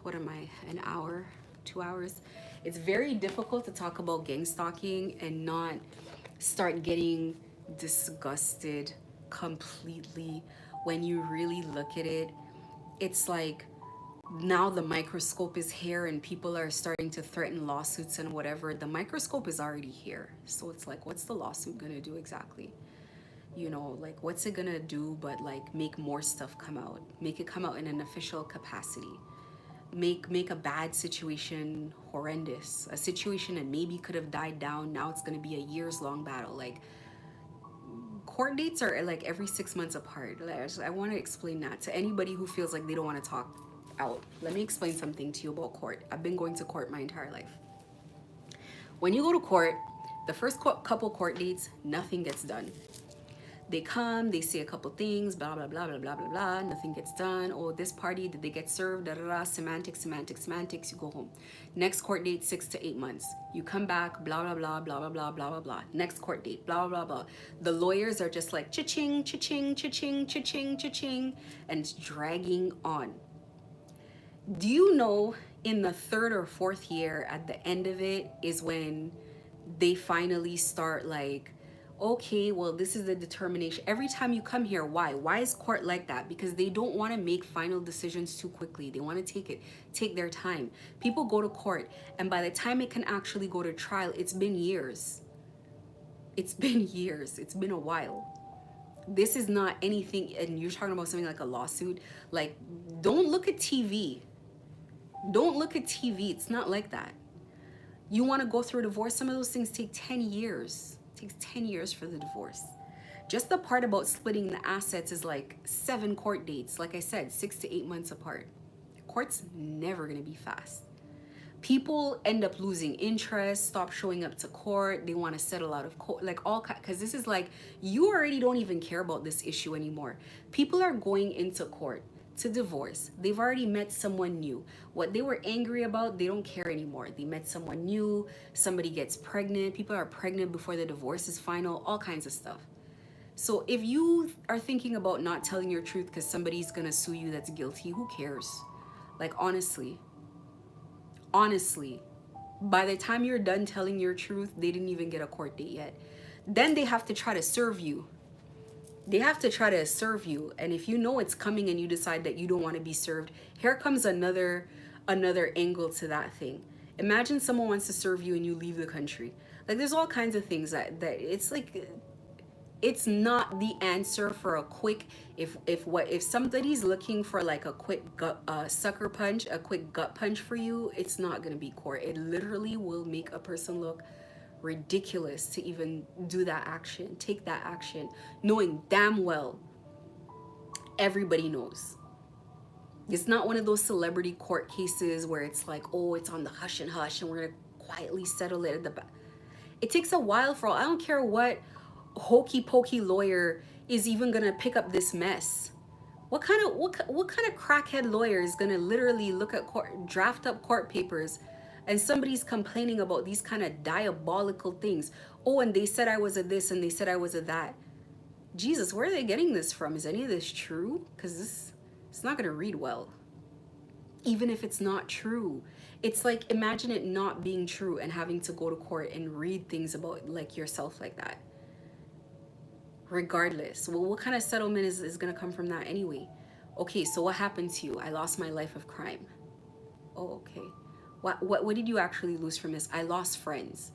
What am I, an hour, 2 hours? It's very difficult to talk about gang stalking and not start getting disgusted completely. When you really look at it, it's like now the microscope is here and people are starting to threaten lawsuits and whatever. The microscope is already here. So it's like, what's the lawsuit gonna do exactly? You know, like, what's it gonna do but like make more stuff come out, make it come out in an official capacity, make a bad situation horrendous, a situation that maybe could have died down. Now it's gonna be a years-long battle. Like, court dates are like every 6 months apart. I want to explain that to anybody who feels like they don't want to talk out. Let me explain something to you about court. I've been going to court my entire life. When you go to court, the first couple court dates, nothing gets done. They come, they say a couple things, blah, blah, blah, blah, blah, blah, blah. Nothing gets done. Oh, this party, did they get served? Da, da, da. Semantics. You go home. Next court date, 6 to 8 months. You come back, blah, blah, blah, blah, blah, blah, blah, blah, blah. Next court date, blah, blah, blah. The lawyers are just like cha-ching, cha-ching, cha-ching, cha-ching, cha-ching, and it's dragging on. Do you know in the 3rd or 4th year, at the end of it, is when they finally start like, okay, well, this is the determination. Every time you come here, why is court like that? Because they don't want to make final decisions too quickly. They want to take their time. People go to court, and by the time it can actually go to trial, it's been years. It's been a while. This is not anything, and you're talking about something like a lawsuit. Like, don't look at TV. It's not like that. You want to go through a divorce, some of those things take 10 years. It takes 10 years for the divorce. Just the part about splitting the assets is like 7 court dates. Like I said, 6 to 8 months apart. Court's never going to be fast. People end up losing interest, stop showing up to court. They want to settle out of court, like all, because this is like, you already don't even care about this issue anymore. People are going into court to divorce. They've already met someone new. What they were angry about, they don't care anymore. They met someone new, somebody gets pregnant, people are pregnant before the divorce is final, all kinds of stuff. So if you are thinking about not telling your truth because somebody's gonna sue you that's guilty, who cares? Like, honestly, by the time you're done telling your truth, they didn't even get a court date yet. Then they have to try to serve you. They have to try to serve you. And if you know it's coming and you decide that you don't want to be served, here comes another angle to that thing. Imagine someone wants to serve you and you leave the country. Like, there's all kinds of things that it's like, it's not the answer for a quick, if somebody's looking for like a quick gut sucker punch, a quick gut punch for you, it's not going to be court. It literally will make a person look ridiculous to even do that action, take that action, knowing damn well everybody knows. It's not one of those celebrity court cases where it's like, oh, it's on the hush and hush and we're gonna quietly settle it at the back. It takes a while for all. I don't care what hokey pokey lawyer is even gonna pick up this mess. What kind of crackhead lawyer is gonna literally look at court, draft up court papers, and somebody's complaining about these kind of diabolical things? Oh, and they said I was a this and they said I was a that. Jesus, where are they getting this from? Is any of this true? Because it's not gonna read well. Even if it's not true. It's like, imagine it not being true and having to go to court and read things about like yourself like that. Regardless, well, what kind of settlement is gonna come from that anyway? Okay, so what happened to you? I lost my life of crime. Oh, okay. What did you actually lose from this? I lost friends.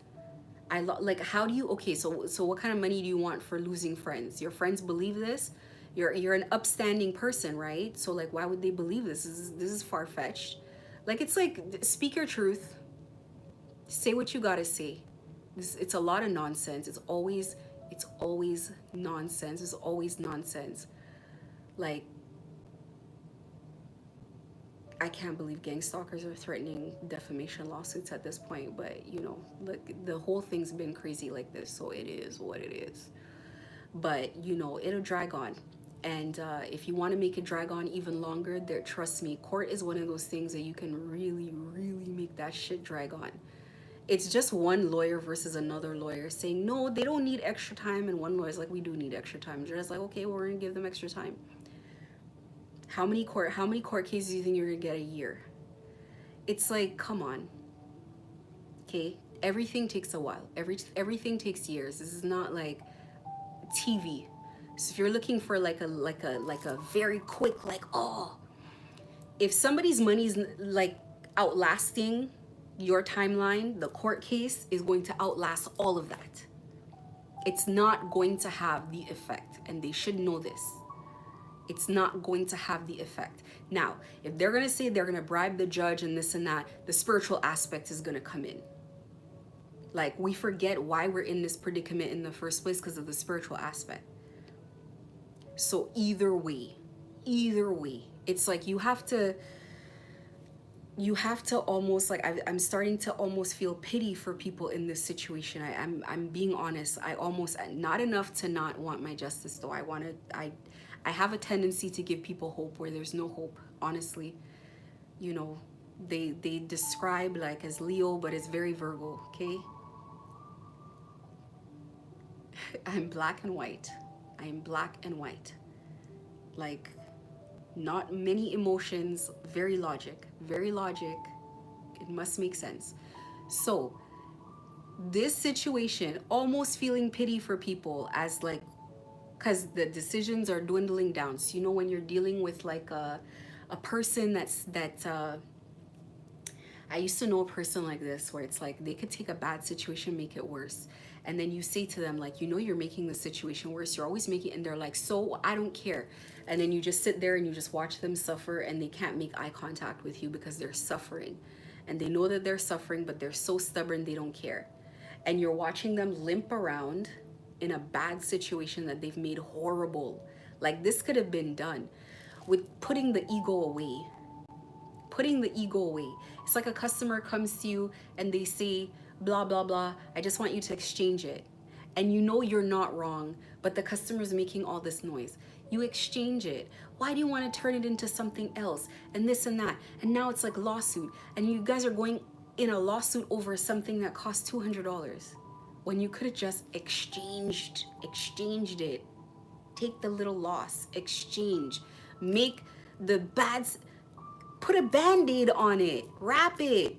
Like, how do you, okay, so what kind of money do you want for losing friends? Your friends believe this? You're an upstanding person, right? So like, why would they believe this? This is far-fetched. Like, it's like, speak your truth. Say what you gotta say. It's a lot of nonsense. It's always nonsense. It's always nonsense. Like, I can't believe gang stalkers are threatening defamation lawsuits at this point, but you know, look, the whole thing's been crazy like this, so it is what it is. But you know, it'll drag on. And if you want to make it drag on even longer, there, trust me, court is one of those things that you can really, really make that shit drag on. It's just one lawyer versus another lawyer saying, no, they don't need extra time. And one lawyer's like, we do need extra time. They're just like, okay, well, we're going to give them extra time. How many court cases do you think you're going to get a year? It's like, come on. Okay? Everything takes a while. Everything takes years. This is not like TV. So if you're looking for like a very quick, like, oh, if somebody's money's like outlasting your timeline, the court case is going to outlast all of that. It's not going to have the effect, and they should know this. It's not going to have the effect. Now, if they're going to say they're going to bribe the judge and this and that, the spiritual aspect is going to come in. Like, we forget why we're in this predicament in the first place because of the spiritual aspect. So either way, it's like you have to almost, like, I'm starting to almost feel pity for people in this situation. I'm being honest. I almost, not enough to not want my justice though. I have a tendency to give people hope where there's no hope, honestly. You know, they describe like as Leo, but it's very Virgo, okay? I'm black and white. I am black and white. Like, not many emotions, very logic. It must make sense. So this situation, almost feeling pity for people as like, because the decisions are dwindling down. So, you know, when you're dealing with like a person I used to know a person like this where it's like they could take a bad situation, make it worse. And then you say to them, like, you know, you're making the situation worse. You're always making it, and they're like, so I don't care. And then you just sit there and you just watch them suffer, and they can't make eye contact with you because they're suffering. And they know that they're suffering, but they're so stubborn they don't care. And you're watching them limp around in a bad situation that they've made horrible. Like, this could have been done with putting the ego away. It's like a customer comes to you and they say, blah, blah, blah, I just want you to exchange it. and you know you're not wrong, but the customer's making all this noise. You exchange it. Why do you want to turn it into something else? And this and that. And now it's like lawsuit. And you guys are going in a lawsuit over something that costs $200 when you could have just exchanged it. Take the little loss, exchange, make the bads, put a band-aid on it, wrap it,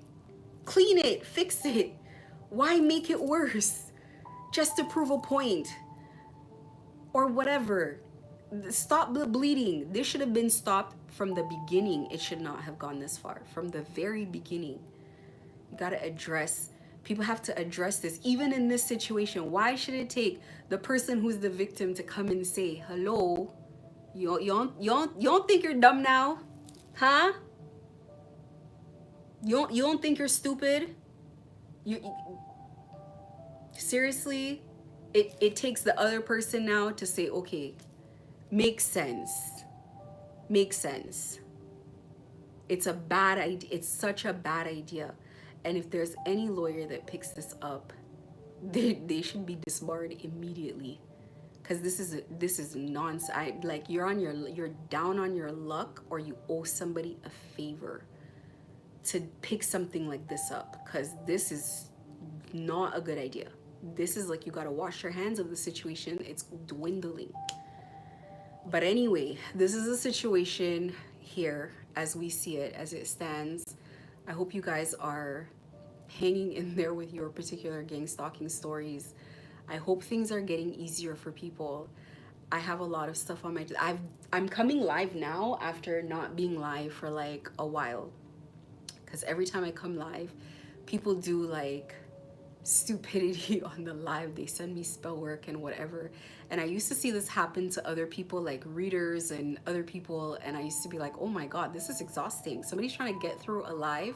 clean it, fix it. Why make it worse just to prove a point or whatever? Stop the bleeding. This should have been stopped from the beginning. It should not have gone this far from the very beginning. You got to address, people have to address this. Even in this situation, why should it take the person who's the victim to come and say, hello, you don't think you're dumb now? Huh? You don't think you're stupid? You seriously? It takes the other person now to say, okay, makes sense. Makes sense. It's a bad idea. It's such a bad idea. And if there's any lawyer that picks this up, they should be disbarred immediately. Because this is nonsense. Like you're down on your luck, or you owe somebody a favor to pick something like this up, because this is not a good idea. This is like, you gotta wash your hands of the situation. It's dwindling. But anyway, this is a situation here as we see it, as it stands. I hope you guys are hanging in there with your particular gang stalking stories. I hope things are getting easier for people. I have a lot of stuff on my, I'm coming live now after not being live for like a while. Because every time I come live, people do like stupidity on the live. They send me spell work and whatever. And I used to see this happen to other people, like readers and other people. And I used to be like, oh my God, this is exhausting. Somebody's trying to get through a live,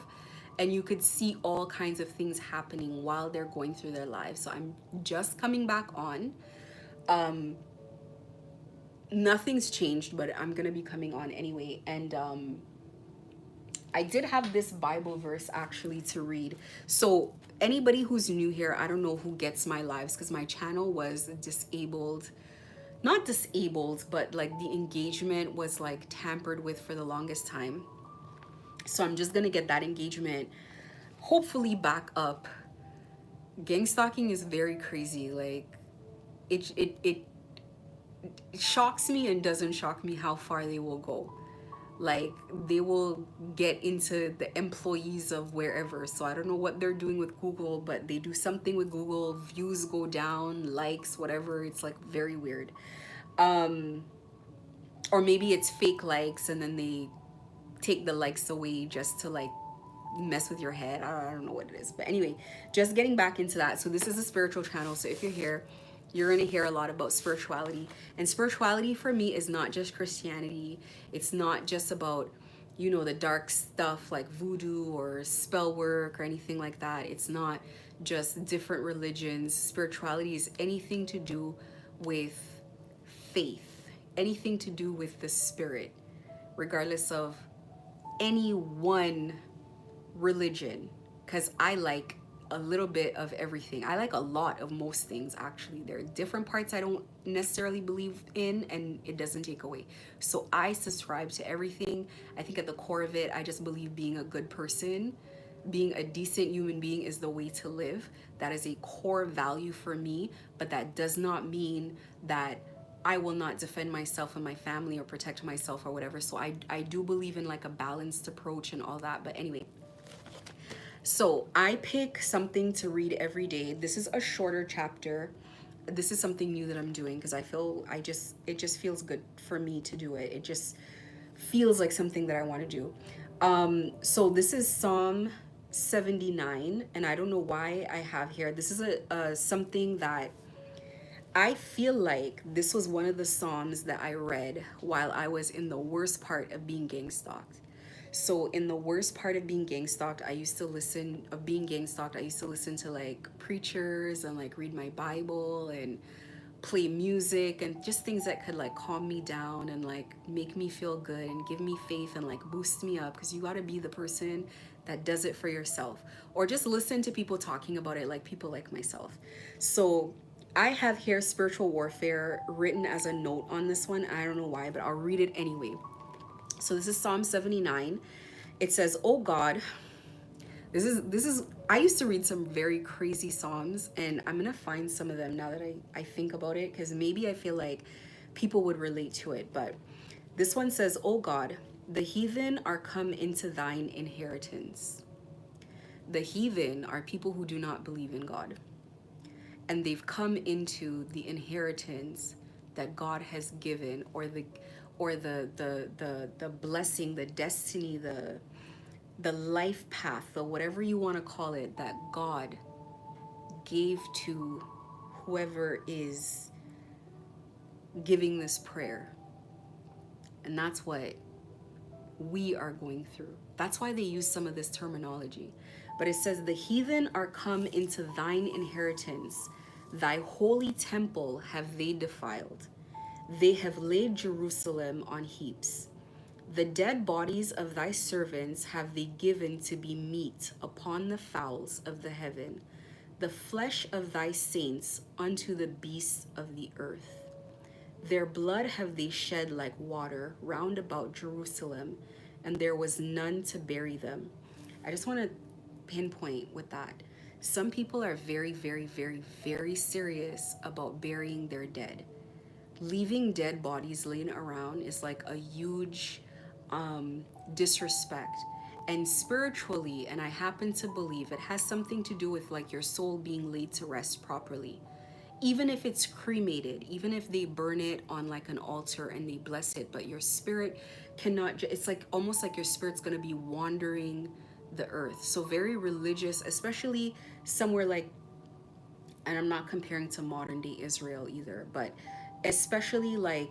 and you could see all kinds of things happening while they're going through their lives. So I'm just coming back on. Nothing's changed, but I'm gonna be coming on anyway. And I did have this Bible verse actually to read. So anybody who's new here, I don't know who gets my lives, because my channel was disabled. Not disabled, but like the engagement was like tampered with for the longest time. So I'm just gonna get that engagement hopefully back up. Gang stalking is very crazy. Like it shocks me and doesn't shock me how far they will go. Like they will get into the employees of wherever. So I don't know what they're doing with Google, but they do something with Google. Views go down, likes, whatever. It's like very weird. Or maybe it's fake likes, and then they take the likes away just to like mess with your head. I don't know what it is. But anyway, just getting back into that. So this is a spiritual channel. So if you're here, you're going to hear a lot about spirituality. And spirituality for me is not just Christianity. It's not just about, you know, the dark stuff like voodoo or spell work or anything like that. It's not just different religions. Spirituality is anything to do with faith, anything to do with the spirit, regardless of any one religion, because I like a little bit of everything. I like a lot of most things, actually. There are different parts I don't necessarily believe in, and it doesn't take away. So I subscribe to everything. I think at the core of it, I just believe being a good person, being a decent human being is the way to live. That is a core value for me, but that does not mean that I will not defend myself and my family or protect myself or whatever. So I do believe in like a balanced approach and all that. But anyway, so I pick something to read every day. This is a shorter chapter. This is something new that I'm doing because it just feels good for me to do it. It just feels like something that I want to do. So this is Psalm 79, and I don't know why I have here. This is something that I feel like this was one of the Psalms that I read while I was in the worst part of being gang stalked. So in the worst part of being gang stalked, I used to listen to like preachers and like read my Bible and play music and just things that could like calm me down and like make me feel good and give me faith and like boost me up, because you got to be the person that does it for yourself, or just listen to people talking about it, like people like myself. So I have here spiritual warfare written as a note on this one. I don't know why, but I'll read it anyway. So this is Psalm 79. It says, "Oh God," this is I used to read some very crazy psalms, and I'm gonna find some of them now that I think about it, because maybe I feel like people would relate to it. But this one says, "Oh God, the heathen are come into thine inheritance." The heathen are people who do not believe in God, and they've come into the inheritance that God has given, or the blessing, the destiny, the life path, the whatever you want to call it, that God gave to whoever is giving this prayer. And that's what we are going through. That's why they use some of this terminology. But it says, "The heathen are come into thine inheritance. Thy holy temple have they defiled. They have laid Jerusalem on heaps. The dead bodies of thy servants have they given to be meat upon the fowls of the heaven, the flesh of thy saints unto the beasts of the earth. Their blood have they shed like water round about Jerusalem, and there was none to bury them." I just want to pinpoint with that. Some people are very, very, very, very serious about burying their dead. Leaving dead bodies laying around is like a huge disrespect. And spiritually, and I happen to believe it has something to do with like your soul being laid to rest properly. Even if it's cremated, even if they burn it on like an altar and they bless it, but your spirit cannot, it's like almost like your spirit's gonna be wandering the earth. So very religious, especially somewhere like, and I'm not comparing to modern day Israel either, but especially like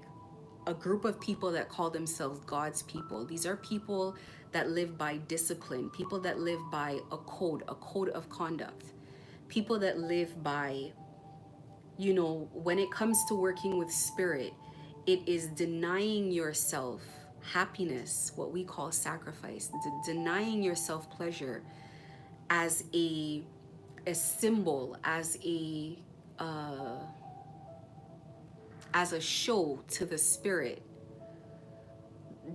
a group of people that call themselves God's people. These are people that live by discipline, people that live by a code of conduct, people that live by, you know, when it comes to working with spirit, it is denying yourself happiness, what we call sacrifice, denying yourself pleasure as a symbol, as a show to the spirit.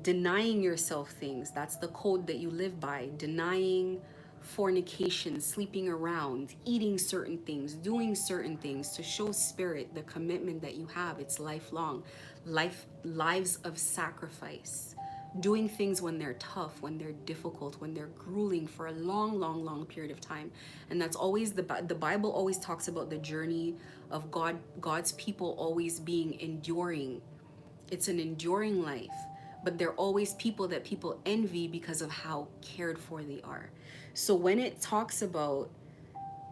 Denying yourself things, that's the code that you live by. Denying fornication, sleeping around, eating certain things, doing certain things to show spirit the commitment that you have. It's lifelong. Lives of sacrifice. Doing things when they're tough, when they're difficult, when they're grueling for a long, long, long period of time. And that's always the Bible always talks about the journey of God's people always being enduring. It's an enduring life, but they're always people that people envy because of how cared for they are. So when it talks about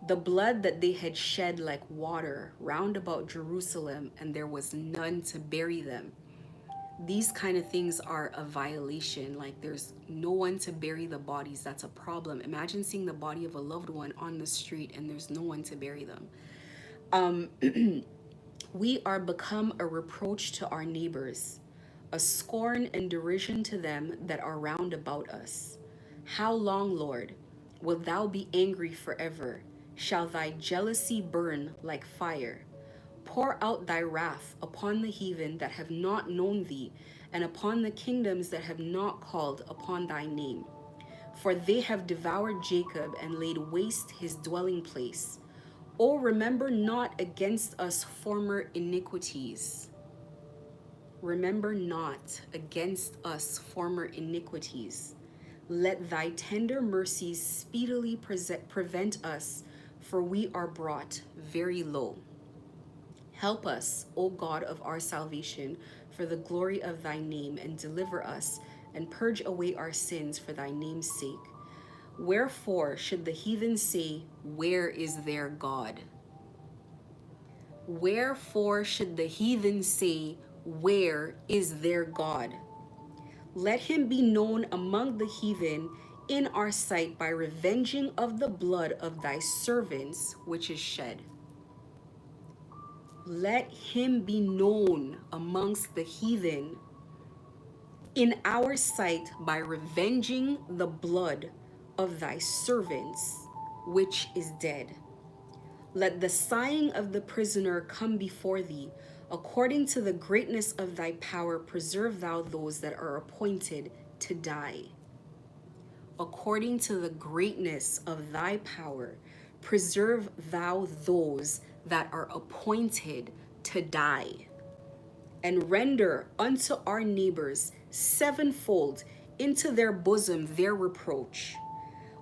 the blood that they had shed like water round about Jerusalem, and there was none to bury them, these kind of things are a violation. Like there's no one to bury the bodies. That's a problem. Imagine seeing the body of a loved one on the street and there's no one to bury them. We are become a reproach to our neighbors, a scorn and derision to them that are round about us. How long, Lord, wilt thou be angry forever? Shall thy jealousy burn like fire? Pour out thy wrath upon the heathen that have not known thee, and upon the kingdoms that have not called upon thy name. For they have devoured Jacob and laid waste his dwelling place. O remember not against us former iniquities. Remember not against us former iniquities. Let thy tender mercies speedily prevent us, for we are brought very low. Help us, O God of our salvation, for the glory of thy name, and deliver us, and purge away our sins for thy name's sake. Wherefore should the heathen say, where is their God? Wherefore should the heathen say, where is their God? Let him be known among the heathen in our sight by revenging of the blood of thy servants which is shed. Let him be known amongst the heathen in our sight by revenging the blood of thy servants which is dead. Let the sighing of the prisoner come before thee. According to the greatness of thy power, preserve thou those that are appointed to die. According to the greatness of thy power, preserve thou those that are appointed to die. And render unto our neighbors sevenfold into their bosom their reproach,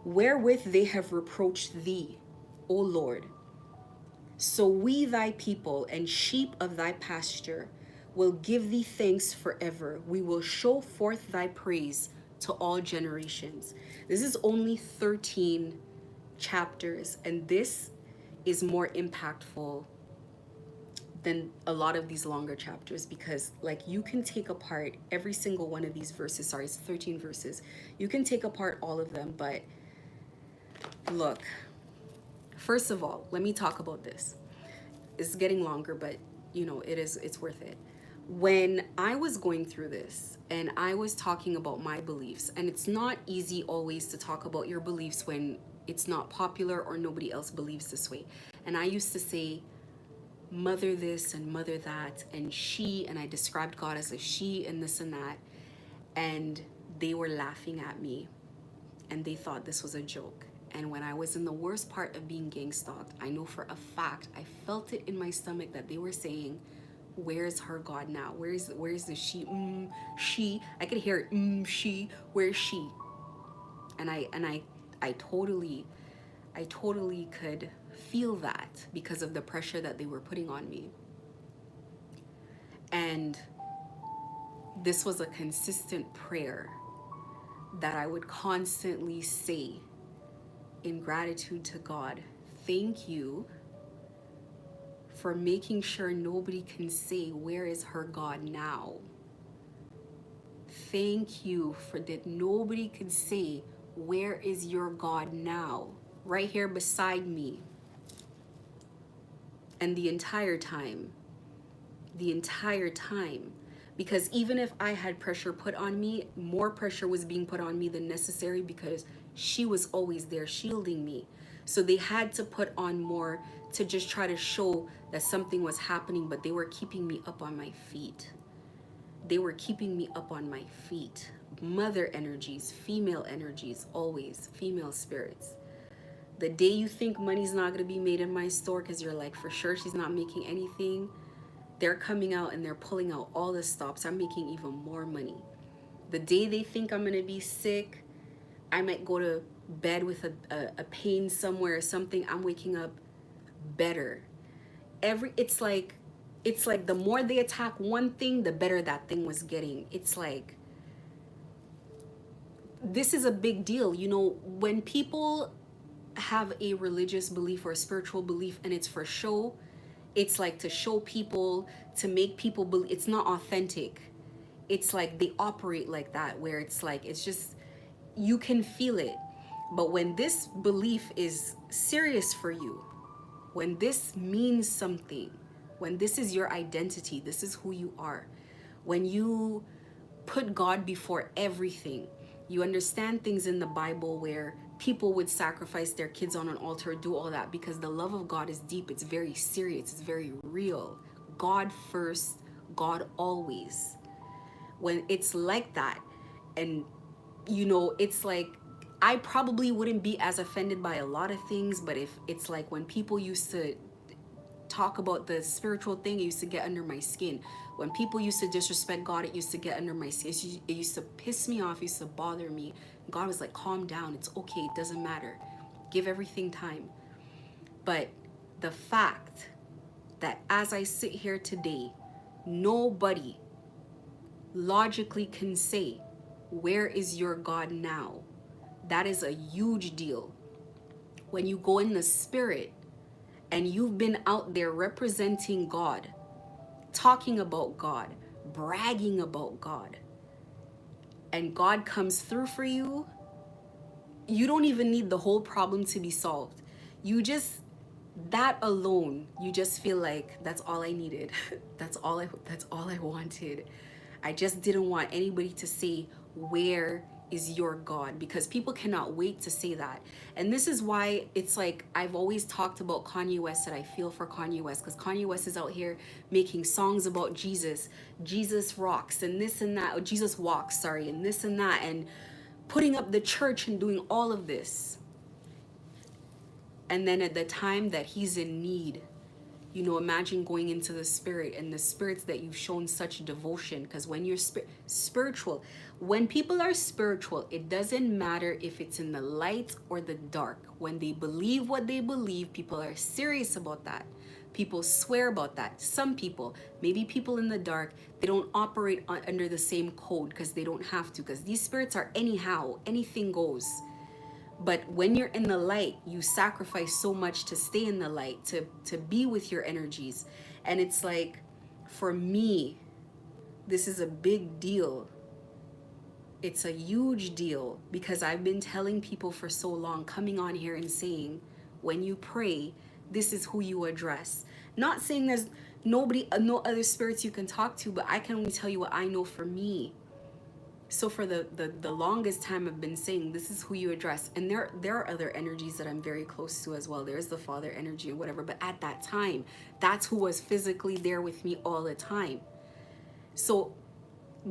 wherewith they have reproached thee, O Lord. So we, thy people and sheep of thy pasture, will give thee thanks forever. We will show forth thy praise to all generations. This is only 13 chapters, and this is more impactful than a lot of these longer chapters, because like you can take apart every single one of these verses. Sorry, it's 13 verses. You can take apart all of them, but look, first of all, let me talk about this. It's getting longer, but you know, it's worth it. When I was going through this and I was talking about my beliefs, and it's not easy always to talk about your beliefs when it's not popular or nobody else believes this way. And I used to say mother this and mother that and she, and I described God as a she and this and that, and they were laughing at me and they thought this was a joke. And when I was in the worst part of being gang stalked, I know for a fact, I felt it in my stomach that they were saying, where's her God now? Where's the she? She. I could hear it, she. Where's she? And I totally could feel that because of the pressure that they were putting on me. And this was a consistent prayer that I would constantly say in gratitude to God. Thank you for making sure nobody can say, where is her God now? Thank you for that nobody can say, where is your God now? Right here beside me. And the entire time, because even if I had pressure put on me, more pressure was being put on me than necessary because she was always there shielding me. So they had to put on more to just try to show that something was happening, but they were keeping me up on my feet. They were keeping me up on my feet. Mother energies, female energies, always female spirits. The day you think money's not going to be made in my store because you're like, for sure she's not making anything, they're coming out and they're pulling out all the stops. I'm making even more money. The day they think I'm going to be sick, I might go to bed with a pain somewhere or something. I'm waking up better. It's like the more they attack one thing, the better that thing was getting. It's like, this is a big deal. You know, when people have a religious belief or a spiritual belief and it's for show, it's like to show people, to make people believe. It's not authentic. It's like they operate like that, where it's like, it's just, you can feel it. But when this belief is serious for you, when this means something, when this is your identity, this is who you are, when you put God before everything, you understand things in the Bible where people would sacrifice their kids on an altar, do all that, because the love of God is deep. It's very serious. It's very real. God first, God always. When it's like that, and you know, it's like, I probably wouldn't be as offended by a lot of things, but if it's like when people used to talk about the spiritual thing, it used to get under my skin. When people used to disrespect God, it used to get under my skin. It used to piss me off, it used to bother me. God was like, calm down, it's okay, it doesn't matter. Give everything time. But the fact that as I sit here today, nobody logically can say, where is your God now? That is a huge deal. When you go in the spirit and you've been out there representing God, talking about God, bragging about God, and God comes through for you, you don't even need the whole problem to be solved. You just, that alone, you just feel like that's all I needed. That's all I wanted. I just didn't want anybody to say, where is your God, because people cannot wait to say that. And this is why it's like I've always talked about Kanye West, that I feel for Kanye West, because Kanye West is out here making songs about Jesus rocks and this and that, or Jesus walks, sorry, and this and that, and putting up the church and doing all of this. And then at the time that he's in need, you know, imagine going into the spirit and the spirits that you've shown such devotion. Because when you're spiritual, when people are spiritual, it doesn't matter if it's in the light or the dark. When they believe what they believe, people are serious about that. People swear about that. Some people, maybe people in the dark, they don't operate under the same code because they don't have to, because these spirits are anyhow, anything goes. But when you're in the light, you sacrifice so much to stay in the light, to be with your energies. And it's like, for me, this is a big deal. It's a huge deal, because I've been telling people for so long, coming on here and saying, when you pray, this is who you address. Not saying there's nobody, no other spirits you can talk to, but I can only tell you what I know for me. So for the longest time, I've been saying this is who you address. And there are other energies that I'm very close to as well. There's the Father energy or whatever. But at that time, that's who was physically there with me all the time. So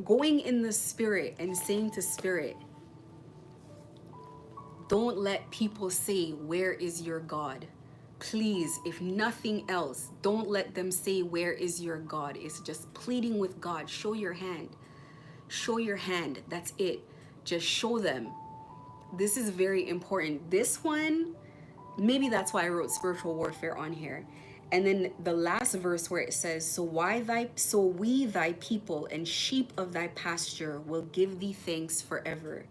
going in the spirit and saying to spirit, don't let people say, where is your God? Please, if nothing else, don't let them say, where is your God? It's just pleading with God. Show your hand. Show your hand. That's it. Just show them. This is very important. This one, maybe that's why I wrote spiritual warfare on here. And then the last verse where it says, so we thy people and sheep of thy pasture will give thee thanks forever.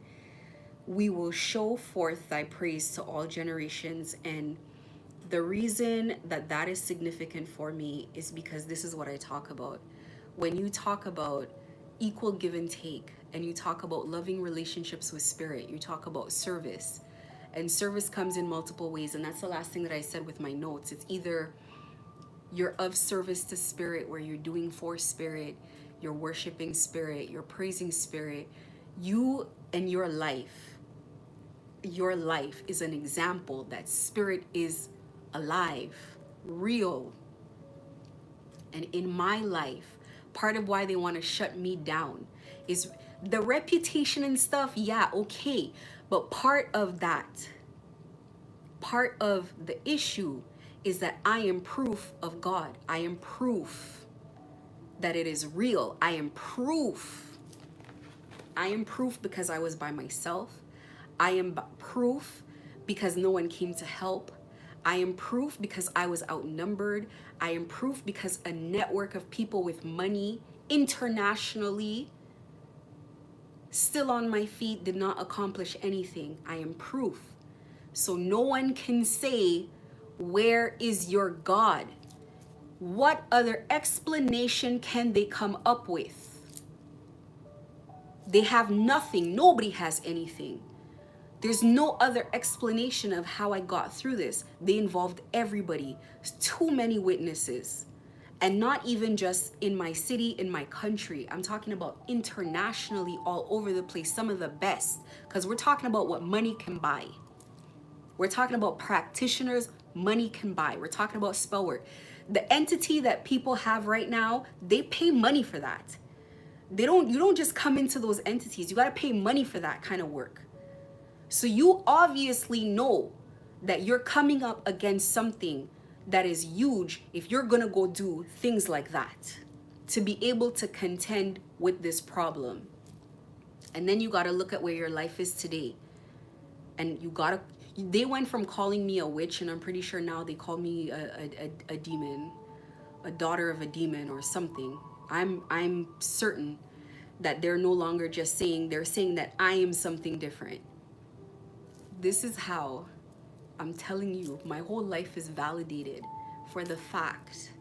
We will show forth thy praise to all generations. And the reason that that is significant for me is because this is what I talk about. When you talk about equal give and take, and you talk about loving relationships with spirit, you talk about service, and service comes in multiple ways. And that's the last thing that I said with my notes. It's either you're of service to spirit, where you're doing for spirit, you're worshiping spirit, you're praising spirit. You and your life is an example that spirit is alive, real. And in my life, part of why they want to shut me down is the reputation and stuff. Yeah, okay. But part of the issue is that I am proof of God. I am proof that it is real. I am proof because I was by myself. I am proof because no one came to help. I am proof because I was outnumbered. I am proof because a network of people with money internationally, still on my feet, did not accomplish anything. I am proof. So no one can say, where is your God? What other explanation can they come up with? They have nothing. Nobody has anything. There's no other explanation of how I got through this. They involved everybody. Too many witnesses. And not even just in my city, in my country. I'm talking about internationally, all over the place. Some of the best. Because we're talking about what money can buy. We're talking about practitioners money can buy. We're talking about spell work. The entity that people have right now, they pay money for that. You don't just come into those entities. You got to pay money for that kind of work. So you obviously know that you're coming up against something that is huge if you're going to go do things like that to be able to contend with this problem. And then you got to look at where your life is today. And they went from calling me a witch, and I'm pretty sure now they call me a demon, a daughter of a demon or something. I'm certain that they're no longer just saying, they're saying that I am something different. This is how I'm telling you, my whole life is validated for the fact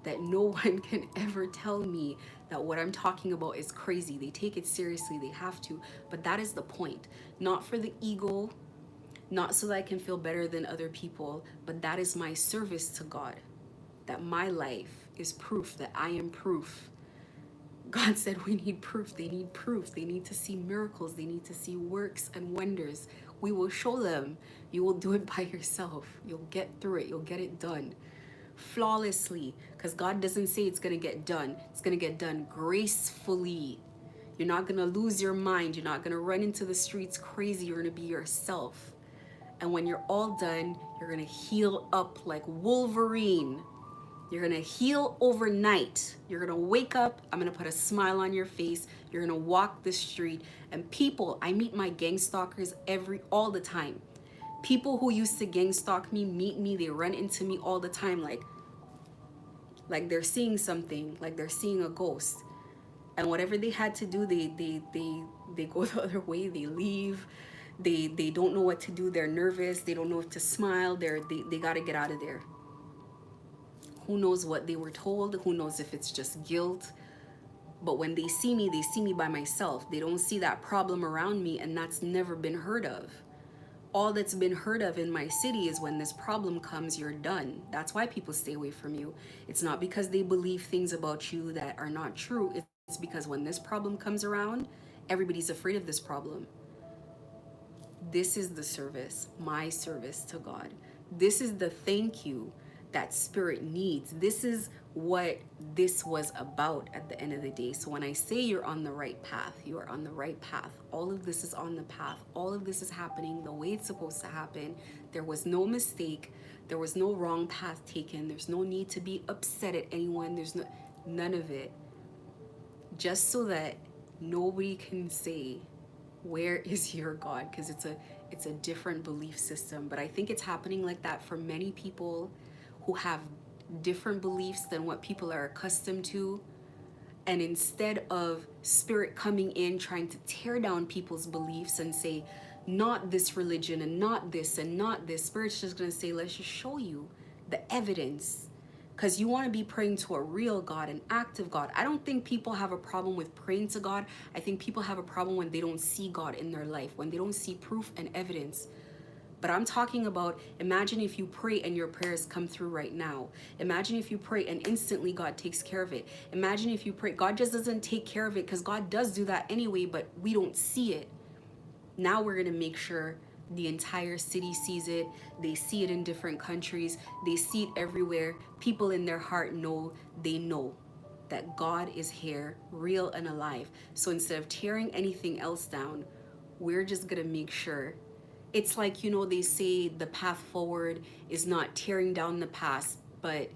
that no one can ever tell me that what I'm talking about is crazy. They take it seriously, they have to, but that is the point. Not for the ego, not so that I can feel better than other people, but that is my service to God, that my life is proof, that I am proof God said we need proof. They need proof. They need to see miracles. They need to see works and wonders. We will show them. You will do it by yourself. You'll get through it. You'll get it done flawlessly, because God doesn't say it's going to get done. It's going to get done gracefully. You're not going to lose your mind. You're not going to run into the streets crazy. You're going to be yourself. And when you're all done, you're going to heal up like Wolverine. You're going to heal overnight. You're going to wake up. I'm going to put a smile on your face. You're going to walk the street. And people, I meet my gang stalkers all the time. People who used to gang stalk me meet me. They run into me all the time, like they're seeing something, like they're seeing a ghost. And whatever they had to do, they go the other way. They leave. They don't know what to do. They're nervous. They don't know if to smile. They got to get out of there. Who knows what they were told? Who knows if it's just guilt? But when they see me by myself. They don't see that problem around me, and that's never been heard of. All that's been heard of in my city is when this problem comes, you're done. That's why people stay away from you. It's not because they believe things about you that are not true. It's because when this problem comes around, everybody's afraid of this problem. This is the service, my service to God. This is the thank you that spirit needs. This is what this was about at the end of the day. So when I say you're on the right path, you are on the right path. All of this is on the path. All of this is happening the way it's supposed to happen. There was no mistake. There was no wrong path taken. There's no need to be upset at anyone. There's none of it. Just so that nobody can say, where is your God? Because it's a different belief system. But I think it's happening like that for many people who have different beliefs than what people are accustomed to. And instead of spirit coming in trying to tear down people's beliefs and say, not this religion and not this and not this, spirit's just going to say, let's just show you the evidence. Because you want to be praying to a real God, an active God. I don't think people have a problem with praying to God. I think people have a problem when they don't see God in their life, when they don't see proof and evidence. But I'm talking about, imagine if you pray and your prayers come through right now. Imagine if you pray and instantly God takes care of it. Imagine if you pray, God just doesn't take care of it, because God does do that anyway, but we don't see it. Now we're going to make sure the entire city sees it. They see it in different countries. They see it everywhere. People in their heart know, they know that God is here, real and alive. So instead of tearing anything else down, we're just going to make sure. It's like, they say the path forward is not tearing down the past, but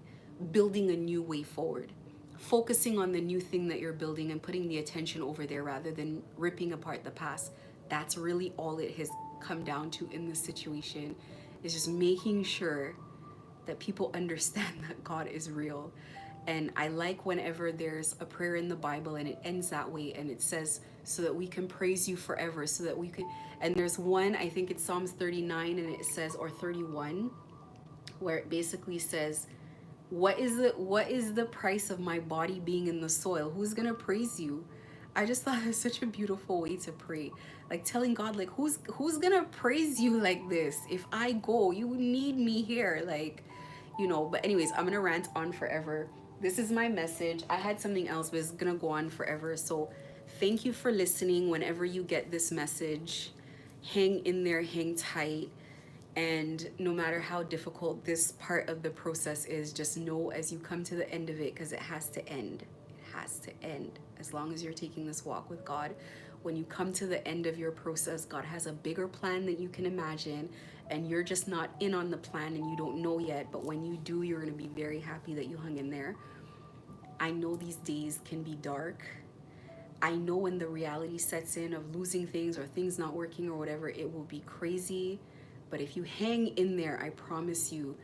building a new way forward. Focusing on the new thing that you're building and putting the attention over there rather than ripping apart the past. That's really all it has come down to in this situation, is just making sure that people understand that God is real. And I like whenever there's a prayer in the Bible and it ends that way and it says, so that we can praise you forever, so that we could, and there's one, I think it's Psalms 39 and it says, or 31, where it basically says, what is the price of my body being in the soil? Who's gonna praise you? I just thought it was such a beautiful way to pray. Like telling God, like, who's gonna praise you like this? If I go, you need me here. Like, but anyways, I'm gonna rant on forever. This is my message. I had something else, but it's gonna go on forever. So thank you for listening. Whenever you get this message, hang in there, hang tight. And no matter how difficult this part of the process is, just know as you come to the end of it, because it has to end. It has to end. As long as you're taking this walk with God, when you come to the end of your process, God has a bigger plan than you can imagine, and you're just not in on the plan and you don't know yet. But when you do, you're going to be very happy that you hung in there. I know these days can be dark. I know when the reality sets in of losing things or things not working or whatever, it will be crazy. But if you hang in there, I promise you,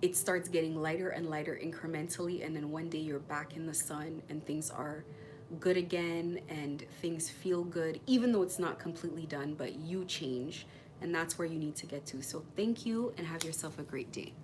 it starts getting lighter and lighter incrementally, and then one day you're back in the sun and things are good again and things feel good, even though it's not completely done, but you change, and that's where you need to get to. So thank you and have yourself a great day.